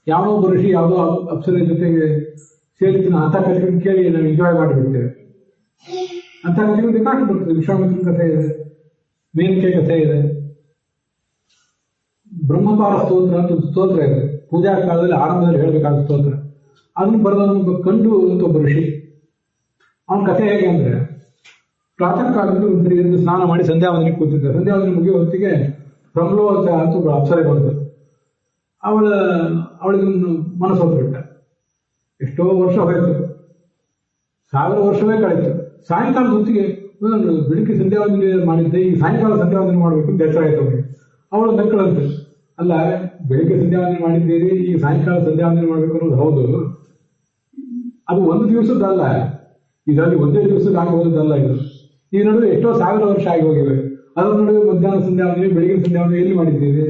ಯಾವುದೋ ಒಬ್ಬ ಋಷಿ ಯಾವುದೋ ಅಪ್ಸರ ಜೊತೆಗೆ ಸೇರಿರ್ತೀನಿ ಅಂತ ಕಥೆಗಳನ್ನು ಕೇಳಿ ನಾವು ಎಂಜಾಯ್ ಮಾಡಿಬಿಡ್ತೇವೆ. ಅಂತ ಕಥೆಗಳು ಬೇಕಾಗಿ ಬರ್ತದೆ. ವಿಶ್ವಾಮಿತ್ರನ ಕಥೆ ಇದೆ, ಮೇನಕೆ ಕಥೆ ಇದೆ, ಬ್ರಹ್ಮಪಾರ ಸ್ತೋತ್ರ ಅಂತ ಒಂದು ಸ್ತೋತ್ರ ಇದೆ, ಪೂಜಾ ಕಾಲದಲ್ಲಿ ಆರಂಭದಲ್ಲಿ ಹೇಳಬೇಕಾದ ಸ್ತೋತ್ರ. ಅದನ್ನು ಬರೆದವನು ಕಂಡು ಅಂತ ಒಬ್ಬ ಋಷಿ. ಅವನ ಕಥೆ ಹೇಗೆ ಅಂದ್ರೆ, ಪ್ರಾತಃ ಕಾಲದಲ್ಲಿ ಒಂದ್ಸರಿ ಎದ್ದು ಸ್ನಾನ ಮಾಡಿ ಸಂಧ್ಯಾವಂದನೆ ಕೂತಿದ್ದ. ಸಂಧ್ಯಾವಂದನೆ ಮುಗಿಯೋ ಹೊತ್ತಿಗೆ ಪ್ರಮ್ಲೋಚ ಅಂತ ಒಬ್ಬ ಅಪ್ಸರೆ ಬಂತು. ಅವಳಿಗೆ ಮನಸ್ಸು ಹೊತ್ಬಿಟ್ಟ. ಎಷ್ಟೋ ವರ್ಷ ಹೋಯ್ತು, 1000 ವರ್ಷವೇ ಕಳೀತು. ಸಾಯಂಕಾಲದ ಹೊತ್ತಿಗೆ ಬೆಳಿಗ್ಗೆ ಸಂಧ್ಯಾವಂದನೆ ಮಾಡಿದ್ದೆ, ಈಗ ಸಾಯಂಕಾಲ ಸಂಧ್ಯಾವಂದನೆ ಮಾಡಬೇಕು ಅಂತ ಎಚ್ಚರ ಆಯ್ತು ಅವನಿಗೆ. ಅವಳು ನಕ್ಕಳಂತೆ, ಅಲ್ಲ ಬೆಳಿಗ್ಗೆ ಸಂಧ್ಯಾವಂದನೆ ಮಾಡಿದ್ದೀರಿ, ಈಗ ಸಾಯಂಕಾಲ ಸಂಧ್ಯಾವಂದನೆ ಮಾಡ್ಬೇಕು ಅನ್ನೋದು ಹೌದು, ಅದು ಒಂದು ದಿವಸದ್ದಲ್ಲ, ಇದರಲ್ಲಿ ಒಂದೇ ದಿವಸದ ಆಗಿ ಹೋದದ್ದಲ್ಲ. ಇದು ಈ ನಡುವೆ ಎಷ್ಟೋ 1000 ವರ್ಷ ಆಗಿ ಹೋಗಿವೆ. ಅದರ ನಡುವೆ ಮಧ್ಯಾಹ್ನ ಸಂಧ್ಯಾವಂದನೆ ಬೆಳಿಗ್ಗೆ ಸಂಧ್ಯಾವಂದನೆ ಎಲ್ಲಿ ಮಾಡಿದ್ದೀರಿ?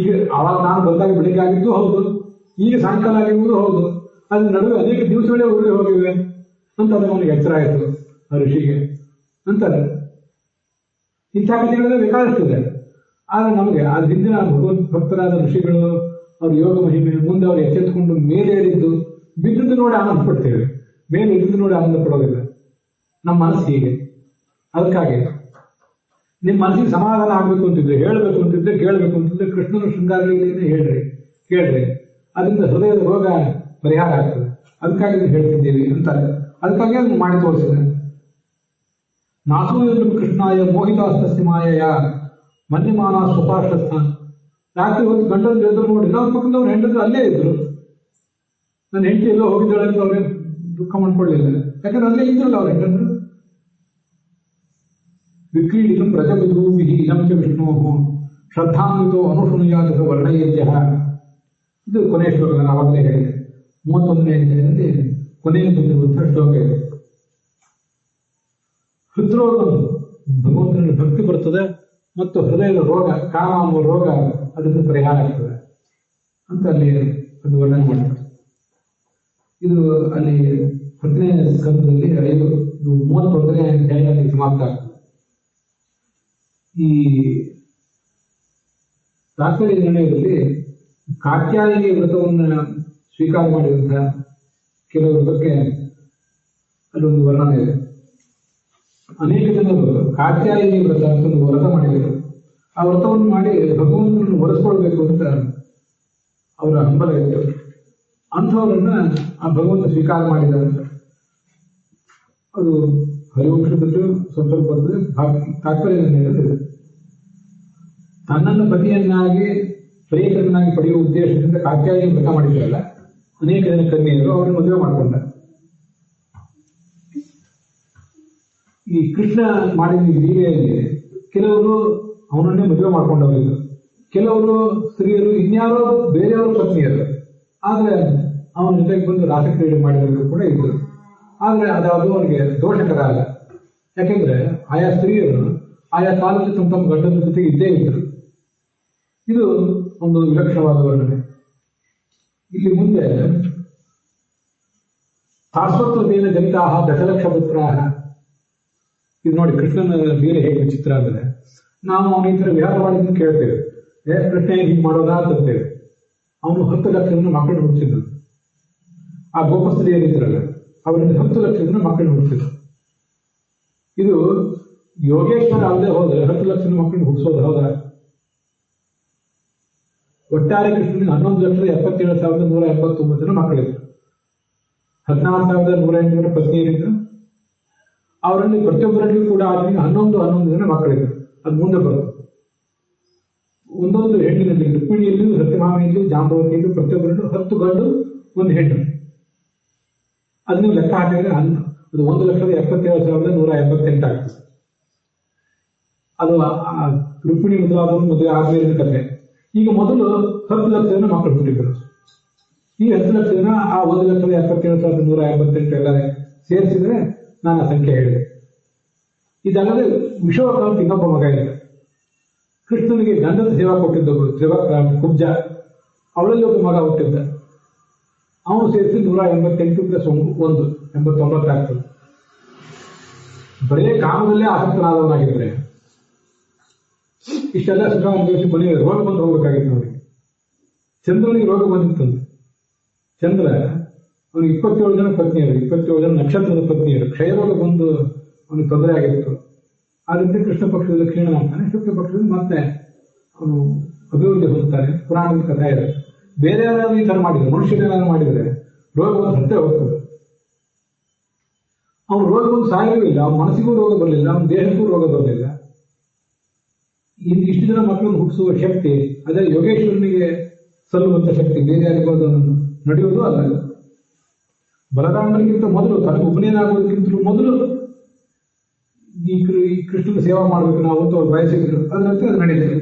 ಈಗ ಅವಾಗ ನಾನು ಬಂದಾಗ ಬೆಳಿಗ್ಗೆ ಆಗಿದ್ದು ಹೌದು, ಈಗ ಸಾಯಂಕಾಲ ಆಗಿರುವುದು ಹೌದು, ಅದ್ರ ನಡುವೆ ಅನೇಕ ದಿವಸಗಳೇ ಉರುಳಿ ಹೋಗಿವೆ ಅಂತ ಅದು ಅವನಿಗೆ ಎಚ್ಚರ ಆಯಿತು ಆ ಋಷಿಗೆ ಅಂತಾರೆ. ಇಂಥ ಕಥೆಗಳೆಲ್ಲ ಬೇಕಾದಷ್ಟಿದೆ. ಆದರೆ ನಮಗೆ ಆ ಹಿಂದಿನ ಭಗವದ್ ಭಕ್ತರಾದ ಋಷಿಗಳು ಅವ್ರ ಯೋಗ ಮಹಿಮೆ ಮುಂದೆ ಅವ್ರು ಎಚ್ಚೆತ್ತುಕೊಂಡು ಮೇಲೆ ಏರಿದ್ದು ಬಿದ್ದದ್ದು ನೋಡಿ ಆನಂದ ಪಡ್ತೇವೆ, ಮೇಲೆ ಇದ್ದು ನೋಡಿ ಆನಂದ ಪಡೋದಿಲ್ಲ. ನಮ್ಮ ಮನಸ್ಸು ಹೀಗೆ. ಅದಕ್ಕಾಗಿ ನಿಮ್ಮ ಮನಸ್ಸಿಗೆ ಸಮಾಧಾನ ಆಗ್ಬೇಕು ಅಂತಿದ್ರೆ, ಹೇಳಬೇಕು ಅಂತಿದ್ರೆ, ಕೇಳಬೇಕು ಅಂತಿದ್ರೆ ಕೃಷ್ಣನ ಶೃಂಗಾರಲೀಲೆಯನ್ನೇ ಹೇಳ್ರಿ, ಕೇಳ್ರಿ. ಅದರಿಂದ ಹೃದಯದ ರೋಗ ಪರಿಹಾರ ಆಗ್ತದೆ. ಅದಕ್ಕಾಗಿ ಹೇಳ್ತಿದ್ದೀವಿ ಅಂತಾರೆ. ಅದಕ್ಕಾಗಿ ಅದನ್ನು ಮಾಡಿ ತೋರಿಸಿದೆ. ನಾಸೂಯಲು ಕೃಷ್ಣಾಯ ಮೋಹಿತಾಸ್ತಸ್ಯ ಮಾಯಯ ಮನ್ಯಮಾನ ಸ್ವಪಾರ್ಶ್ವಸ್ಥ. ರಾತ್ರಿ ಹೊತ್ತು ಗಂಡನ ಎದುರು ನೋಡಿ ನಾವು ಪಕ್ಕದವ್ರು ಹೆಂಡದ್ರು ಅಲ್ಲೇ ಇದ್ರು. ನನ್ನ ಹೆಂಡತಿ ಎಲ್ಲೋ ಹೋಗಿದ್ದಾಳೆ ಅಂತ ಅವ್ರಿಗೆ ದುಃಖ ಮಾಡ್ಕೊಳ್ಳಿಲ್ಲ, ಯಾಕಂದ್ರೆ ಅಲ್ಲೇ ಇದ್ರಲ್ಲ ಅವ್ರ ಹೆಂಡದ್ರು. ವಿಕ್ರೀಡಿತಂ ರಜಬಿಧೂವಿಹಿ ಇಲಂ ಚ ವಿಷ್ಣೋಃ ಶ್ರದ್ಧಾನ್ವಿತೋ ಅನುಶೃಣುಯಾತ್ ವರ್ಣಯೇತ್ಯ. ಇದು ಕೊನೆಯ ಶ್ಲೋಕ, ನಾನು ಆವಾಗಲೇ ಹೇಳಿದೆ. 31ನೇ ಅಧ್ಯಾಯದಲ್ಲಿ ಕೊನೆಯ ಬಂದಿರುವಂತಹ ಶ್ಲೋಕ ಇದೆ. ಹೃದ್ರೋಗ, ಭಗವಂತನಲ್ಲಿ ಭಕ್ತಿ ಬರ್ತದೆ ಮತ್ತು ಹೃದಯದ ರೋಗ, ಕಾಮ ಅನ್ನುವ ರೋಗ ಅದರಿಂದ ಪರಿಹಾರ ಆಗ್ತದೆ ಅಂತ ಅಲ್ಲಿ ಅದು ವರ್ಣನೆ ಮಾಡ್ತಾರೆ. ಇದು ಅಲ್ಲಿ 10ನೇ ಸ್ಕಂದದಲ್ಲಿ 31ನೇ ಅಧ್ಯಾಯ ಸಮಾಪ್ತ ಆಗ್ತದೆ. ಈ ತಾತ್ಪರ್ಯ ನಿರ್ಣಯದಲ್ಲಿ ಕಾತ್ಯಾಯಿನಿ ವ್ರತವನ್ನು ಸ್ವೀಕಾರ ಮಾಡಿದಂತಹ ಕೆಲವರ ಬಗ್ಗೆ ಅಲ್ಲೊಂದು ವರ್ಣನೆ ಇದೆ. ಅನೇಕ ಜನರು ಕಾತ್ಯಾಯಿನಿ ವ್ರತ ಅಂತ ಒಂದು ವ್ರತ ಮಾಡಿದರು. ಆ ವ್ರತವನ್ನು ಮಾಡಿ ಭಗವಂತನನ್ನು ಒರೆಸ್ಕೊಳ್ಬೇಕು ಅಂತ ಅವರ ಹಂಬಲ ಇತ್ತು. ಅಂಥವರನ್ನ ಆ ಭಗವಂತ ಸ್ವೀಕಾರ ಮಾಡಿದ್ದಾರೆ. ಅದು ಹರಿವಂಶದಲ್ಲೂ ಸ್ವಲ್ಪ ಬರ್ತದೆ. ತಾತ್ಪರ್ಯ ನಿರ್ಣಯದಲ್ಲಿ ತನ್ನನ್ನು ಪತಿಯನ್ನಾಗಿ ಪ್ರಿಯಕರನಾಗಿ ಪಡೆಯುವ ಉದ್ದೇಶದಿಂದ ಕಾತ್ಯಾಯಿನಿ ವ್ರತ ಮಾಡಿದ್ರಲ್ಲ, ಅನೇಕ ಜನ ಕನ್ಯೆಯರು ಅವರನ್ನು ಮದುವೆ ಮಾಡಿಕೊಂಡ. ಈ ಕೃಷ್ಣ ಮಾಡಿದ ಈ ಲೀಲೆಯಲ್ಲಿ ಕೆಲವರು ಅವನನ್ನೇ ಮದುವೆ ಮಾಡ್ಕೊಂಡವರಿದ್ರು, ಕೆಲವರು ಸ್ತ್ರೀಯರು ಇನ್ಯಾರೋ ಬೇರೆಯವರು ಪತ್ನಿಯರು, ಆದ್ರೆ ಅವನ ಜೊತೆಗೆ ಬಂದು ರಾಸಕ್ರೀಡೆ ಮಾಡಿದವರು ಕೂಡ ಇದ್ರು. ಆದ್ರೆ ಅದಾವುದು ಅವರಿಗೆ ದೋಷಕರ ಅಲ್ಲ. ಯಾಕೆಂದ್ರೆ ಆಯಾ ಸ್ತ್ರೀಯರು ಆಯಾ ಕಾಲದಲ್ಲಿ ತಮ್ಮ ತಮ್ಮ ಗಂಡನ ಜೊತೆಗೆ ಇದ್ದೇ ಇದ್ರು. ಇದು ಒಂದು ವಿಲಕ್ಷಣವಾದ ವರ್ಣನೆ. ಇಲ್ಲಿ ಮುಂದೆ ಶಾಶ್ವತೇನ ಜನಿತಾಹ ದಶಲಕ್ಷ ಪುತ್ರಾಹ. ಇದು ನೋಡಿ ಕೃಷ್ಣನ ಲೀಲೆ ಹೇಗೆ ವಿಚಿತ್ರ ಅಂದರೆ, ನಾವು ಅವನ ಈ ಥರ ವಿಹಾರ ಮಾಡಿದ್ದನ್ನು ಕೇಳ್ತೇವೆ, ಕೃಷ್ಣ ಹೀಗೆ ಮಾಡೋದಾ ಅಂತೇವೆ. ಅವನು 10 ಲಕ್ಷ ಜನ ಮಕ್ಕಳನ್ನು ಹುಟ್ಟಿಸಿದ್ರು. ಆ ಗೋಪಸ್ತ್ರೀಯರಿದ್ರಲ್ಲ ಅವರಿಂದ 10 ಲಕ್ಷ ಜನ ಮಕ್ಕಳನ್ನು ಹುಟ್ಟಿಸಿದ್ರು. ಇದು ಯೋಗೇಶ್ವರ ಅಲ್ಲದೆ ಹೋದ್ರೆ 10 ಲಕ್ಷ ಮಕ್ಕಳನ್ನು ಹುಟ್ಟಿಸೋದು ಹೌದಾ? ಒಟ್ಟಾರೆ ಕೃಷ್ಣನಿಗೆ 11,77,189 ಜನ ಮಕ್ಕಳಿದ್ರು. 16,108 ಜನ ಪತ್ನಿಯರಿದ್ರು. ಅವರಲ್ಲಿ ಪ್ರತಿಯೊಬ್ಬರಲ್ಲಿಯೂ ಕೂಡ ಆದ್ಮೇಲೆ 11 ಜನ ಮಕ್ಕಳಿದ್ರು. ಅದು ಮುಂದೆ ಬರುತ್ತೆ. ಒಂದೊಂದು ಹೆಣ್ಣಿನಲ್ಲಿ ರುಕ್ಮಿಣಿಯಲ್ಲಿಯೂ, ಸತ್ಯಭಾಮೆಯಲ್ಲಿಯೂ, ಜಾಂಬವತಿಯಲ್ಲೂ ಪ್ರತಿಯೊಬ್ಬರಲ್ಲೂ 10 ಗಂಡು 1 ಹೆಣ್ಣು. ಅದನ್ನು ಲೆಕ್ಕ ಹಾಕಿದ್ರೆ ಅದು 1,77,188 ಆಗ್ತದೆ. ಅದು ರುಕ್ಮಿಣಿ ಮದುವೆ ಆದ್ಮೇಲೆ ಕಥೆ. ಈಗ ಮೊದಲು 10 ಲಕ್ಷ ಜನ ಮಕ್ಕಳು ಹುಟ್ಟಿದ್ರು. ಈ 10 ಲಕ್ಷ ಜನ ಆ 1,77,188 ಎಲ್ಲ ಸೇರಿಸಿದ್ರೆ ನಾನು ಆ ಸಂಖ್ಯೆ ಹೇಳಿದೆ. ಇದಲ್ಲದೆ ವಿಶ್ವಕರ್ಮ ಇನ್ನೊಬ್ಬ ಮಗ ಇದೆ. ಕೃಷ್ಣನಿಗೆ ಗಂಧದ ಸೇವಾ ಕೊಟ್ಟಿದ್ದೊಬ್ಬಳು ಕುಬ್ಜ, ಅವಳಲ್ಲಿ ಒಬ್ಬ ಮಗ ಹುಟ್ಟಿದ್ದ. ಅವನು ಸೇರಿಸಿ 188 + 1 89 ಆಗ್ತದೆ. ಬರೇ ಕಾಮದಲ್ಲೇ ಆಸಕ್ತನಾದವನಾಗಿದ್ರೆ ಇಷ್ಟೆಲ್ಲ ಸುಖ ಅನುಭವಿಸಿ ಮನೆಗೆ ರೋಗ ಬಂದು ಹೋಗ್ಬೇಕಾಗಿತ್ತು ಅವನಿಗೆ. ಚಂದ್ರನಿಗೆ ರೋಗ ಬಂದಿತ್ತಂತೆ. ಚಂದ್ರ ಅವನಿಗೆ 27 ಜನ ಪತ್ನಿಯರು, 27 ಜನ ನಕ್ಷತ್ರದ ಪತ್ನಿಯರು. ಕ್ಷಯರೋಗ ಬಂದು ಅವನಿಗೆ ತೊಂದರೆ ಆಗಿತ್ತು. ಆದ್ರಿಂದ ಕೃಷ್ಣ ಪಕ್ಷದಲ್ಲಿ ಕ್ಷೀಣನಾಗ್ತಾನೆ, ಶುಕ್ಲ ಪಕ್ಷದಲ್ಲಿ ಮತ್ತೆ ಅವನು ಅಭಿವೃದ್ಧಿ ಹೊಂದುತ್ತಾನೆ. ಪುರಾಣದ ಕಥೆ ಇದೆ. ಬೇರೆ ಯಾರಾದ್ರೂ ಈ ತರ ಮಾಡಿದ್ರೆ, ಮನುಷ್ಯನೇನಾದ್ರು ಮಾಡಿದ್ರೆ ರೋಗವನ್ನು ಸತ್ತೇ ಹೋಗ್ತದೆ. ಅವನು ರೋಗ ಬಂದು ಸಾಯವೂ ಇಲ್ಲ, ಅವನ ಮನಸ್ಸಿಗೂ ರೋಗ ಬರಲಿಲ್ಲ, ಅವನ ದೇಹಕ್ಕೂ ರೋಗ ಬರಲಿಲ್ಲ. ಇಷ್ಟು ಜನ ಮಕ್ಕಳನ್ನು ಹುಟ್ಟಿಸುವ ಶಕ್ತಿ ಅದೇ ಯೋಗೇಶ್ವರನಿಗೆ ಸಲ್ಲುವಂತ ಶಕ್ತಿ, ಬೇರೆ ಯಾರಿಗೂ ಅದನ್ನು ನಡೆಯುವುದು ಅಲ್ಲ. ಬಲರಾಮನಿಗಿಂತ ಮೊದಲು, ತನಗೆ ಉಪನಯನಾಗುವುದಕ್ಕಿಂತಲೂ ಮೊದಲು ಈ ಕೃಷ್ಣನ ಸೇವಾ ಮಾಡಬೇಕು ನಾವು ಅಂತ ಅವ್ರು ಬಯಸಿದ್ರು. ಅದರಂತೆ ಅದು ನಡೆಯುತ್ತೆ.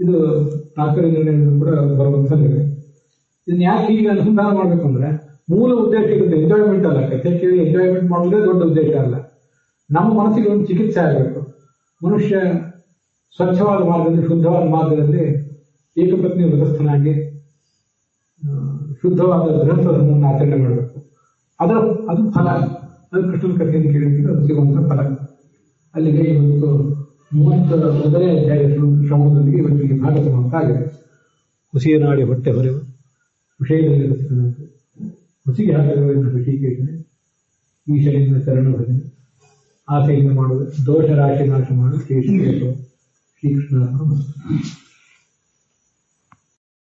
ಇದು ತಾತ್ಪರ್ಯ ನಿರ್ಣಯ ಕೂಡ ಬರುವಂತ ಸಂಗತಿ. ಇದನ್ನ ಯಾಕೆ ಹೀಗೆ ಅನುಸಂಧಾನ ಮಾಡಬೇಕು ಅಂದ್ರೆ, ಮೂಲ ಉದ್ದೇಶ ಇರುತ್ತೆ, ಎಂಜಾಯ್ಮೆಂಟ್ ಅಲ್ಲ. ಕಥೆ ಕೇಳಿ ಎಂಜಾಯ್ಮೆಂಟ್ ಮಾಡೋದೇ ದೊಡ್ಡ ಉದ್ದೇಶ ಅಲ್ಲ. ನಮ್ಮ ಮನಸ್ಸಿಗೆ ಒಂದು ಚಿಕಿತ್ಸೆ ಆಗಬೇಕು. ಮನುಷ್ಯ ಸ್ವಚ್ಛವಾದ ಮಾರ್ಗದಲ್ಲಿ, ಶುದ್ಧವಾದ ಮಾರ್ಗದಲ್ಲಿ ಏಕಪತ್ನಿ ವ್ರತಸ್ಥನಾಗಿ ಶುದ್ಧವಾದ ಗೃಹಸ್ಥ ಧರ್ಮವನ್ನು ಆಚರಣೆ ಮಾಡಬೇಕು. ಅದು ಫಲ. ಅದು ಕೃಷ್ಣನ ಕಥೆಯನ್ನು ಕೇಳಿದ್ರೆ ಅದು ಸಿಗುವಂತ ಫಲ. ಅಲ್ಲಿಗೆ ಇವತ್ತು 31ನೇ ಅಧ್ಯಾಯ ಶ್ರಮದೊಂದಿಗೆ ಇವತ್ತಿಗೆ ಭಾಗ ಸಮಾಪ್ತ ಆಗಿದೆ. ಹುಸಿಯ ನಾಡಿ ಹೊಟ್ಟೆ ಹೊರೆಯುವ ವಿಷಯದಲ್ಲಿ ಹುಸಿಗೆ ಹಾಕಿರುವ ಋಷಿಕೇಶನೆ, ಈಶನಿಂದ ಶರಣ ಭಜನೆ, ಆಸೆಯಿಂದ ಮಾಡುವುದು, ದೋಷ ರಾಶಿ ನಾಶ ಮಾಡು, ಶ್ರೀಕೃಷ್ಣ.